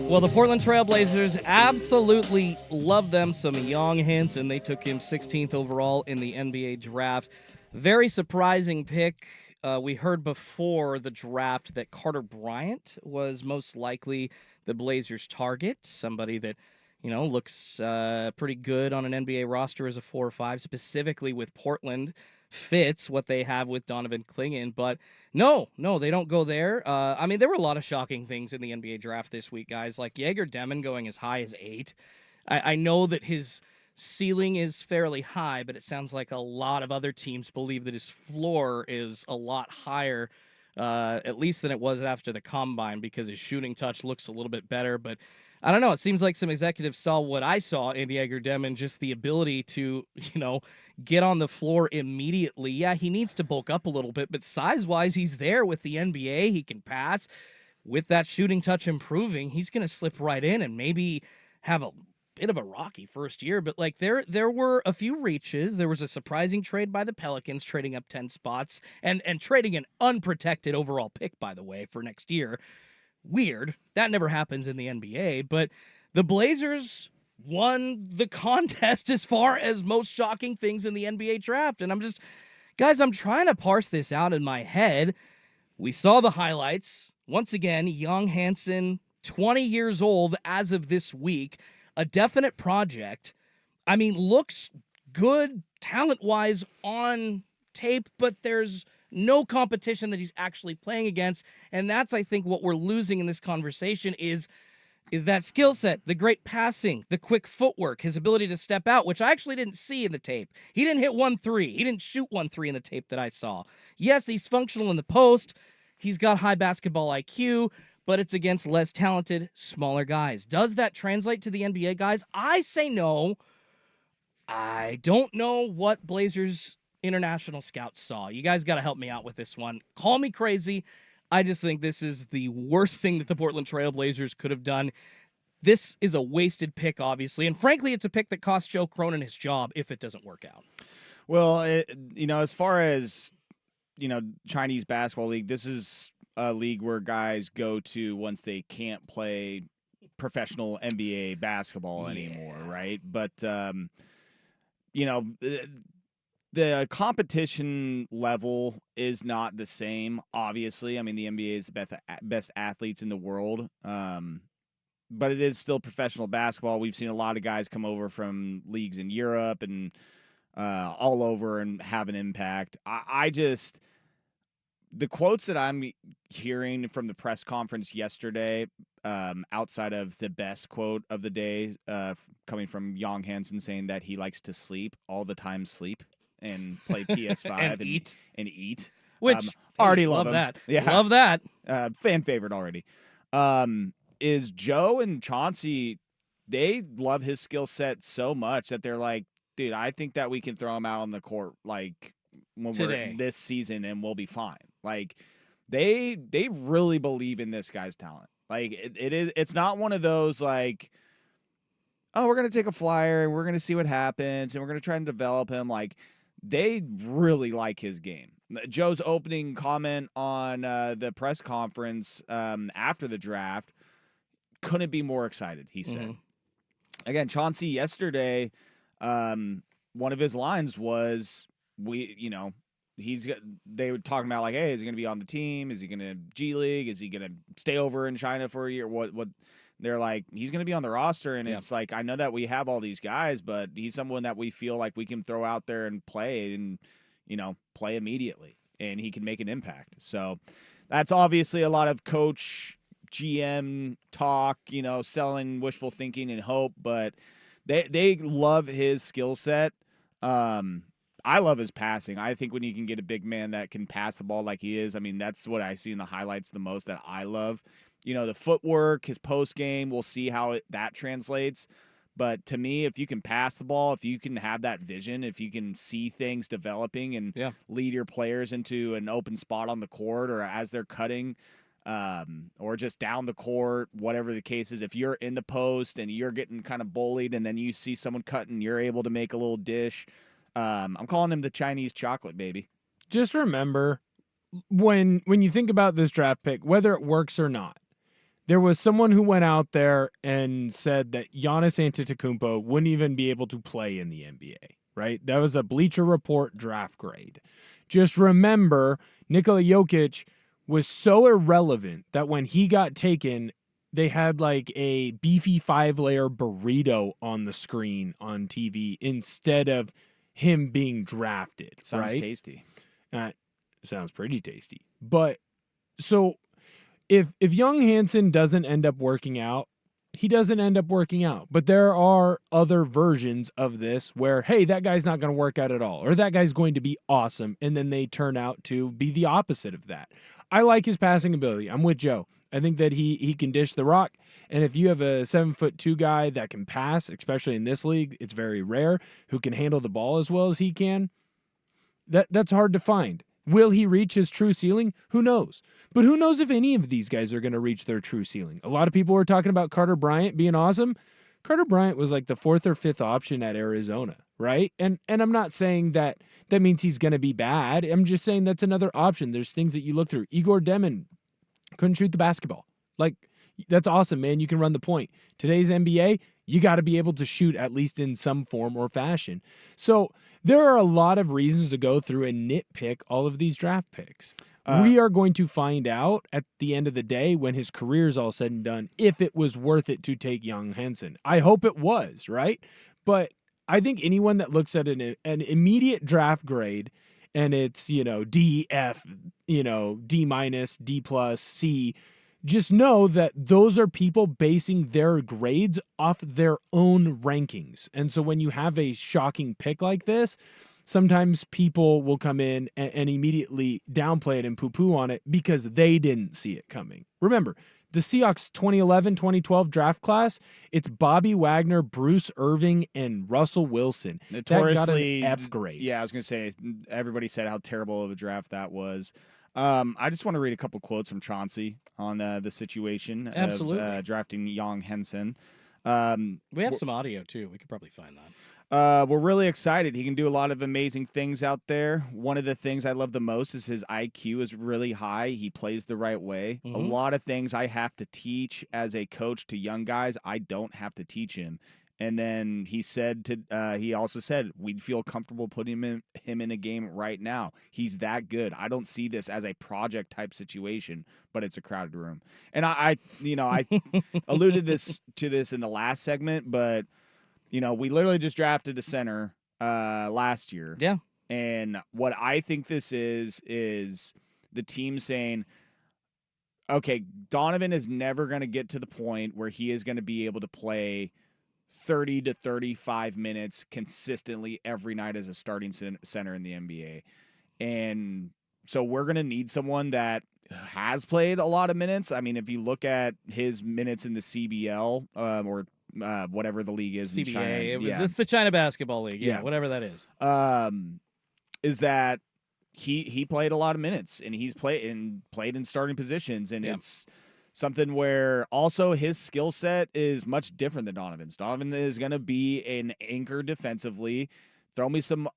Well, the Portland Trailblazers absolutely love them some Young Hansen. They took him 16th overall in the NBA draft. Very surprising pick. We heard before the draft that Carter Bryant was most likely the Blazers' target, somebody that, looks pretty good on an NBA roster as a 4 or 5, specifically with Portland. Fits what they have with Donovan Clingan, but no, they don't go there. There were a lot of shocking things in the NBA draft this week, guys, like Jaeger Demon going as high as 8. I know that his ceiling is fairly high, but it sounds like a lot of other teams believe that his floor is a lot higher, at least than it was after the combine, because his shooting touch looks a little bit better, but I don't know. It seems like some executives saw what I saw in Jaeger Demon, just the ability to, get on the floor immediately. Yeah, he needs to bulk up a little bit, but size-wise, he's there with the NBA. He can pass. With that shooting touch improving, he's going to slip right in and maybe have a bit of a rocky first year. But, there were a few reaches. There was a surprising trade by the Pelicans, trading up 10 spots and trading an unprotected overall pick, by the way, for next year. Weird. That never happens in the NBA, but the Blazers won the contest as far as most shocking things in the NBA draft. And I'm trying to parse this out in my head. We saw the highlights. Once again, Young Hansen, 20 years old as of this week, a definite project. Looks good talent-wise on tape, but there's no competition that he's actually playing against. And that's, I think, what we're losing in this conversation is that skill set, the great passing, the quick footwork, his ability to step out, which I actually didn't see in the tape. He didn't hit 1-3. He didn't shoot 1-3 in the tape that I saw. Yes, he's functional in the post. He's got high basketball IQ, but it's against less talented, smaller guys. Does that translate to the NBA, guys? I say no. I don't know what Blazers international scouts saw. You guys got to help me out with this one. Call me crazy. I just think this is the worst thing that the Portland Trail Blazers could have done. This is a wasted pick, obviously. And frankly, it's a pick that costs Joe Cronin his job if it doesn't work out. Well, as far as, Chinese basketball league, this is a league where guys go to once they can't play professional NBA basketball anymore, right? But, the competition level is not the same, obviously. The NBA is the best athletes in the world, but it is still professional basketball. We've seen a lot of guys come over from leagues in Europe and all over and have an impact. The quotes that I'm hearing from the press conference yesterday, outside of the best quote of the day, coming from Young Hansen saying that he likes to sleep all the time, and play PS5 and eat. Which already love that. Yeah. Love that. Fan favorite already. Is Joe and Chauncey, they love his skill set so much that they're like, dude, I think that we can throw him out on the court when we're this season and we'll be fine. They really believe in this guy's talent. It's not one of those oh, we're going to take a flyer and we're going to see what happens and we're going to try and develop him. They really like his game. Joe's opening comment on the press conference after the draft, couldn't be more excited, he said. Mm-hmm. Again, Chauncey yesterday, one of his lines was, they were talking about hey, is he going to be on the team? Is he going to G League? Is he going to stay over in China for a year? What they're like, he's going to be on the roster. And it's I know that we have all these guys, but he's someone that we feel like we can throw out there and play and, play immediately and he can make an impact. So that's obviously a lot of coach GM talk, selling wishful thinking and hope, but they love his skill set. I love his passing. I think when you can get a big man that can pass the ball like he is, that's what I see in the highlights the most that I love. The footwork, his post game, we'll see how that translates. But to me, if you can pass the ball, if you can have that vision, if you can see things developing and lead your players into an open spot on the court or as they're cutting or just down the court, whatever the case is, if you're in the post and you're getting kind of bullied and then you see someone cutting, you're able to make a little dish. I'm calling him the Chinese chocolate, baby. Just remember, when you think about this draft pick, whether it works or not, There was someone who went out there and said that Giannis Antetokounmpo wouldn't even be able to play in the NBA, right? That was a Bleacher Report draft grade. Just remember, Nikola Jokic was so irrelevant that when he got taken, they had like a beefy 5-layer burrito on the screen on TV instead of him being drafted. Sounds right? tasty. Sounds pretty tasty. But so if Young Hansen doesn't end up working out, he doesn't end up working out. But there are other versions of this where, hey, that guy's not going to work out at all, or that guy's going to be awesome, and then they turn out to be the opposite of that. I like his passing ability. I'm with Joe. I think that he can dish the rock, and if you have a 7'2" guy that can pass, especially in this league, it's very rare, who can handle the ball as well as he can, that's hard to find. Will he reach his true ceiling? Who knows? But who knows if any of these guys are going to reach their true ceiling? A lot of people were talking about Carter Bryant being awesome. Carter Bryant was like the 4th or 5th option at Arizona, right? And I'm not saying that means he's going to be bad. I'm just saying that's another option. There's things that you look through. Igor Demon couldn't shoot the basketball. Like, that's awesome, man. You can run the point. Today's NBA, you got to be able to shoot at least in some form or fashion. So there are a lot of reasons to go through and nitpick all of these draft picks. We are going to find out at the end of the day when his career is all said and done if it was worth it to take Young Hansen. I hope it was, right? But I think anyone that looks at an immediate draft grade and it's, D, F, D minus, D plus, C, just know that those are people basing their grades off their own rankings. And so when you have a shocking pick like this, sometimes people will come in and immediately downplay it and poo-poo on it because they didn't see it coming. Remember, the Seahawks 2011-2012 draft class, it's Bobby Wagner, Bruce Irving, and Russell Wilson. Notoriously, that got an F grade. Yeah, I was going to say, everybody said how terrible of a draft that was. I just want to read a couple quotes from Chauncey on the situation Absolutely. of drafting Young Hansen. We have some audio, too. We could probably find that. We're really excited. He can do a lot of amazing things out there. One of the things I love the most is his IQ is really high. He plays the right way. Mhm. A lot of things I have to teach as a coach to young guys, I don't have to teach him. And then he also said we'd feel comfortable putting him in a game right now. He's that good. I don't see this as a project type situation, but it's a crowded room. And I alluded to this in the last segment, but we literally just drafted a center last year. Yeah. And what I think this is the team saying, okay, Donovan is never going to get to the point where he is going to be able to play 30 to 35 minutes consistently every night as a starting center in the NBA. And so we're going to need someone that has played a lot of minutes. I mean, if you look at his minutes in the CBL or whatever the league is in China. It's the China Basketball League. Yeah, whatever that is. Is that he played a lot of minutes and he's played in starting positions, and it's something where also his skill set is much different than Donovan's. Donovan is going to be an anchor defensively. Throw me some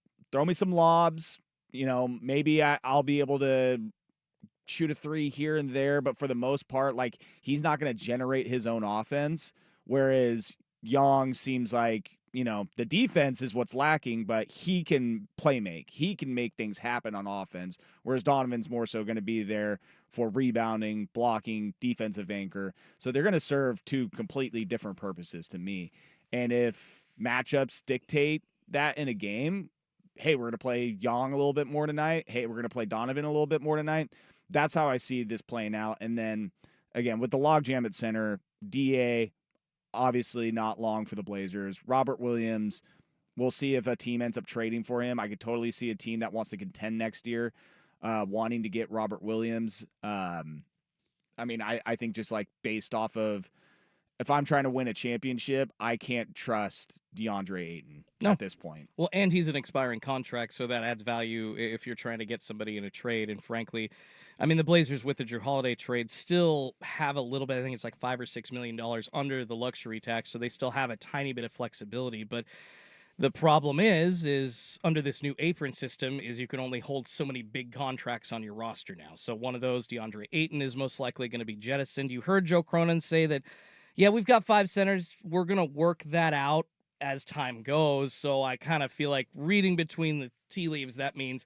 lobs. Maybe I'll be able to shoot a three here and there, but for the most part, like, he's not going to generate his own offense. Whereas Young seems like, the defense is what's lacking, but he can play make. He can make things happen on offense, whereas Donovan's more so going to be there for rebounding, blocking, defensive anchor. So they're going to serve two completely different purposes to me. And if matchups dictate that in a game, hey, we're going to play Young a little bit more tonight. Hey, we're going to play Donovan a little bit more tonight. That's how I see this playing out. And then, again, with the logjam at center, DA, obviously not long for the Blazers. Robert Williams, we'll see if a team ends up trading for him. I could totally see a team that wants to contend next year wanting to get Robert Williams. I think just like based off of, if I'm trying to win a championship, I can't trust DeAndre Ayton at this point. Well, and he's an expiring contract, so that adds value if you're trying to get somebody in a trade. And frankly, the Blazers with the Jrue Holiday trade still have a little bit, I think it's like $5 or $6 million under the luxury tax, so they still have a tiny bit of flexibility. But The problem is under this new apron system is you can only hold so many big contracts on your roster now. So one of those, DeAndre Ayton, is most likely going to be jettisoned. You heard Joe Cronin say that, yeah, we've got 5 centers. We're going to work that out as time goes. So I kind of feel like reading between the tea leaves, that means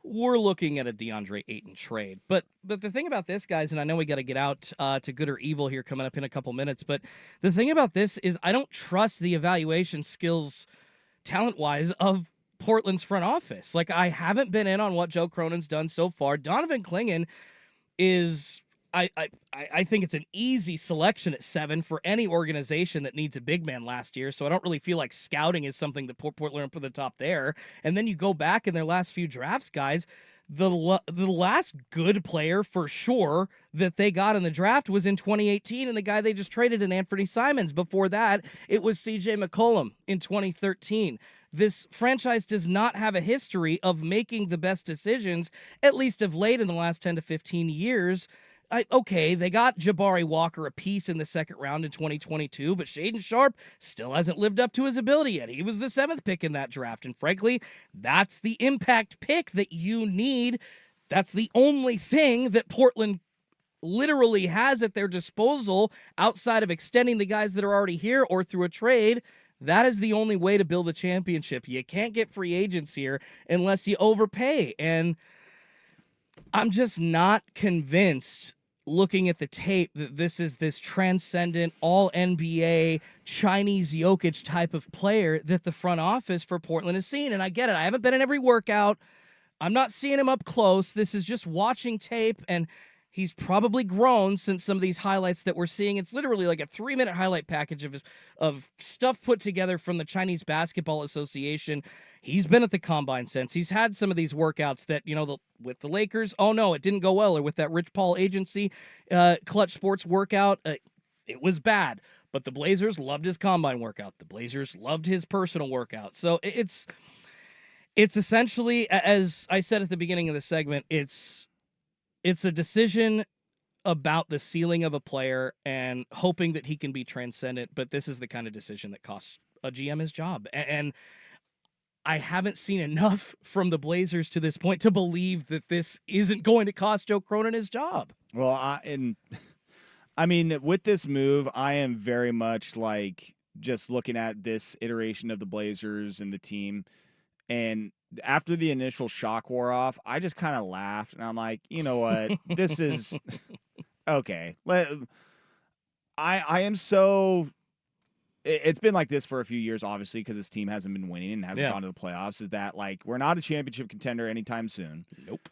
we're looking at a DeAndre Ayton trade. But the thing about this, guys, and I know we got to get out to good or evil here coming up in a couple minutes, but the thing about this is I don't trust the evaluation skills talent-wise of Portland's front office. Like, I haven't been in on what Joe Cronin's done so far. Donovan Clingan is, I think it's an easy selection at 7 for any organization that needs a big man last year, so I don't really feel like scouting is something that Portland put the top there. And then you go back in their last few drafts, guys, the last good player for sure that they got in the draft was in 2018, and the guy they just traded in Anthony Simons. Before that, it was CJ McCollum in 2013. This franchise does not have a history of making the best decisions, at least of late in the last 10 to 15 years. Okay, they got Jabari Walker a piece in the second round in 2022, but Shaden Sharp still hasn't lived up to his ability yet. He was the 7th pick in that draft, and frankly, that's the impact pick that you need. That's the only thing that Portland literally has at their disposal outside of extending the guys that are already here or through a trade. That is the only way to build a championship. You can't get free agents here unless you overpay, and I'm just not convinced, looking at the tape, that this is this transcendent, all-NBA, Chinese Jokic type of player that the front office for Portland has seen. And I get it. I haven't been in every workout. I'm not seeing him up close. This is just watching tape, and he's probably grown since some of these highlights that we're seeing. It's literally like a 3-minute highlight package of stuff put together from the Chinese Basketball Association. He's been at the Combine since. He's had some of these workouts that, with the Lakers, oh no, it didn't go well. Or with that Rich Paul agency, Clutch Sports workout, it was bad. But the Blazers loved his Combine workout. The Blazers loved his personal workout. So it's essentially, as I said at the beginning of the segment, it's a decision about the ceiling of a player and hoping that he can be transcendent, but this is the kind of decision that costs a GM his job. And I haven't seen enough from the Blazers to this point to believe that this isn't going to cost Joe Cronin his job. Well, I mean, with this move, I am very much like just looking at this iteration of the Blazers and the team, and after the initial shock wore off, I just kind of laughed, and I'm like, you know what? This is okay. I am so. It's been like this for a few years, obviously, because this team hasn't been winning and hasn't gone to the playoffs. Is that like we're not a championship contender anytime soon? Nope.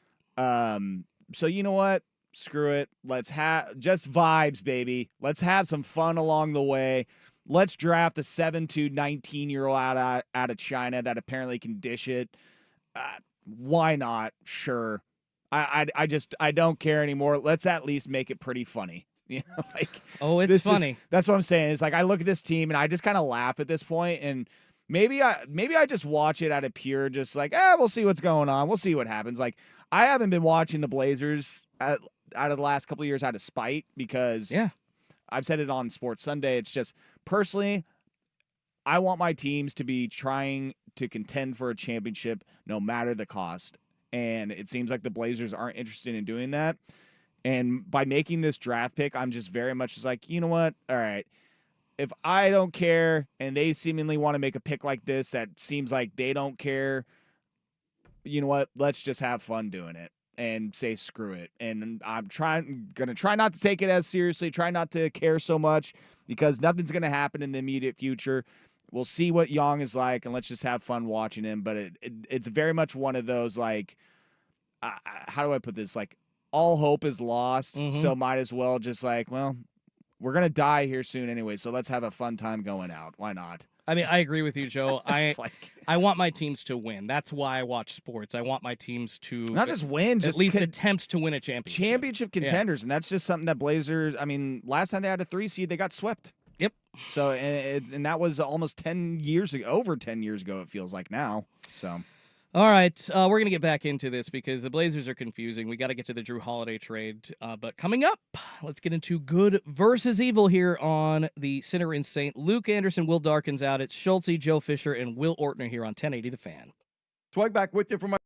So you know what? Screw it. Let's have just vibes, baby. Let's have some fun along the way. Let's draft a 7'2", 19-year-old out of China that apparently can dish it. Why not? Sure. I don't care anymore. Let's at least make it pretty funny. It's funny. That's what I'm saying. It's like I look at this team and I just kind of laugh at this point, and maybe I just watch it out of pure just like, we'll see what's going on. We'll see what happens. Like, I haven't been watching the Blazers out of the last couple of years out of spite because I've said it on Sports Sunday. It's just personally, I want my teams to be trying to contend for a championship no matter the cost. And it seems like the Blazers aren't interested in doing that. And by making this draft pick, I'm just very much just like, you know what? All right. If I don't care and they seemingly want to make a pick like this that seems like they don't care, you know what? Let's just have fun doing it and say screw it. And I'm gonna try not to take it as seriously, try not to care so much because nothing's gonna happen in the immediate future. We'll see what Young is like, and let's just have fun watching him. But it's very much one of those like, how do I put this? Like, all hope is lost, so might as well just like, well, we're going to die here soon anyway, so let's have a fun time going out. Why not? I mean, I agree with you, Joe. I want my teams to win. That's why I watch sports. I want my teams to not just win, just at least attempt to win a championship. Championship contenders, and that's just something that Blazers, I mean, last time they had a 3 seed, they got swept. Yep. So, and that was almost 10 years ago, over 10 years ago, it feels like now. So. All right, we're going to get back into this because the Blazers are confusing. We got to get to the Drew Holiday trade. But coming up, let's get into good versus evil here on the Center in Saint. Luke Anderson, Will Darkins out. It's Schultze, Joe Fisher, and Will Ortner here on 1080 The Fan. Swag back with you for my.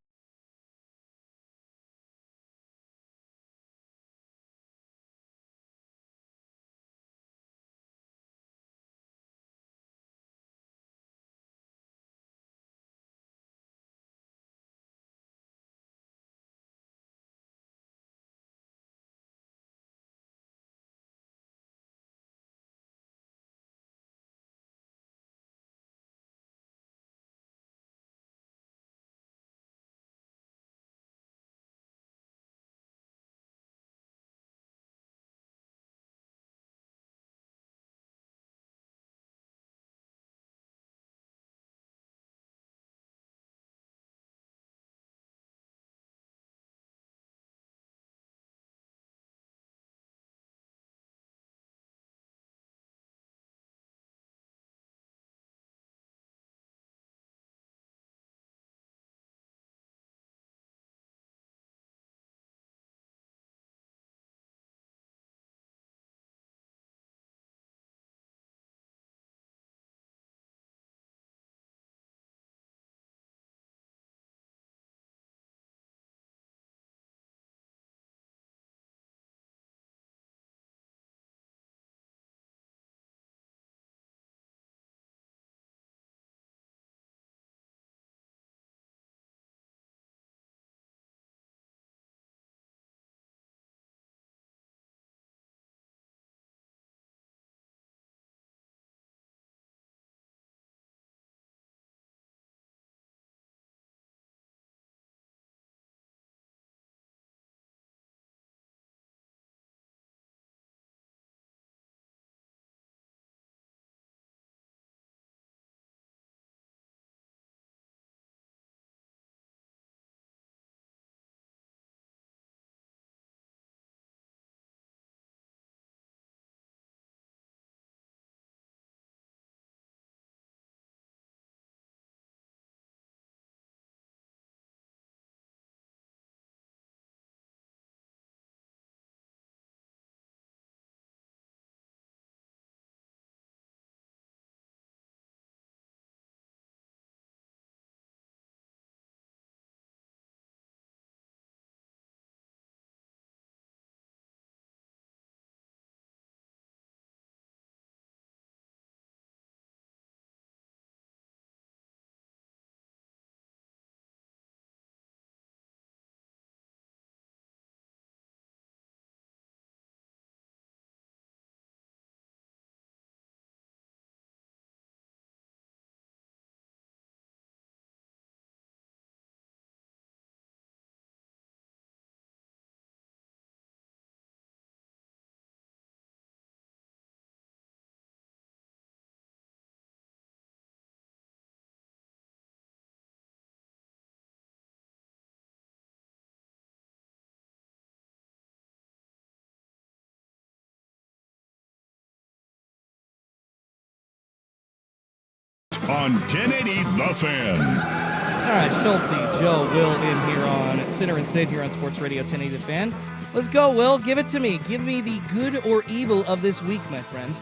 On 1080 The Fan. All right, Schultze, Joe, Will in here on Center and Saint here on Sports Radio 1080 The Fan. Let's go, Will. Give it to me. Give me the good or evil of this week, my friend.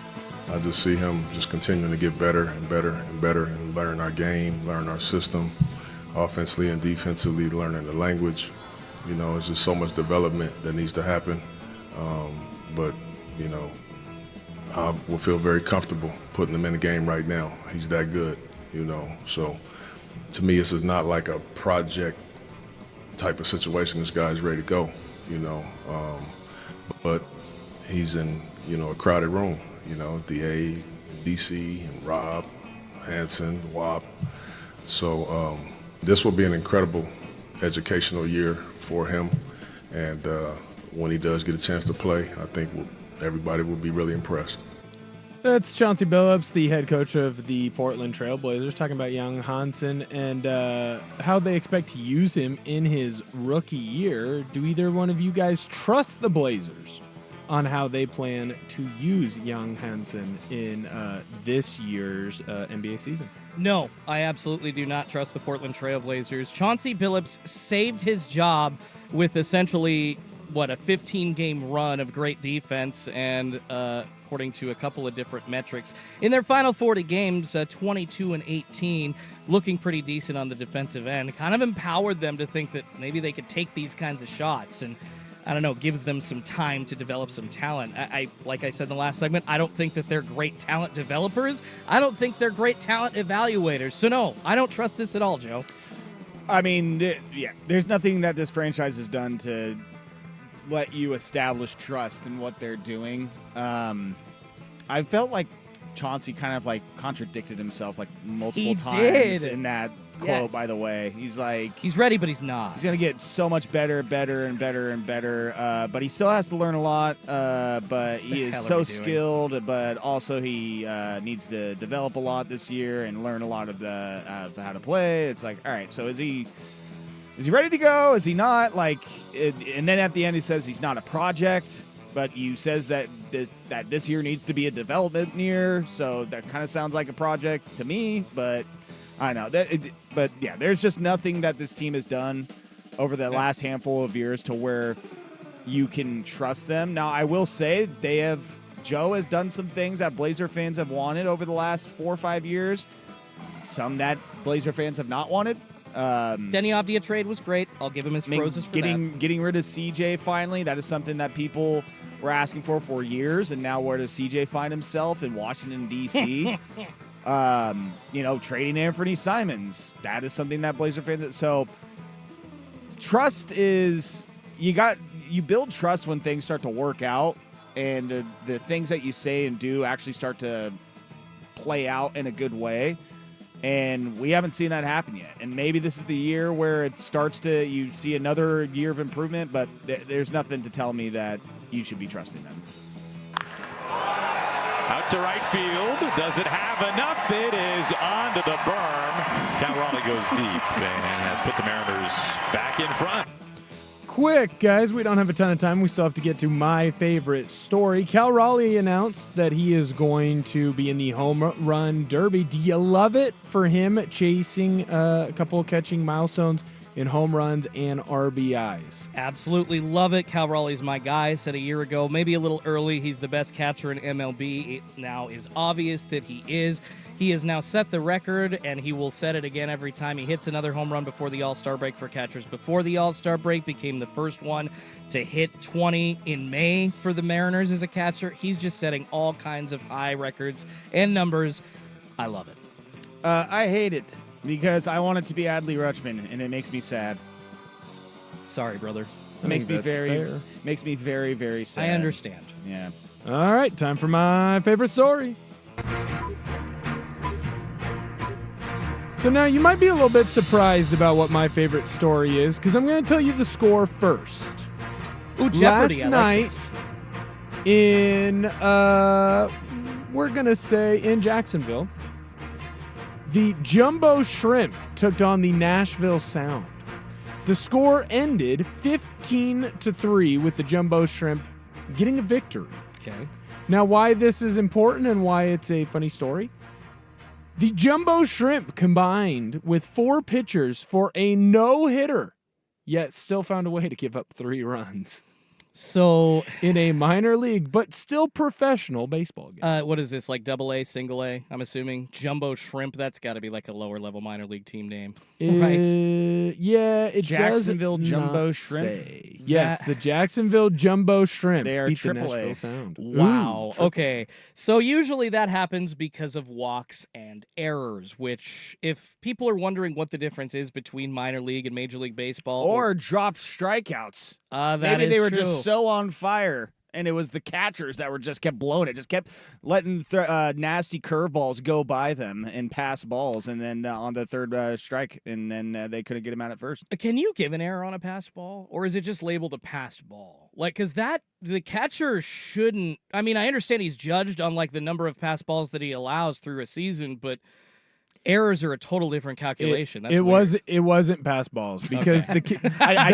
I just see him just continuing to get better and better and better and learn our game, learn our system, offensively and defensively, learning the language. You know, it's just so much development that needs to happen. But, you know, I will feel very comfortable putting him in the game right now. He's that good, you know. So to me, this is not like a project type of situation. This guy's ready to go, you know. But he's in, you know, a crowded room, you know, DA, DC, and Rob, Hanson, Wap. So this will be an incredible educational year for him. And when he does get a chance to play, I think everybody will be really impressed. That's Chauncey Billups, the head coach of the Portland Trail Blazers, talking about young Hansen and how they expect to use him in his rookie year. Do either one of you guys trust the Blazers on how they plan to use young Hansen in this year's NBA season? No, I absolutely do not trust the Portland Trail Blazers. Chauncey Billups saved his job with essentially, a 15-game run of great defense and, according to a couple of different metrics, in their final 40 games, 22-18, looking pretty decent on the defensive end. Kind of empowered them to think that maybe they could take these kinds of shots and, I don't know, gives them some time to develop some talent. I like I said in the last segment, I don't think that they're great talent developers. I don't think they're great talent evaluators. So, no, I don't trust this at all, Joe. I mean, yeah, there's nothing that this franchise has done to let you establish trust in what they're doing. I felt like Chauncey kind of like contradicted himself like multiple times in that quote, by the way. He's like... He's ready, but he's not. He's going to get so much better. But he still has to learn a lot. But he is so skilled, but also he needs to develop a lot this year and learn a lot of how to play. It's like, all right, so is he ready to go? Is he not? And then at the end he says he's not a project, but he says that this year needs to be a development year. So that kind of sounds like a project to me, but I know but yeah, there's just nothing that this team has done over the last handful of years to where you can trust them. Now, I will say Joe has done some things that Blazer fans have wanted over the last 4 or 5 years. Some that Blazer fans have not wanted. Denny Avdia trade was great. I'll give him his roses for that. Getting rid of CJ finally, that is something that people were asking for years, and now where does CJ find himself? In Washington, D.C.? Trading Anthony Simons. That is something that Blazer fans... So, trust is... You build trust when things start to work out, and the things that you say and do actually start to play out in a good way. And we haven't seen that happen yet. And maybe this is the year where it starts to, you see another year of improvement, but there's nothing to tell me that you should be trusting them. Out to right field. Does it have enough? It is onto the berm. Cal Raleigh goes deep and has put the Mariners back in front. Quick, guys, we don't have a ton of time. We still have to get to my favorite story. Cal Raleigh announced that he is going to be in the home run derby. Do you love it for him chasing a couple of catching milestones in home runs and RBIs? Absolutely love it. Cal Raleigh's my guy. Said a year ago, maybe a little early, he's the best catcher in MLB. It now is obvious that he is. He has now set the record, and he will set it again every time he hits another home run before the All-Star break for catchers. Before the All-Star break, became the first one to hit 20 in May for the Mariners as a catcher. He's just setting all kinds of high records and numbers. I love it. I hate it because I want it to be Adley Rutschman, and it makes me sad. Sorry, brother. It makes me very, very sad. I understand. Yeah. All right, time for my favorite story. So now you might be a little bit surprised about what my favorite story is, because I'm going to tell you the score first. Ooh, Jeopardy! Last night in, we're going to say in Jacksonville, the Jumbo Shrimp took on the Nashville Sound. The score ended 15-3 with the Jumbo Shrimp getting a victory. Okay. Now, why this is important and why it's a funny story? The Jumbo Shrimp combined with 4 pitchers for a no-hitter, yet still found a way to give up 3 runs. So in a minor league, but still professional baseball game. What is this, like AA, single A, I'm assuming? Jumbo Shrimp, that's got to be like a lower-level minor league team name, right? Yeah, it Jacksonville does Jumbo not Shrimp? say. Yes, the Jacksonville Jumbo Shrimp. They are beat the AAA. Nashville Sound. Wow. Okay. So usually that happens because of walks and errors, which if people are wondering what the difference is between minor league and Major League Baseball. Or dropped strikeouts. Maybe they were just so on fire, and it was the catchers that were just kept blowing it, just kept letting nasty curveballs go by them and pass balls, and then on the third strike, and then they couldn't get him out at first. Can you give an error on a passed ball, or is it just labeled a passed ball? Like, because the catcher shouldn't. I mean, I understand he's judged on like the number of passed balls that he allows through a season, but errors are a total different calculation. That's it weird. wasn't pass balls because the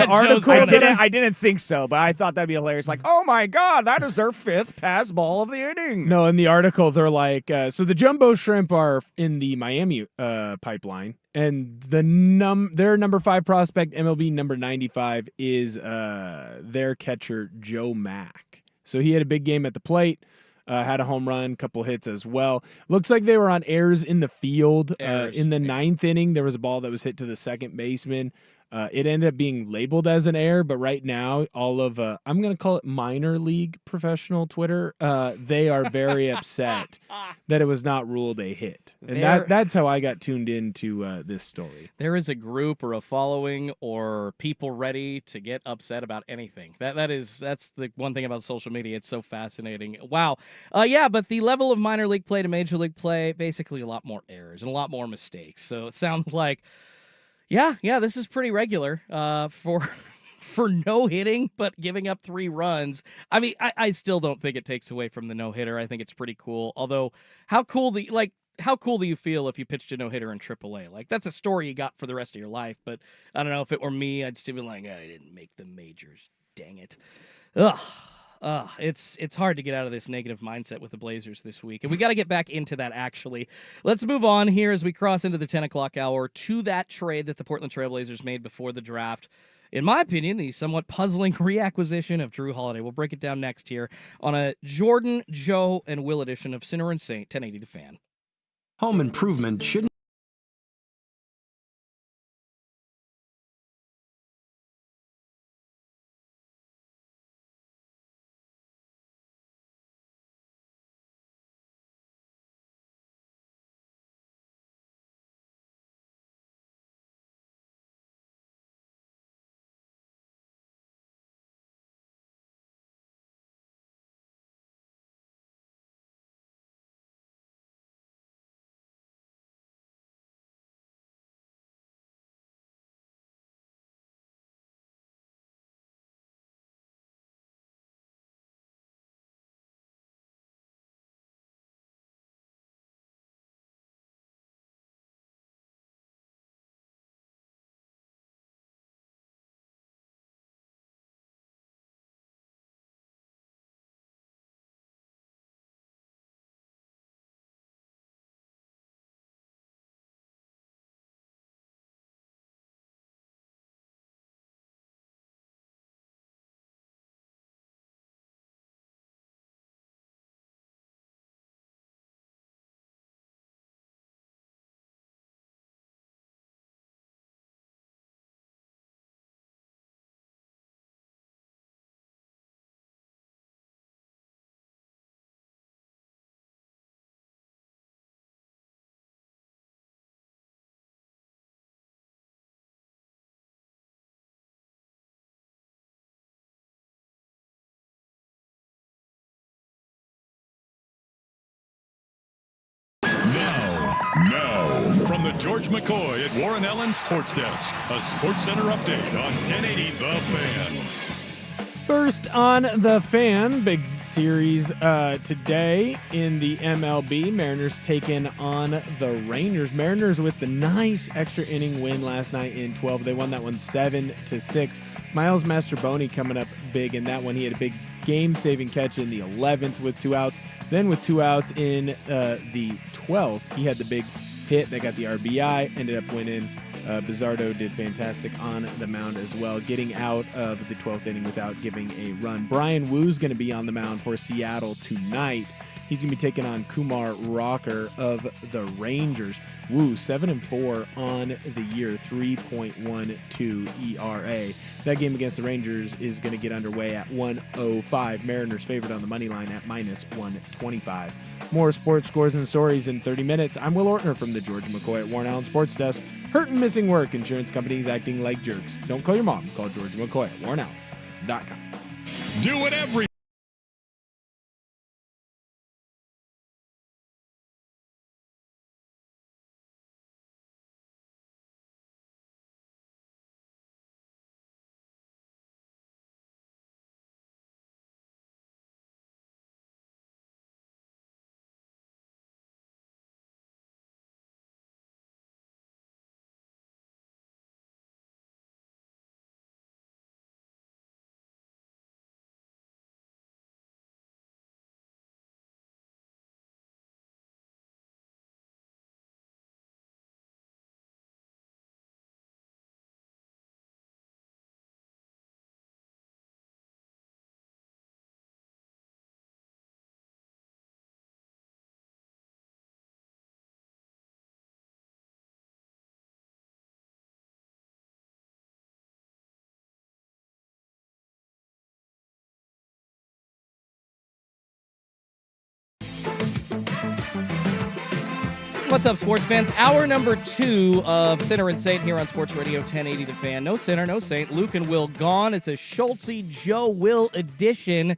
article I didn't think so, but I thought that'd be hilarious. Like, oh my God, that is their 5th pass ball of the inning. No, in the article they're like, so the jumbo shrimp are in the Miami pipeline, and their number 5 prospect, MLB number 95, is their catcher Joe Mack. So he had a big game at the plate. Had a home run, couple hits as well. Looks like they were on errors in the field. In the 9th inning, there was a ball that was hit to the second baseman. It ended up being labeled as an error, but right now, all of I'm going to call it minor league professional Twitter. They are very upset that it was not ruled a hit, and that's how I got tuned into this story. There is a group or a following or people ready to get upset about anything. That's the one thing about social media. It's so fascinating. Wow. Yeah, but the level of minor league play to major league play, basically a lot more errors and a lot more mistakes. So it sounds like. Yeah, this is pretty regular for no hitting, but giving up 3 runs. I mean, I still don't think it takes away from the no hitter. I think it's pretty cool. Although, how cool do you feel if you pitched a no hitter in AAA? Like, that's a story you got for the rest of your life. But I don't know, if it were me, I'd still be like, I didn't make the majors. Dang it. Ugh. It's hard to get out of this negative mindset with the Blazers this week. And we got to get back into that, actually. Let's move on here as we cross into the 10 o'clock hour to that trade that the Portland Trail Blazers made before the draft. In my opinion, the somewhat puzzling reacquisition of Drew Holiday. We'll break it down next here on a Jordan, Joe, and Will edition of Sinner and Saint, 1080 The Fan. Home improvement shouldn't. Now, from the George McCoy at Warren Allen Sports Desk, a Sports Center update on 1080 The Fan. First on The Fan, big series today in the MLB. Mariners taking on the Rangers. Mariners with the nice extra inning win last night in 12. They won that one 7-6. Miles Mastrobuoni coming up big in that one. He had a big game-saving catch in the 11th with 2 outs. Then with 2 outs in the 12th, he had the big hit that got the RBI, ended up winning. Bizzardo did fantastic on the mound as well, getting out of the 12th inning without giving a run. Brian Woo's going to be on the mound for Seattle tonight. He's going to be taking on Kumar Rocker of the Rangers. Woo, 7-4 on the year, 3.12 ERA. That game against the Rangers is going to get underway at 105. Mariners favored on the money line at -125. More sports scores and stories in 30 minutes. I'm Will Ortner from the George McCoy at Warren Allen Sports Desk. Hurt and missing work. Insurance companies acting like jerks. Don't call your mom. Call George McCoy at WarrenAllen.com. Do it every What's up, sports fans? Hour number 2 of Sinner and Saint here on Sports Radio 1080 The Fan. No Sinner, no Saint. Luke and Will gone. It's a Schultzy Joe Will edition,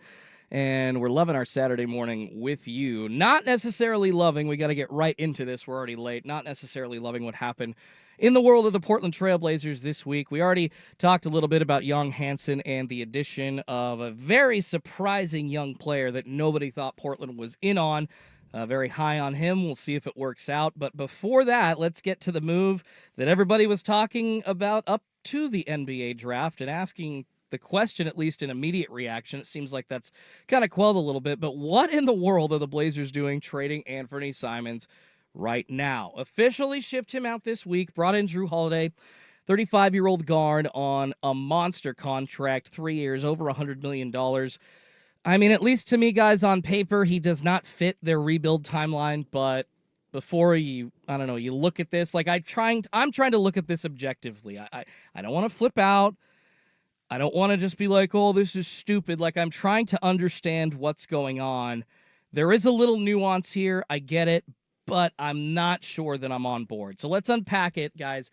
and we're loving our Saturday morning with you. Not necessarily loving, we got to get right into this. We're already late. Not necessarily loving what happened in the world of the Portland Trailblazers this week. We already talked a little bit about Young Hansen and the addition of a very surprising young player that nobody thought Portland was in on. Very high on him. We'll see if it works out. But before that, let's get to the move that everybody was talking about up to the NBA draft and asking the question, at least in immediate reaction. It seems like that's kind of quelled a little bit. But what in the world are the Blazers doing trading Anthony Simons right now? Officially shipped him out this week, brought in Jrue Holiday, 35-year-old guard on a monster contract, 3 years, over $100 million. I mean, at least to me, guys, on paper, he does not fit their rebuild timeline. But before you look at this, like I'm trying to look at this objectively. I don't want to flip out. I don't want to just be like, oh, this is stupid. Like, I'm trying to understand what's going on. There is a little nuance here. I get it, but I'm not sure that I'm on board. So let's unpack it, guys.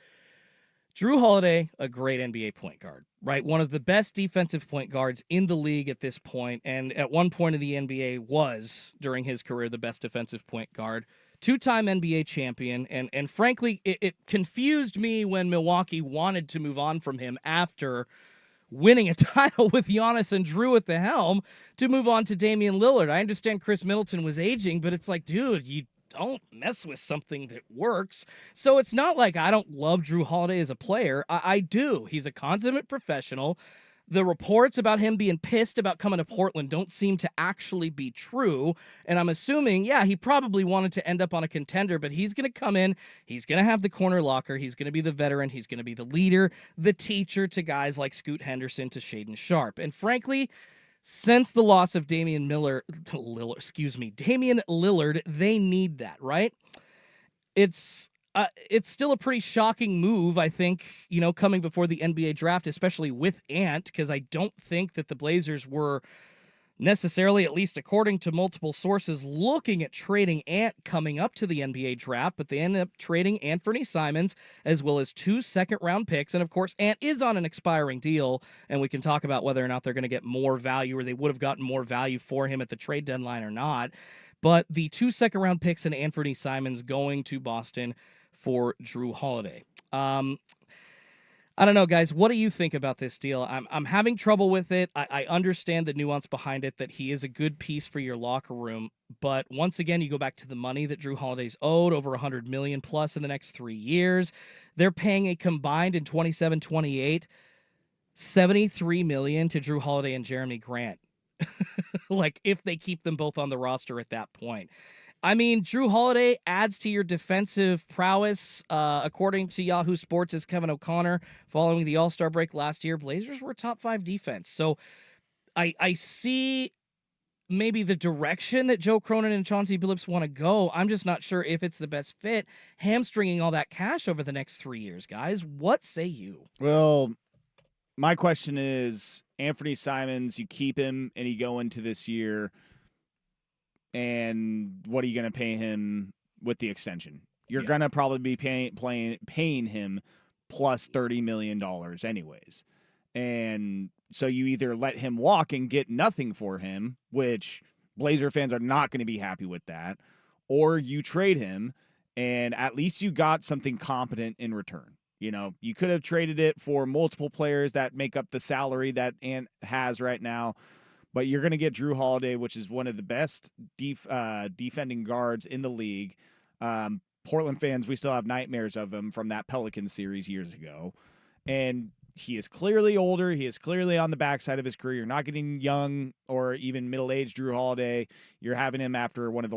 Jrue Holiday, a great NBA point guard, right? One of the best defensive point guards in the league at this point, and at one point in the NBA was, during his career, the best defensive point guard. Two-time NBA champion, and frankly, it confused me when Milwaukee wanted to move on from him after winning a title with Giannis and Jrue at the helm to move on to Damian Lillard. I understand Chris Middleton was aging, but it's like, dude, you don't mess with something that works. So it's not like I don't love Jrue Holiday as a player. I do. He's a consummate professional. The reports about him being pissed about coming to Portland don't seem to actually be true. And I'm assuming, yeah, he probably wanted to end up on a contender, but he's going to come in. He's going to have the corner locker. He's going to be the veteran. He's going to be the leader, the teacher to guys like Scoot Henderson, to Shaedon Sharpe. And frankly, since the loss of Damian Lillard, they need that, right? It's still a pretty shocking move, I think, coming before the NBA draft, especially with Ant, because I don't think that the Blazers were necessarily, at least according to multiple sources, looking at trading Ant coming up to the NBA draft, but they ended up trading Anthony Simons as well as 2 second-round picks. And, of course, Ant is on an expiring deal, and we can talk about whether or not they're going to get more value or they would have gotten more value for him at the trade deadline or not. But the 2 second-round picks and Anthony Simons going to Boston for Jrue Holiday. I don't know, guys. What do you think about this deal? I'm having trouble with it. I understand the nuance behind it, that he is a good piece for your locker room. But once again, you go back to the money that Jrue Holiday's owed, over $100 million plus in the next 3 years. They're paying a combined in 27-28, $73 million to Jrue Holiday and Jeremy Grant. Like, if they keep them both on the roster at that point. I mean, Jrue Holiday adds to your defensive prowess. According to Yahoo Sports' Kevin O'Connor, following the All-Star break last year, Blazers were top 5 defense. So I see maybe the direction that Joe Cronin and Chauncey Billups want to go. I'm just not sure if it's the best fit, hamstringing all that cash over the next 3 years, guys. What say you? Well, my question is, Anthony Simons, you keep him and you go into this year, and what are you going to pay him with the extension? You're going to probably be paying him plus $30 million anyways. And so you either let him walk and get nothing for him, which Blazer fans are not going to be happy with that, or you trade him and at least you got something competent in return. You could have traded it for multiple players that make up the salary that Ant has right now. But you're going to get Jrue Holiday, which is one of the best defending guards in the league. Portland fans, we still have nightmares of him from that Pelicans series years ago. And he is clearly older. He is clearly on the backside of his career. You're not getting young or even middle-aged Jrue Holiday. You're having him after one of the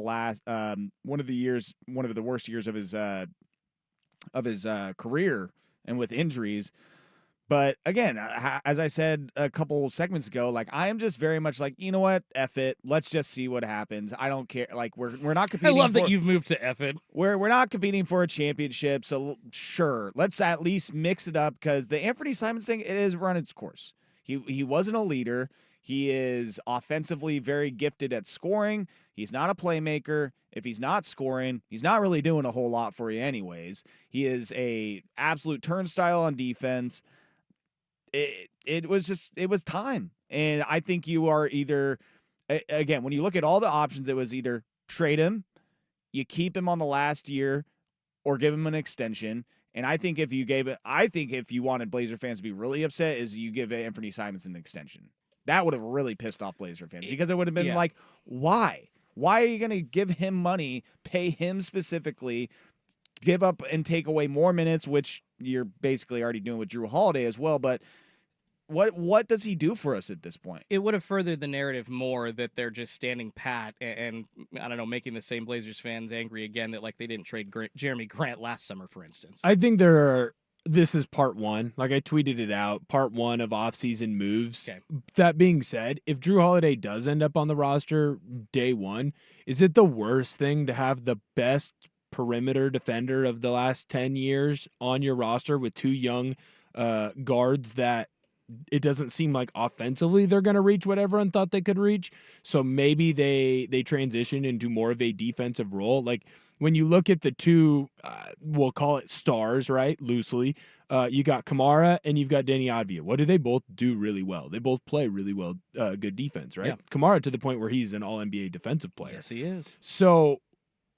worst years of his career and with injuries. But again, as I said a couple segments ago, like, I am just very much like, you know what, F it. Let's just see what happens. I don't care. Like, we're not competing. I love that you've moved to F it. We're not competing for a championship, so sure, let's at least mix it up, because the Anthony Simons thing, it has run its course. He wasn't a leader. He is offensively very gifted at scoring. He's not a playmaker. If he's not scoring, he's not really doing a whole lot for you anyways. He is a absolute turnstile on defense. It was time. And I think you are either, again, when you look at all the options, it was either trade him, you keep him on the last year, or give him an extension. And I think if you wanted Blazer fans to be really upset, is you give Anthony Simons an extension. That would have really pissed off Blazer fans, because it would have been like, why? Why are you going to give him money, pay him specifically, give up and take away more minutes, which you're basically already doing with Jrue Holiday as well, but what does he do for us at this point? It would have furthered the narrative more that they're just standing pat and I don't know, making the same Blazers fans angry again that like they didn't trade Jeremy Grant last summer, for instance. I think this is part one. Like I tweeted it out, part one of offseason moves. Okay. That being said, if Jrue Holiday does end up on the roster day one, is it the worst thing to have the best perimeter defender of the last 10 years on your roster with two young guards that it doesn't seem like offensively they're going to reach what everyone thought they could reach? So maybe they transition into more of a defensive role. Like when you look at the two, we'll call it stars, right? Loosely, you got Kamara and you've got Deni Avdija. What do they both do really well? They both play really well, good defense, right? Yeah. Kamara to the point where he's an all-NBA defensive player. Yes, he is. So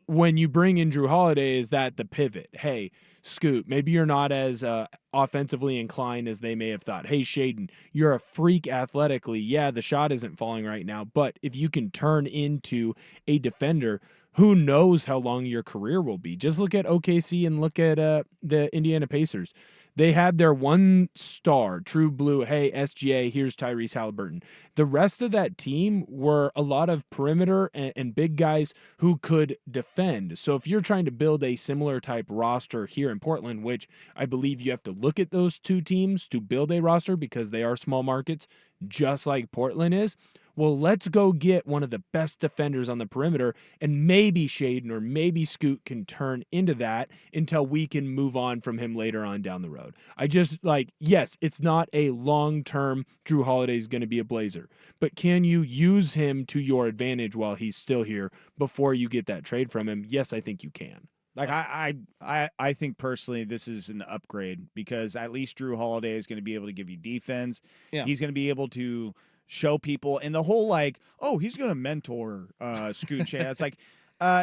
when you bring in Jrue Holiday, is that the pivot? Hey, Scoot, maybe you're not as offensively inclined as they may have thought. Hey, Shaedon, you're a freak athletically. Yeah, the shot isn't falling right now, but if you can turn into a defender, who knows how long your career will be? Just look at OKC and look at the Indiana Pacers. They had their one star, true blue, hey, SGA, here's Tyrese Halliburton. The rest of that team were a lot of perimeter and big guys who could defend. So if you're trying to build a similar type roster here in Portland, which I believe you have to look at those two teams to build a roster because they are small markets, just like Portland is, well, let's go get one of the best defenders on the perimeter, and maybe Shaedon or maybe Scoot can turn into that until we can move on from him later on down the road. I just yes, it's not a long-term Jrue Holiday is going to be a Blazer, but can you use him to your advantage while he's still here before you get that trade from him? Yes, I think you can. Like I think personally this is an upgrade because at least Jrue Holiday is going to be able to give you defense. Yeah. He's going to be able to show people, and the whole he's going to mentor Scoot Shea. It's like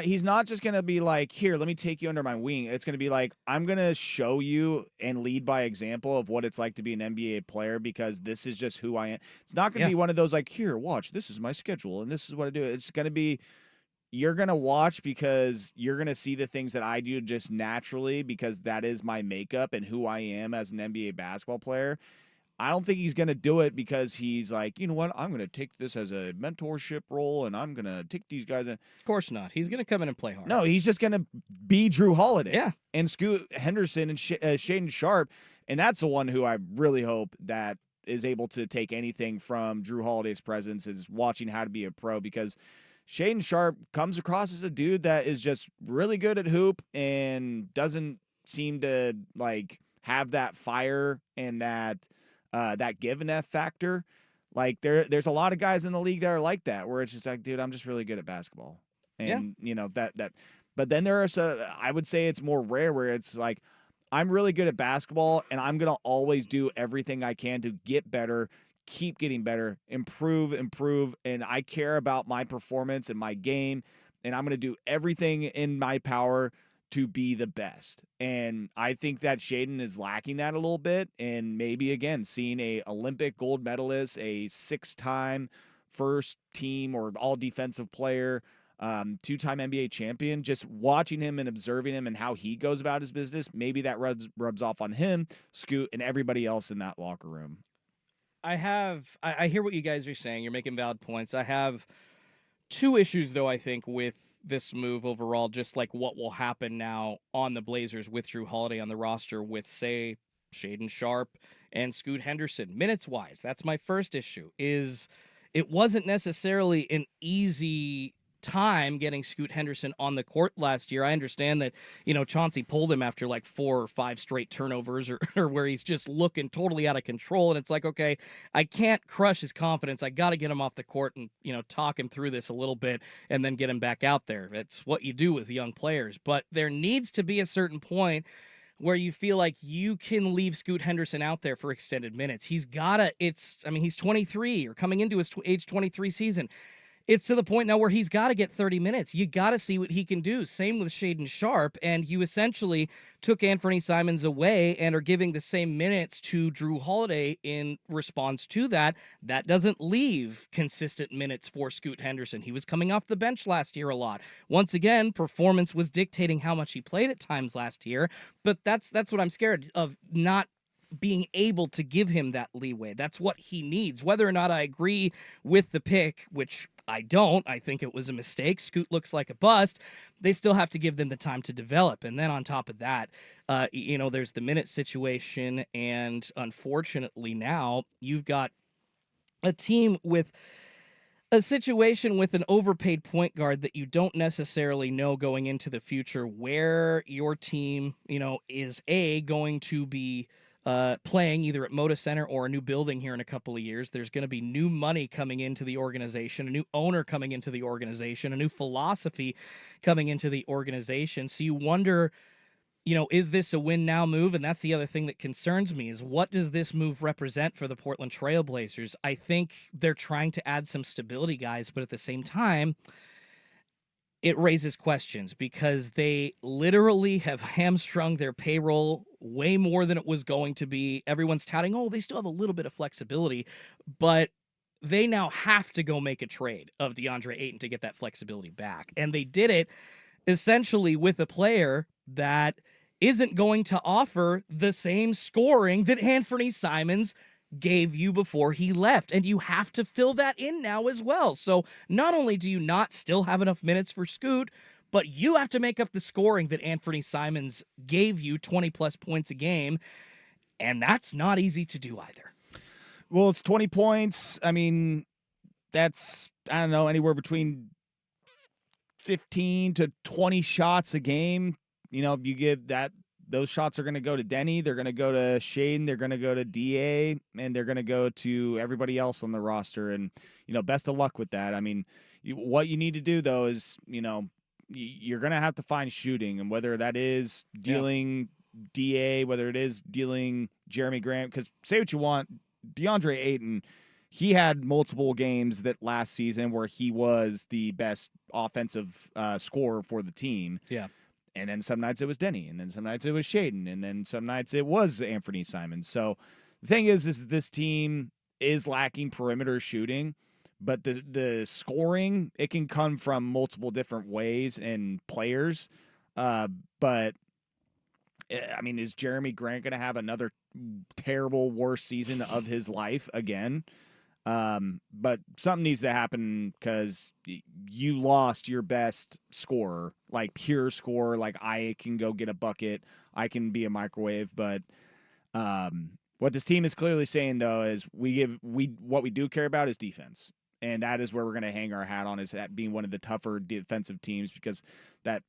he's not just going to be like, here, let me take you under my wing. It's going to be like, I'm going to show you and lead by example of what it's like to be an NBA player because this is just who I am. It's not going to be one of those like, here, watch, this is my schedule and this is what I do. It's going to be, you're going to watch because you're going to see the things that I do just naturally because that is my makeup and who I am as an NBA basketball player. I don't think he's going to do it because he's like, you know what, I'm going to take this as a mentorship role and I'm going to take these guys. Of course not. He's going to come in and play hard. No, he's just going to be Jrue Holiday. Yeah. And Scoot Henderson and Shaedon Sharpe. And that's the one who I really hope that is able to take anything from Jrue Holiday's presence is watching how to be a pro because Shaedon Sharpe comes across as a dude that is just really good at hoop and doesn't seem to have that fire and that give and F factor. Like there's a lot of guys in the league that are like that, where it's just like, dude, I'm just really good at basketball. And but then there are I would say it's more rare where it's like, I'm really good at basketball and I'm going to always do everything I can to get better, keep getting better, improve. And I care about my performance and my game. And I'm going to do everything in my power to be the best. And I think that Shaedon is lacking that a little bit. And maybe, again, seeing a Olympic gold medalist, a 6-time first team or all defensive player, 2-time NBA champion, just watching him and observing him and how he goes about his business, maybe that rubs off on him, Scoot, and everybody else in that locker room. I hear what you guys are saying. You're making valid points. I have 2 issues, though, I think, with this move overall, just like what will happen now on the Blazers with Jrue Holiday on the roster with, say, Shaedon Sharpe and Scoot Henderson. Minutes-wise, that's my first issue, is it wasn't necessarily an easy time getting Scoot Henderson on the court last year. I understand that, Chauncey pulled him after like 4 or 5 straight turnovers or where he's just looking totally out of control. And it's like, okay, I can't crush his confidence. I got to get him off the court and, talk him through this a little bit and then get him back out there. It's what you do with young players. But there needs to be a certain point where you feel like you can leave Scoot Henderson out there for extended minutes. He's 23 or coming into his age 23 season. It's to the point now where he's got to get 30 minutes. You got to see what he can do. Same with Shaedon Sharpe, and you essentially took Anthony Simons away and are giving the same minutes to Drew Holiday in response to that. That doesn't leave consistent minutes for Scoot Henderson. He was coming off the bench last year a lot. Once again, performance was dictating how much he played at times last year, but that's what I'm scared of, not being able to give him that leeway. That's what he needs. Whether or not I agree with the pick, which I don't, I think it was a mistake. Scoot looks like a bust. They still have to give them the time to develop. And then on top of that, there's the minute situation. And unfortunately now you've got a team with a situation with an overpaid point guard that you don't necessarily know going into the future where your team, is going to be playing either at Moda Center or a new building here in a couple of years. There's going to be new money coming into the organization, a new owner coming into the organization, a new philosophy coming into the organization. So you wonder, is this a win now move? And that's the other thing that concerns me is what does this move represent for the Portland Trail Blazers? I think they're trying to add some stability, guys, but at the same time, it raises questions because they literally have hamstrung their payroll way more than it was going to be. Everyone's touting, they still have a little bit of flexibility, but they now have to go make a trade of DeAndre Ayton to get that flexibility back. And they did it essentially with a player that isn't going to offer the same scoring that Anthony Simons gave you before he left, and you have to fill that in now as well. So not only do you not still have enough minutes for Scoot, but you have to make up the scoring that Anthony Simons gave you, 20-plus points a game, and that's not easy to do either. Well, it's 20 points. I mean, that's, I don't know, anywhere between 15 to 20 shots a game. You give that, those shots are going to go to Denny. They're going to go to Shaedon. They're going to go to DA, and they're going to go to everybody else on the roster. And, best of luck with that. I mean, what you need to do, though, is, you're going to have to find shooting, and whether that is dealing DA, whether it is dealing Jeremy Grant, because say what you want, DeAndre Ayton, he had multiple games that last season where he was the best offensive scorer for the team. Yeah. And then some nights it was Denny, and then some nights it was Shaedon, and then some nights it was Anthony Simons. So the thing is this team is lacking perimeter shooting, but the scoring, it can come from multiple different ways and players. But, I mean, is Jeremy Grant going to have another terrible, worst season of his life again? But something needs to happen because you lost your best scorer, like pure scorer. Like I can go get a bucket, I can be a microwave. But what this team is clearly saying though is what we do care about is defense, and that is where we're going to hang our hat on, is that being one of the tougher defensive teams, because that,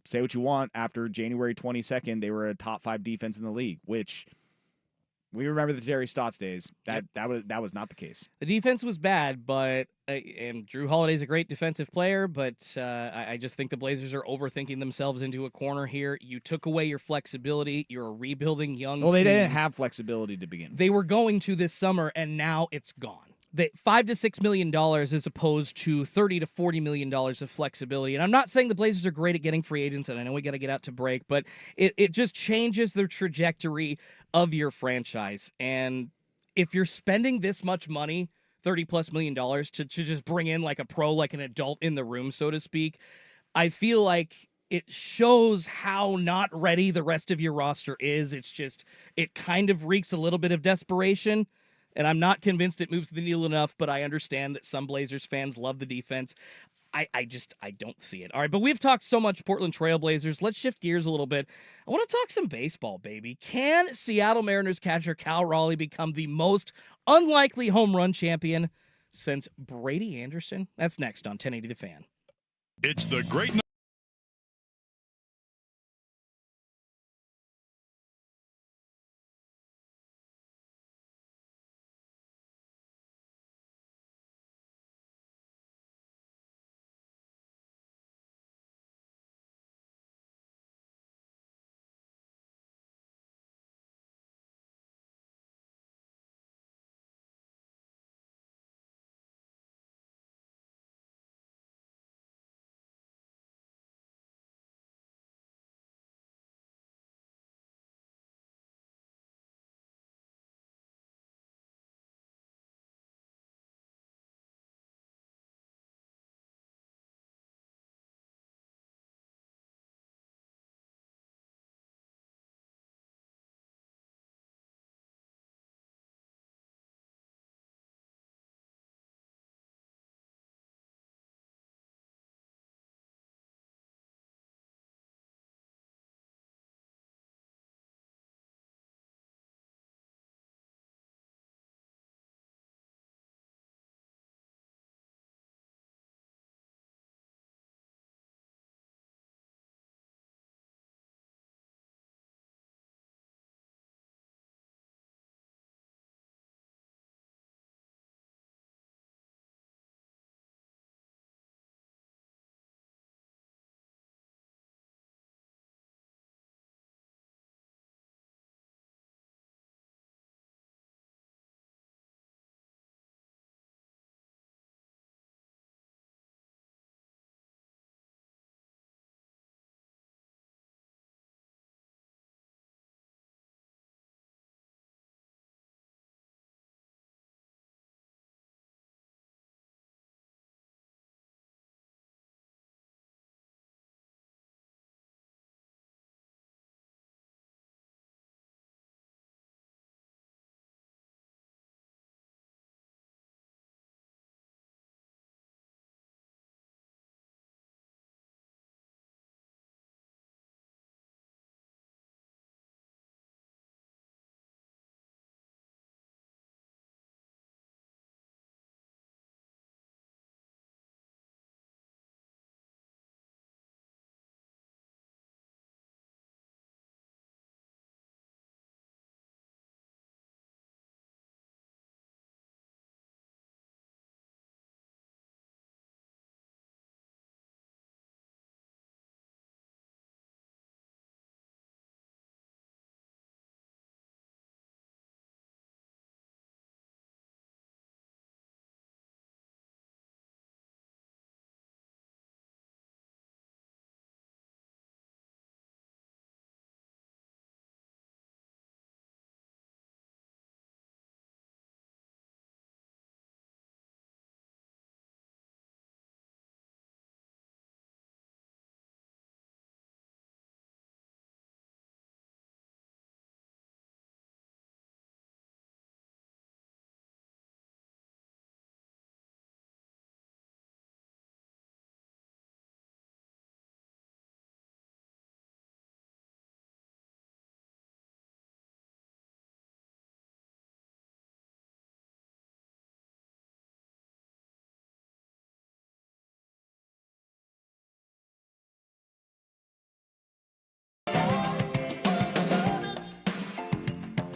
say what you want, after January 22nd they were a top 5 defense in the league, which. We remember the Terry Stotts days. That was not the case. The defense was bad, but and Drew Holiday's a great defensive player, but I just think the Blazers are overthinking themselves into a corner here. You took away your flexibility. You're a rebuilding young team. Well, they didn't have flexibility to begin with. They were going to this summer, and now it's gone. $5 to $6 million as opposed to $30 to $40 million of flexibility. And I'm not saying the Blazers are great at getting free agents, and I know we got to get out to break, but it just changes the trajectory of your franchise. And if you're spending this much money, $30+ million to just bring in like a pro, like an adult in the room, so to speak, I feel like it shows how not ready the rest of your roster is. It's just, it kind of reeks a little bit of desperation. And I'm not convinced it moves the needle enough, but I understand that some Blazers fans love the defense. I don't see it. All right, but we've talked so much Portland Trail Blazers. Let's shift gears a little bit. I want to talk some baseball, baby. Can Seattle Mariners catcher Cal Raleigh become the most unlikely home run champion since Brady Anderson? That's next on 1080 The Fan. It's the Great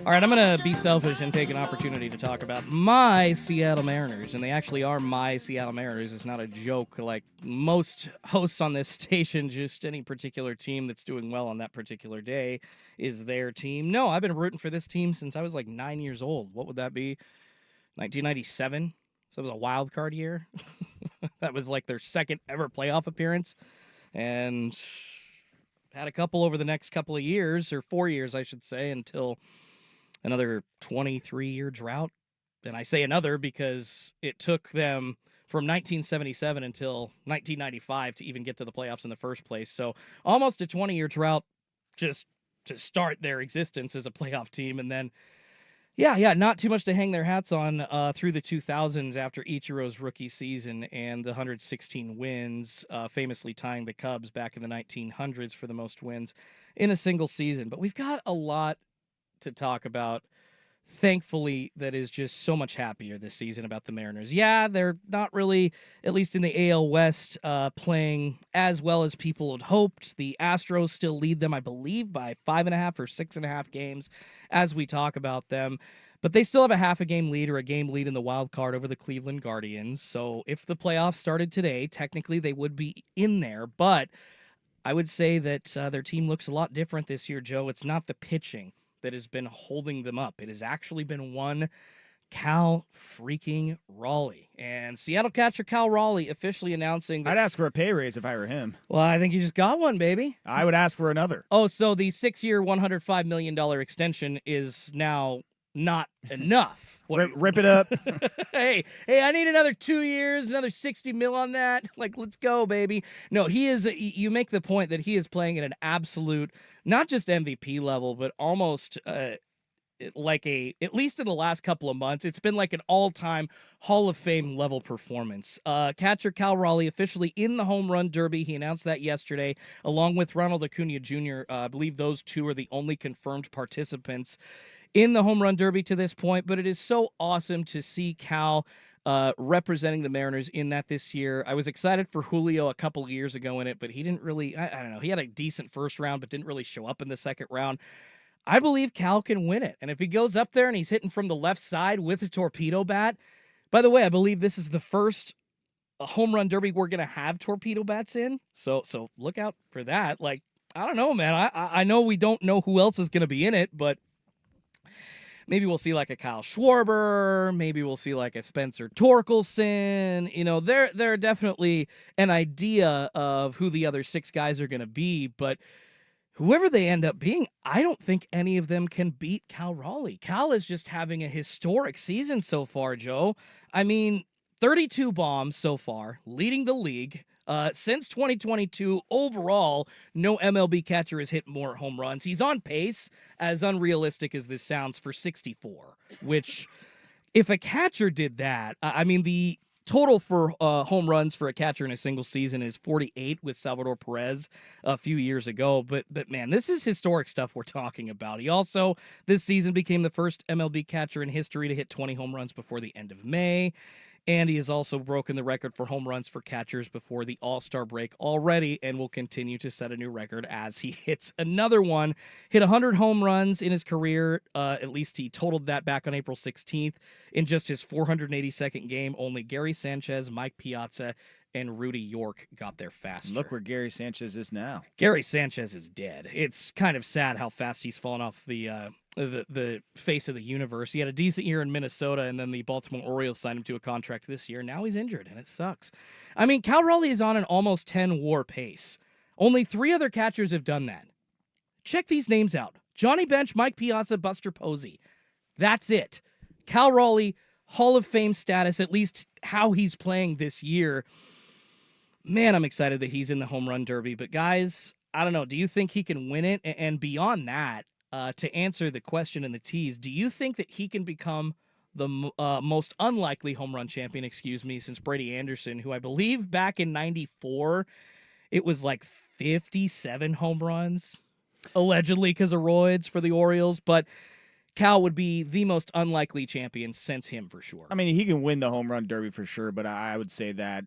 All right, I'm going to be selfish and take an opportunity to talk about my Seattle Mariners, and they actually are my Seattle Mariners. It's not a joke like most hosts on this station, just any particular team that's doing well on that particular day is their team. No, I've been rooting for this team since I was like 9 years old. What would that be? 1997? So it was a wild card year. That was like their second ever playoff appearance. And had a couple over the next couple of years, or 4 years, I should say, until another 23-year drought. And I say another because it took them from 1977 until 1995 to even get to the playoffs in the first place. So almost a 20-year drought just to start their existence as a playoff team. And then, yeah, not too much to hang their hats on through the 2000s after Ichiro's rookie season and the 116 wins, famously tying the Cubs back in the 1900s for the most wins in a single season. But we've got a lot to talk about thankfully, that is just so much happier this season about the Mariners. Yeah, they're not really, at least in the AL West, playing as well as people had hoped. The Astros still lead them, I believe, by 5.5 or 6.5 games as we talk about them. But they still have a half a game lead or a game lead in the wild card over the Cleveland Guardians. So if the playoffs started today, technically they would be in there. But I would say that their team looks a lot different this year, Joe. It's not the pitching that has been holding them up. It has actually been one Cal freaking Raleigh. And Seattle catcher Cal Raleigh officially announcing that... I'd ask for a pay raise if I were him. Well, I think you just got one, baby. I would ask for another. Oh, so the 6-year, $105 million extension is now not enough. Rip it up. hey, I need another 2 years, another 60 mil on that. Like, let's go, baby. No, he is, you make the point that he is playing at an absolute, not just MVP level, but almost like at least in the last couple of months, it's been like an all-time Hall of Fame level performance. Catcher Cal Raleigh officially in the home run derby. He announced that yesterday, along with Ronald Acuna Jr. I believe those two are the only confirmed participants in the home run derby to this point, but it is so awesome to see Cal representing the Mariners in that this year. I was excited for Julio a couple of years ago in it, but he didn't really, I don't know, he had a decent first round, but didn't really show up in the second round. I believe Cal can win it. And if he goes up there and he's hitting from the left side with a torpedo bat, by the way, I believe this is the first home run derby we're going to have torpedo bats in. So look out for that. Like, I don't know, man. I know we don't know who else is going to be in it, but maybe we'll see like a Kyle Schwarber. Maybe we'll see like a Spencer Torkelson. You know, they're definitely an idea of who the other 6 guys are going to be, but whoever they end up being, I don't think any of them can beat Cal Raleigh. Cal is just having a historic season so far, Joe. I mean, 32 bombs so far, leading the league. Since 2022, overall, no MLB catcher has hit more home runs. He's on pace, as unrealistic as this sounds, for 64, which, if a catcher did that, I mean, the total for home runs for a catcher in a single season is 48 with Salvador Perez a few years ago. But man, this is historic stuff we're talking about. He also, this season, became the first MLB catcher in history to hit 20 home runs before the end of May. And he has also broken the record for home runs for catchers before the All-Star break already, and will continue to set a new record as he hits another one. Hit 100 home runs in his career. At least he totaled that back on April 16th. In just his 482nd game, only Gary Sanchez, Mike Piazza, and Rudy York got there faster. Look where Gary Sanchez is now. Gary Sanchez is dead. It's kind of sad how fast he's fallen off the face of the universe. He had a decent year in Minnesota, and then the Baltimore Orioles signed him to a contract this year. Now he's injured, and it sucks. I mean, Cal Raleigh is on an almost 10 WAR pace. Only 3 other catchers have done that. Check these names out. Johnny Bench, Mike Piazza, Buster Posey. That's it. Cal Raleigh, Hall of Fame status, at least how he's playing this year. Man, I'm excited that he's in the home run derby. But guys, I don't know. Do you think he can win it? And beyond that, to answer the question in the tease, do you think that he can become the most unlikely home run champion, since Brady Anderson, who I believe back in 94, it was like 57 home runs, allegedly because of roids for the Orioles. But Cal would be the most unlikely champion since him for sure. I mean, he can win the home run derby for sure, but I would say that,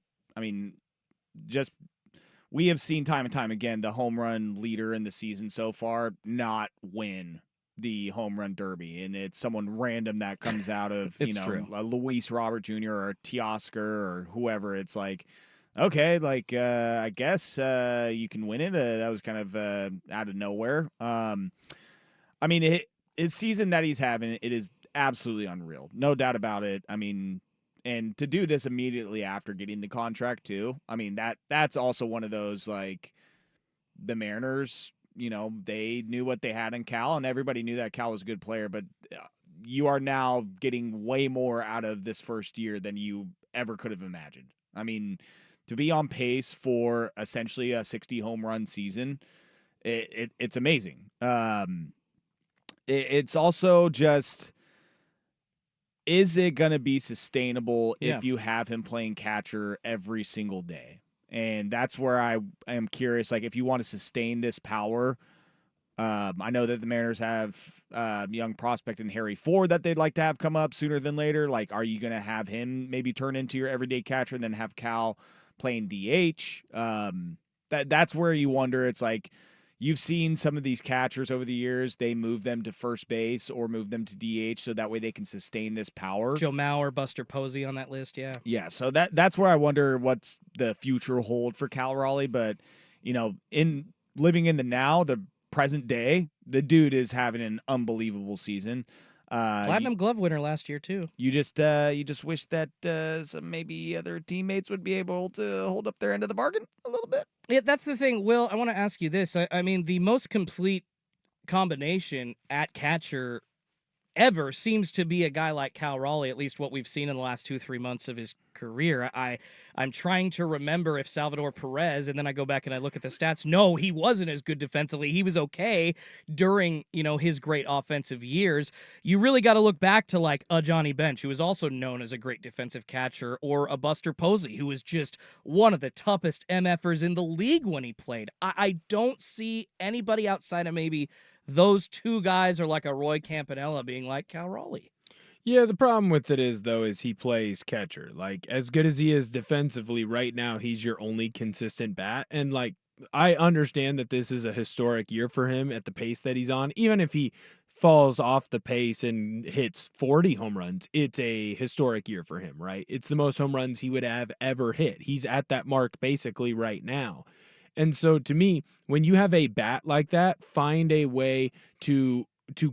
we have seen time and time again the home run leader in the season so far not win the home run derby, and it's someone random that comes out of Luis Robert Jr. or Teoscar or whoever. It's like, okay, I guess you can win it. That was kind of out of nowhere. His season that he's having, it is absolutely unreal, no doubt about it. I mean, and to do this immediately after getting the contract too, I mean, that's also one of those, like, the Mariners, they knew what they had in Cal, and everybody knew that Cal was a good player, but you are now getting way more out of this first year than you ever could have imagined. I mean, to be on pace for essentially a 60 home run season, it's amazing. It's also just, is it going to be sustainable if you have him playing catcher every single day? And that's where I am curious. Like, if you want to sustain this power, I know that the Mariners have young prospect in Harry Ford that they'd like to have come up sooner than later. Like, are you going to have him maybe turn into your everyday catcher and then have Cal playing DH? That's where you wonder. It's like you've seen some of these catchers over the years. They move them to first base or move them to DH so that way they can sustain this power. Joe Mauer, Buster Posey on that list, yeah. Yeah, so that's where I wonder what's the future hold for Cal Raleigh. But, in living in the now, the present day, the dude is having an unbelievable season. Platinum Glove winner last year too. You just wish that some maybe other teammates would be able to hold up their end of the bargain a little bit. Yeah, that's the thing. Will, I want to ask you this. I mean, the most complete combination at catcher ever seems to be a guy like Cal Raleigh, at least what we've seen in the last 2-3 months of his career. I'm trying to remember if Salvador Perez, and then I go back and I look at the stats. No, he wasn't as good defensively. He was okay during, his great offensive years. You really got to look back to like a Johnny Bench, who was also known as a great defensive catcher, or a Buster Posey, who was just one of the toughest MFers in the league when he played. I don't see anybody outside of maybe those two guys, are like a Roy Campanella being like Cal Raleigh. Yeah, the problem with it is he plays catcher. Like, as good as he is defensively right now, he's your only consistent bat. And, I understand that this is a historic year for him at the pace that he's on. Even if he falls off the pace and hits 40 home runs, it's a historic year for him, right? It's the most home runs he would have ever hit. He's at that mark basically right now. And so to me, when you have a bat like that, find a way to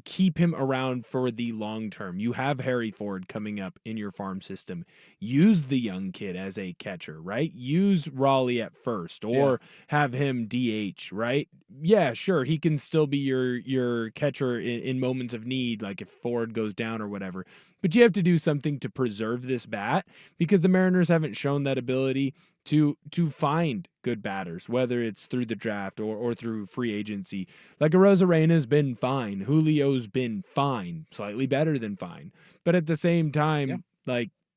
keep him around for the long term. You have Harry Ford coming up in your farm system. Use the young kid as a catcher, right? Use Raleigh at first, or have him DH, right? Yeah, sure, he can still be your catcher in moments of need, like if Ford goes down or whatever. But you have to do something to preserve this bat, because the Mariners haven't shown that ability to find good batters, whether it's through the draft or through free agency. Like Arozarena's been fine. Julio's been fine, slightly better than fine. But at the same time,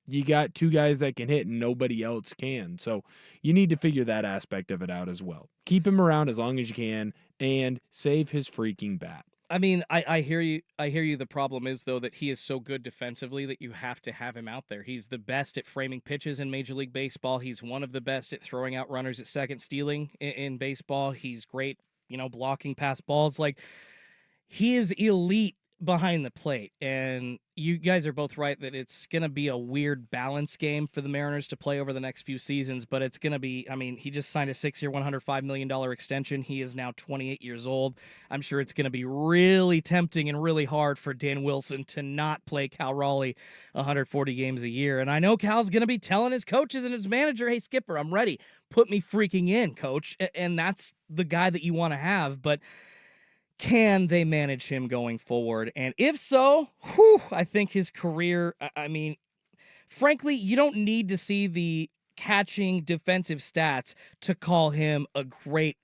you got two guys that can hit and nobody else can. So you need to figure that aspect of it out as well. Keep him around as long as you can and save his freaking bat. I mean, I hear you. The problem is, though, that he is so good defensively that you have to have him out there. He's the best at framing pitches in Major League Baseball. He's one of the best at throwing out runners at second, stealing in baseball. He's great, blocking past balls. Like, he is elite behind the plate. And you guys are both right that it's going to be a weird balance game for the Mariners to play over the next few seasons, but it's going to be, he just signed a 6-year, $105 million extension. He is now 28 years old. I'm sure it's going to be really tempting and really hard for Dan Wilson to not play Cal Raleigh 140 games a year. And I know Cal's going to be telling his coaches and his manager, hey, Skipper, I'm ready. Put me freaking in, coach. And that's the guy that you want to have. But can they manage him going forward? And if so, I think his career, frankly, you don't need to see the catching defensive stats to call him a great,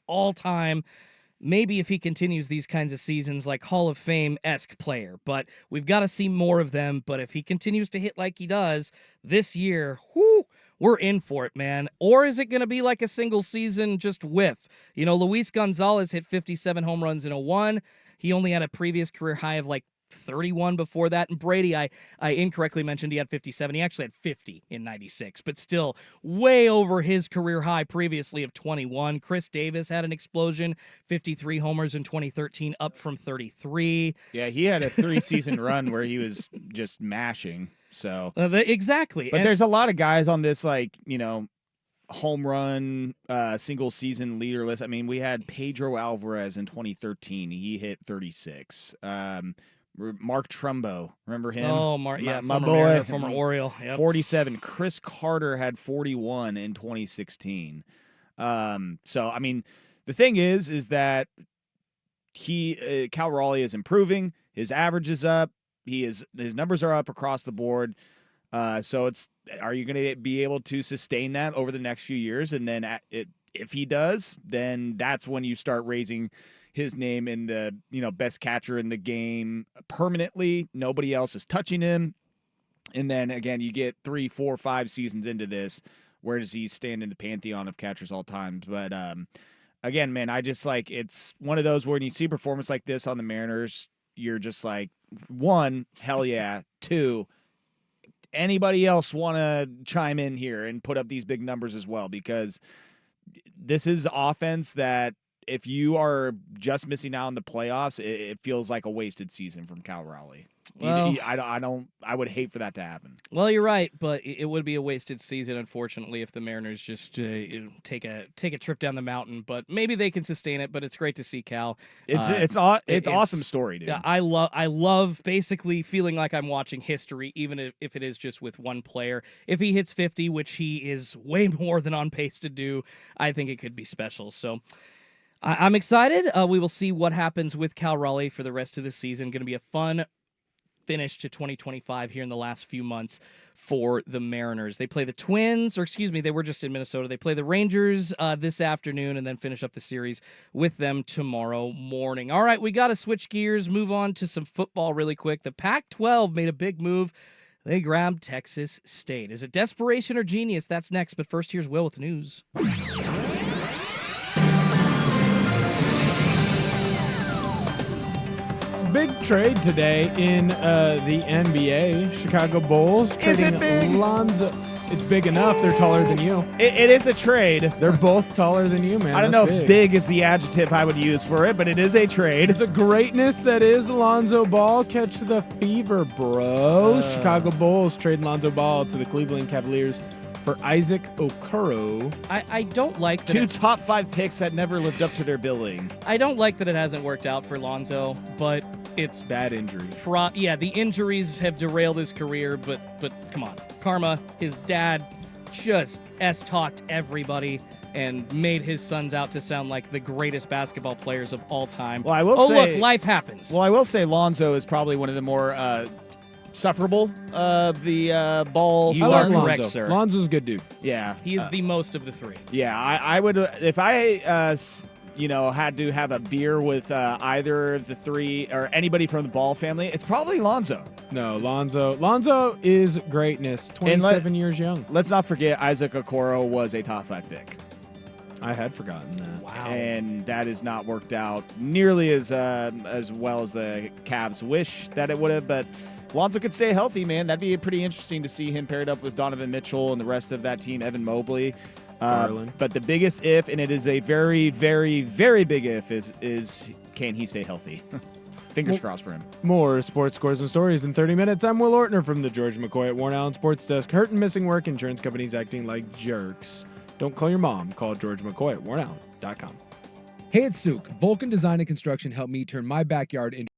all-time, maybe if he continues these kinds of seasons, like Hall of Fame-esque player. But we've got to see more of them. But if he continues to hit like he does this year, we're in for it, man. Or is it going to be like a single season just whiff? Luis Gonzalez hit 57 home runs in 2001. He only had a previous career high of 31 before that. And Brady, I incorrectly mentioned he had 57. He actually had 50 in 96, but still way over his career high previously of 21. Chris Davis had an explosion, 53 homers in 2013, up from 33. Yeah, he had a 3-season run where he was just mashing. So exactly. But there's a lot of guys on this, home run single season leader list. We had Pedro Alvarez in 2013. He hit 36. Mark Trumbo, remember him? Oh, Mark, yeah, my former boy, Mariner, former Oriole. Yep. 47. Chris Carter had 41 in 2016. The thing is that Cal Raleigh is improving. His average is up. His numbers are up across the board. So are you going to be able to sustain that over the next few years? And then if he does, then that's when you start raising his name in the best catcher in the game permanently. Nobody else is touching him. And then again, you get 3, 4, 5 seasons into this. Where does he stand in the pantheon of catchers all times? But again, man, I just like it's one of those where when you see performance like this on the Mariners, you're just like, one, hell yeah. Two, anybody else want to chime in here and put up these big numbers as well? Because this is offense that if you are just missing out on the playoffs, it feels like a wasted season from Cal Raleigh. Well, I would hate for that to happen. Well, you're right, but it would be a wasted season, unfortunately, if the Mariners just take a trip down the mountain. But maybe they can sustain it. But it's great to see Cal. It's awesome story, dude. I love basically feeling like I'm watching history, even if it is just with one player. If he hits 50, which he is way more than on pace to do, I think it could be special. So. I'm excited. We will see what happens with Cal Raleigh for the rest of the season. Going to be a fun finish to 2025 here in the last few months for the Mariners. They play the Twins, or excuse me, they were just in Minnesota. They play the Rangers this afternoon and then finish up the series with them tomorrow morning. All right, we got to switch gears, move on to some football really quick. The Pac-12 made a big move. They grabbed Texas State. Is it desperation or genius? That's next, but first here's Will with the news. Big trade today in the NBA. Chicago Bulls Is it trading big? Lonzo. It's big enough. They're taller than you. It is a trade. They're both taller than you, man. I don't That's know if big is the adjective I would use for it, but it is a trade. The greatness that is Lonzo Ball. Catch the fever, bro. Chicago Bulls trade Lonzo Ball to the Cleveland Cavaliers for Isaac Okoro. I don't like that Two top 5 picks that never lived up to their billing. I don't like that it hasn't worked out for Lonzo, but it's bad injury. The injuries have derailed his career, but come on. Karma, his dad just S-talked everybody and made his sons out to sound like the greatest basketball players of all time. Well, I will say, look, life happens. Well, I will say Lonzo is probably one of the more sufferable of the Ball You are sons. correct, sir. Lonzo's a good dude. Yeah. He is the most of the three. Yeah, I would, if I, had to have a beer with either of the three or anybody from the Ball family, it's probably Lonzo. No, Lonzo is greatness. 27 years young. Let's not forget Isaac Okoro was a top 5 pick. I had forgotten that. Wow. And that has not worked out nearly as well as the Cavs wish that it would have, but Lonzo could stay healthy, man. That'd be pretty interesting to see him paired up with Donovan Mitchell and the rest of that team, Evan Mobley. But the biggest if, and it is a very, very, very big if, is can he stay healthy? Fingers crossed for him. More sports scores and stories in 30 minutes. I'm Will Ortner from the George McCoy at Warren Allen Sports Desk. Hurt and missing work, insurance companies acting like jerks. Don't call your mom. Call George McCoy at warrenallen.com. Hey, it's Souk. Vulcan Design and Construction helped me turn my backyard into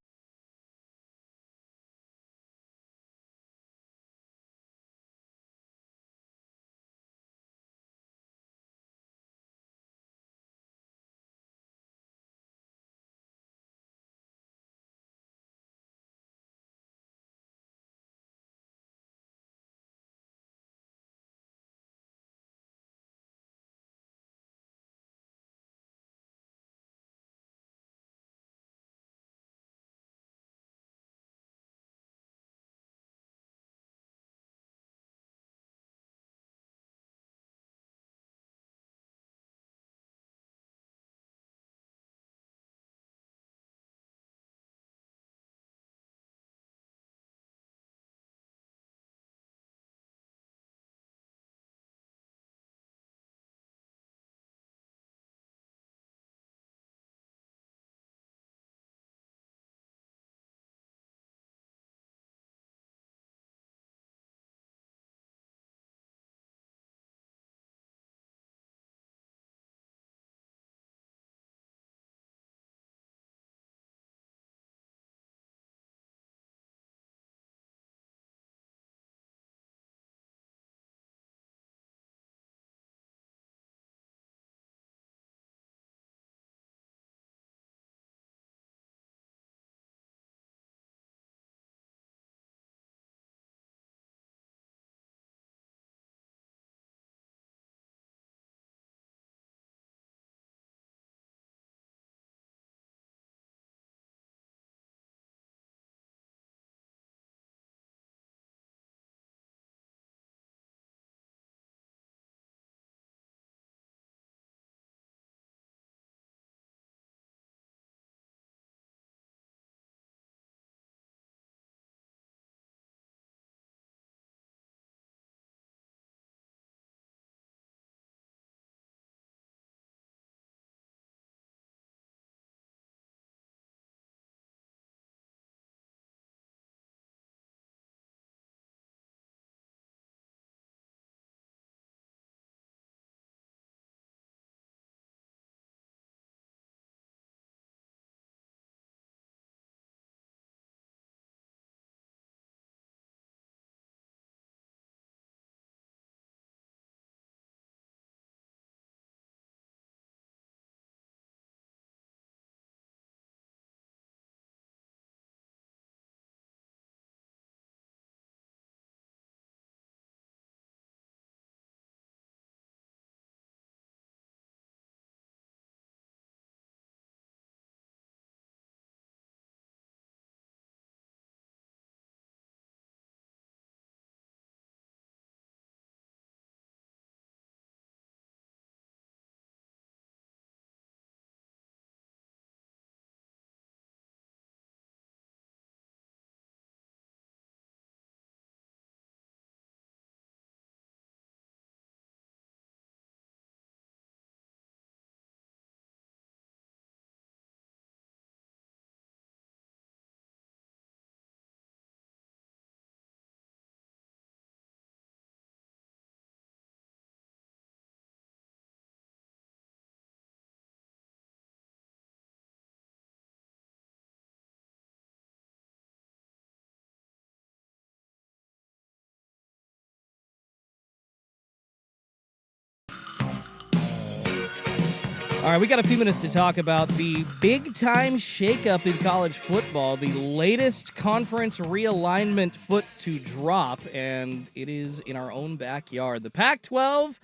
All right, we got a few minutes to talk about the big-time shakeup in college football, the latest conference realignment foot to drop, and it is in our own backyard. The Pac-12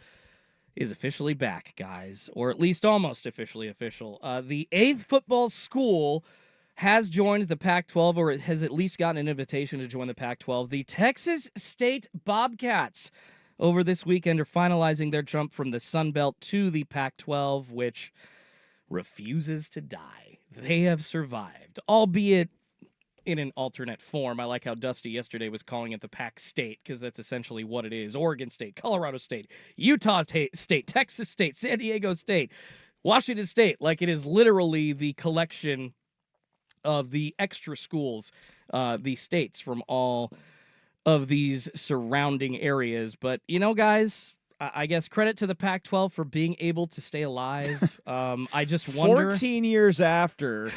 is officially back, guys, or at least almost officially official. The 8th football school has joined the Pac-12, or has at least gotten an invitation to join the Pac-12. The Texas State Bobcats over this weekend are finalizing their jump from the Sun Belt to the Pac-12, which refuses to die. They have survived, albeit in an alternate form. I like how Dusty yesterday was calling it the Pac State, because that's essentially what it is. Oregon State, Colorado State, Utah State, Texas State, San Diego State, Washington State. Like, it is literally the collection of the extra schools, the states from all of these surrounding areas. But, you know, guys, I guess credit to the Pac-12 for being able to stay alive. I just wonder. 14 years after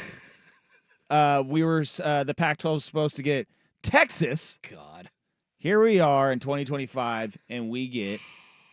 the Pac-12 was supposed to get Texas. God. Here we are in 2025, and we get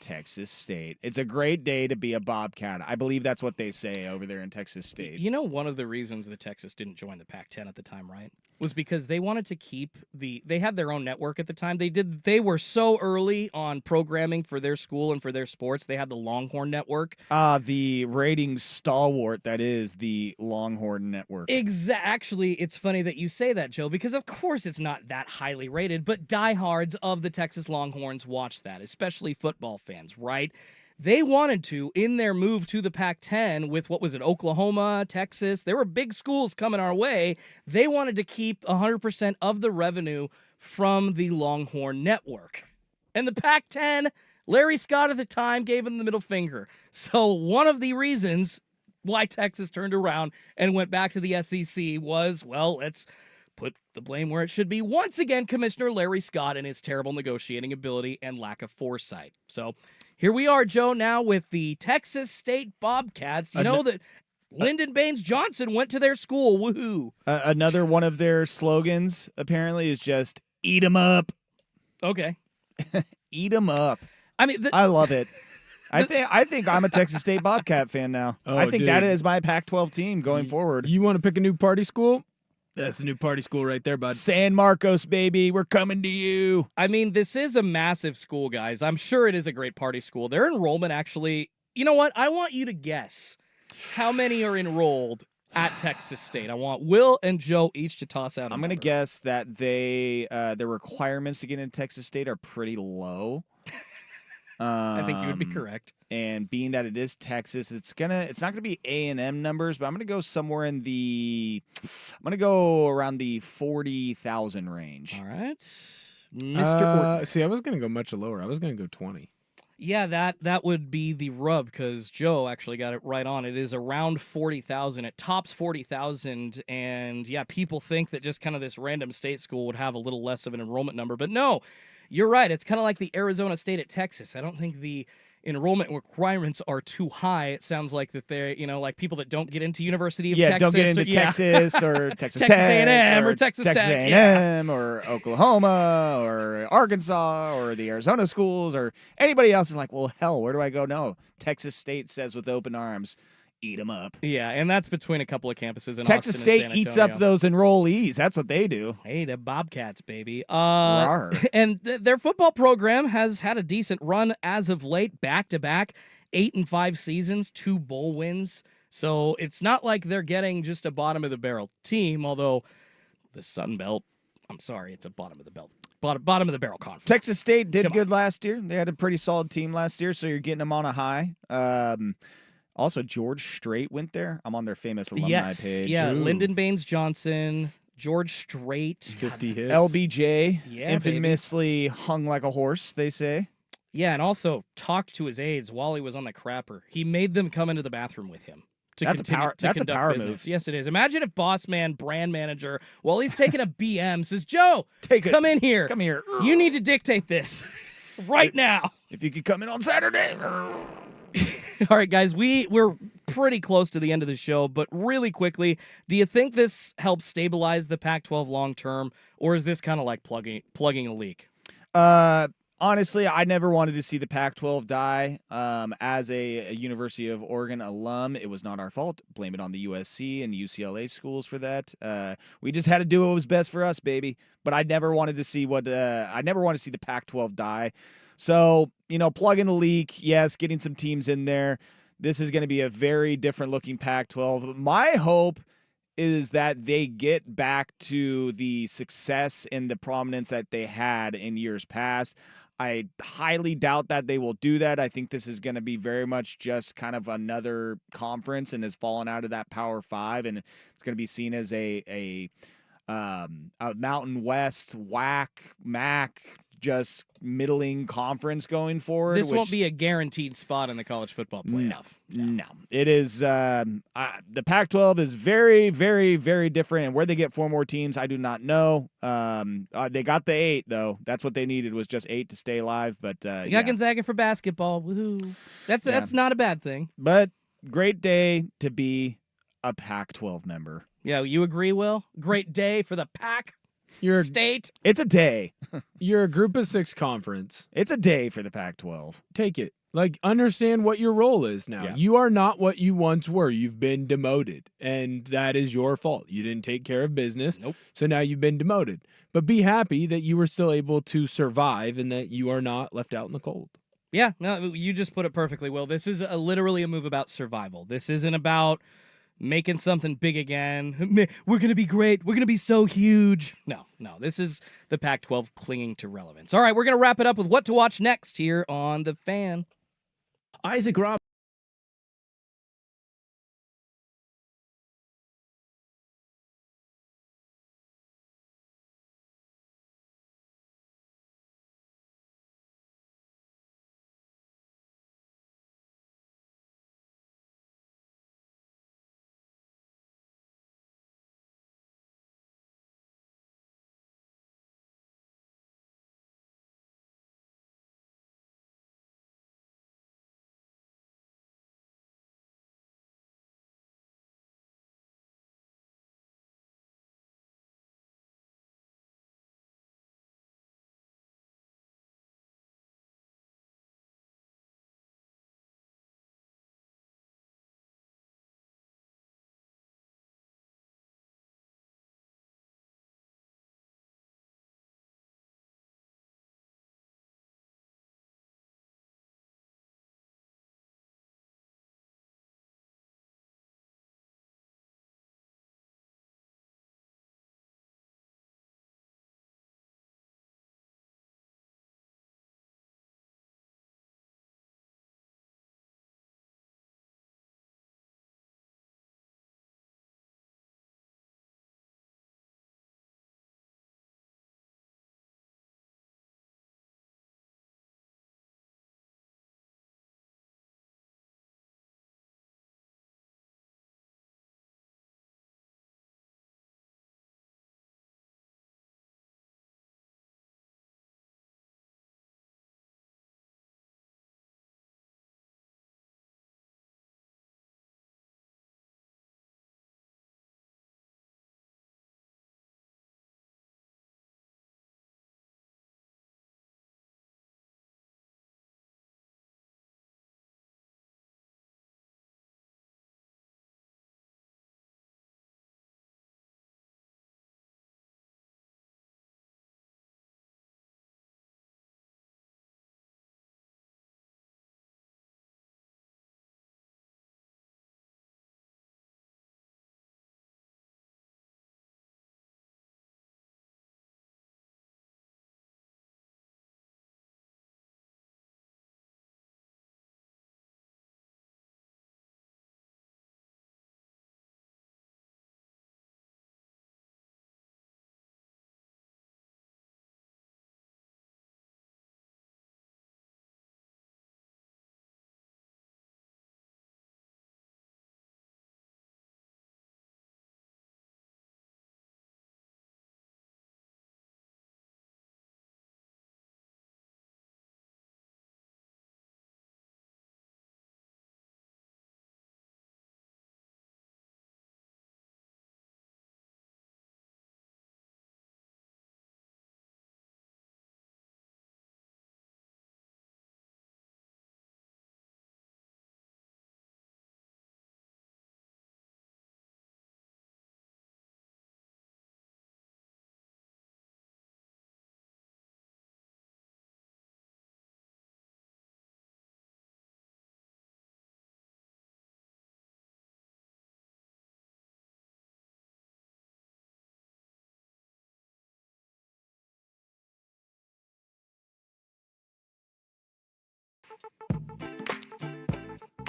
Texas State. It's a great day to be a Bobcat. I believe that's what they say over there in Texas State. You know, one of the reasons that Texas didn't join the Pac-10 at the time, right, was because they wanted to keep they had their own network at the time. They were so early on programming for their school and for their sports. They had the Longhorn Network. The ratings stalwart that is the Longhorn Network. Actually, it's funny that you say that, Joe, because of course it's not that highly rated, but diehards of the Texas Longhorns watch that, especially football fans, right? They wanted to, in their move to the Pac-10 with, what was it, Oklahoma, Texas, there were big schools coming our way. They wanted to keep 100% of the revenue from the Longhorn Network. And the Pac-10, Larry Scott at the time gave them the middle finger. So one of the reasons why Texas turned around and went back to the SEC was, well, let's put the blame where it should be. Once again, Commissioner Larry Scott and his terrible negotiating ability and lack of foresight. So here we are, Joe, now with the Texas State Bobcats. You know that Lyndon Baines Johnson went to their school. Woohoo. Another one of their slogans, apparently, is just, eat 'em up. Okay. Eat 'em up. I mean, I love it. I think I'm a Texas State Bobcat fan now. Oh, I think that is my Pac-12 team going forward. You want to pick a new party school? That's the new party school right there, bud. San Marcos, baby. We're coming to you. I mean, this is a massive school, guys. I'm sure it is a great party school. Their enrollment actually, you know what? I want you to guess how many are enrolled at Texas State. I want Will and Joe each to toss out a I'm going to number. guess that the requirements to get into Texas State are pretty low. I think you would be correct. And being that it is Texas, it's not gonna be A&M numbers, but I'm gonna go somewhere I'm gonna go around the 40,000 range. All right, Mr. See, I was gonna go much lower. I was gonna go 20. Yeah, that would be the rub, because Joe actually got it right on. It is around 40,000. It tops 40,000, and yeah, people think that just kind of this random state school would have a little less of an enrollment number, but no, you're right. It's kind of like the Arizona State at Texas. I don't think the enrollment requirements are too high. It sounds like that they're, like people that don't get into University of Texas. Don't get into Texas or Texas Texas Tech A&M or Texas Tech. A&M or Oklahoma or Arkansas or the Arizona schools or anybody else is like, well, hell, where do I go? No, Texas State says with open arms, eat them up. Yeah, and that's between a couple of campuses in Texas Austin and State San eats up Antonio. those enrollees. That's what they do. Hey, the Bobcats, baby. Rawr. And their football program has had a decent run as of late, back-to-back, 8 and 5 seasons, 2 bowl wins. So it's not like they're getting just a bottom-of-the-barrel team, although the Sun Belt, I'm sorry, it's a bottom-of-the-barrel conference. Texas State did good last year. They had a pretty solid team last year, so you're getting them on a high. Also, George Strait went there. I'm on their famous alumni page. Yeah, Ooh. Lyndon Baines Johnson, George Strait. 50 hits. LBJ, Yeah, infamously hung like a horse, they say. Yeah, and also talked to his aides while he was on the crapper. He made them come into the bathroom with him. That's a power business. move. Yes, it is. Imagine if boss man, brand manager, while he's taking a BM, says, Joe, come in here. Come here. You need to dictate this right now. If you could come in on Saturday. All right, guys, we're pretty close to the end of the show, but really quickly, do you think this helps stabilize the Pac-12 long term, or is this kind of like plugging a leak? honestly, I never wanted to see the Pac-12 die. As a University of Oregon alum, it was not our fault. Blame it on the USC and UCLA schools for that. We just had to do what was best for us, baby. But I never wanted to see I never want to see the Pac-12 die. So, plug in the leak. Yes, getting some teams in there. This is going to be a very different looking Pac-12. My hope is that they get back to the success and the prominence that they had in years past. I highly doubt that they will do that. I think this is going to be very much just kind of another conference and has fallen out of that Power Five, and it's going to be seen as a Mountain West MAC just middling conference going forward. This won't be a guaranteed spot in the college football playoff. No. It is the Pac-12 is very, very, very different, and where they get 4 more teams, I do not know. They got the 8 though. That's what they needed, was just 8 to stay alive. But You got Gonzaga for basketball. Woohoo! That's not a bad thing. But great day to be a Pac-12 member. Yeah, you agree, Will? Great day for the Pac. State. It's a day. You're a Group of 6 conference. It's a day for the Pac-12. Take it. Understand what your role is now. Yeah. You are not what you once were. You've been demoted, and that is your fault. You didn't take care of business. Nope. So now you've been demoted. But be happy that you were still able to survive and that you are not left out in the cold. Yeah, no, you just put it perfectly, Will. This is literally a move about survival. This isn't about making something big again. We're going to be great. We're going to be so huge. No. This is the Pac-12 clinging to relevance. All right, we're going to wrap it up with what to watch next here on The Fan. Isaac Rob.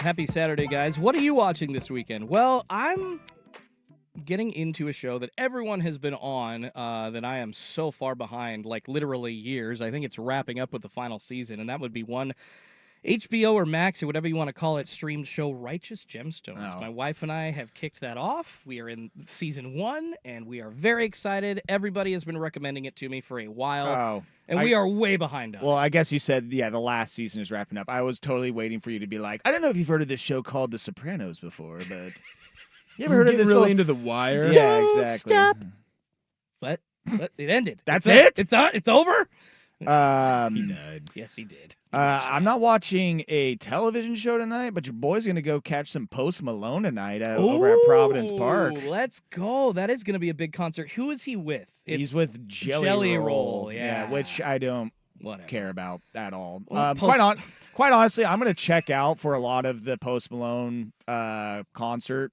Happy Saturday, guys. What are you watching this weekend? Well, I'm getting into a show that everyone has been on that I am so far behind, like literally years. I think it's wrapping up with the final season, and that would be one HBO or Max or whatever you want to call it streamed show, Righteous Gemstones. Oh. My wife and I have kicked that off. We are in season 1, and we are very excited. Everybody has been recommending it to me for a while, and we are way behind on it. Well, I guess you said, the last season is wrapping up. I was totally waiting for you to be like, I don't know if you've heard of this show called The Sopranos before, but you ever heard of this? Really into The Wire? Yeah, exactly. Stop. But it ended. That's it? It's over? He died. Yes, he did. I'm not watching a television show tonight, but your boy's going to go catch some Post Malone tonight over at Providence Park. Let's go. That is going to be a big concert. Who is he with? He's with Jelly Roll. Yeah. Which I don't Whatever. care about at all. Well, Quite honestly, I'm going to check out for a lot of the Post Malone concert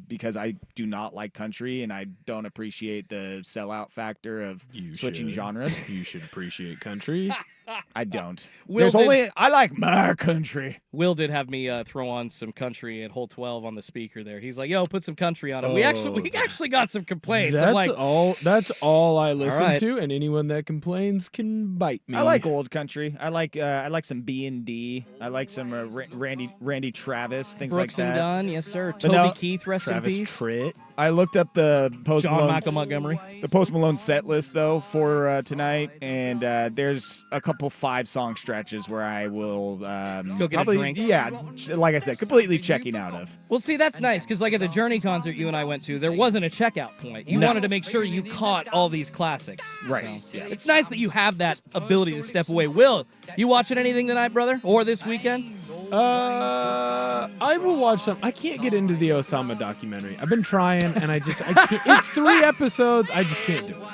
because I do not like country and I don't appreciate the sellout factor of switching genres. You should appreciate country. I don't. I like my country. Will did have me throw on some country at hole 12 on the speaker there. He's like, "Yo, put some country on it." We actually got some complaints. I'm like, That's all I listen right. to, and anyone that complains can bite me. I like old country. I like some B&D. I like some Randy Travis, things Brooks like and that. Dunn, yes sir. But Toby now- Keith, rest Travis in peace. Tritt. I looked up the Post John Malone Michael Montgomery. The Post Malone set list though for tonight, and there's a couple 5-song stretches where I will Go get probably, a drink. Yeah, like I said, completely checking out of. Well, see, that's nice because, like at the Journey concert you and I went to, there wasn't a checkout point. You No. wanted to make sure you caught all these classics. Right. So, it's nice that you have that ability to step away. Will, you watching anything tonight, brother, or this weekend? I will watch some. I can't get into the Osama documentary. I've been trying, and I can't. It's 3 episodes. I just can't do it.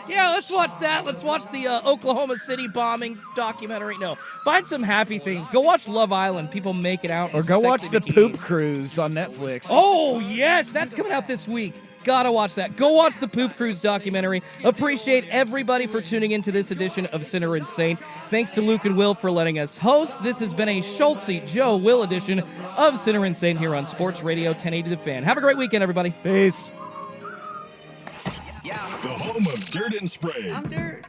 Yeah, let's watch that. Let's watch the Oklahoma City bombing documentary. No, find some happy things. Go watch Love Island. People make it out. Or in go watch sexy the bikinis. Poop Cruise on Netflix. Oh, yes, that's coming out this week. Gotta watch that. Go watch the Poop Cruise documentary. Appreciate everybody for tuning into this edition of Sinner and Saint. Thanks to Luke and Will for letting us host. This has been a Schultzy Joe Will edition of Sinner and Saint here on Sports Radio 1080 The Fan. Have a great weekend, everybody. Peace. The home of Dirt and Spray. I'm Dirt.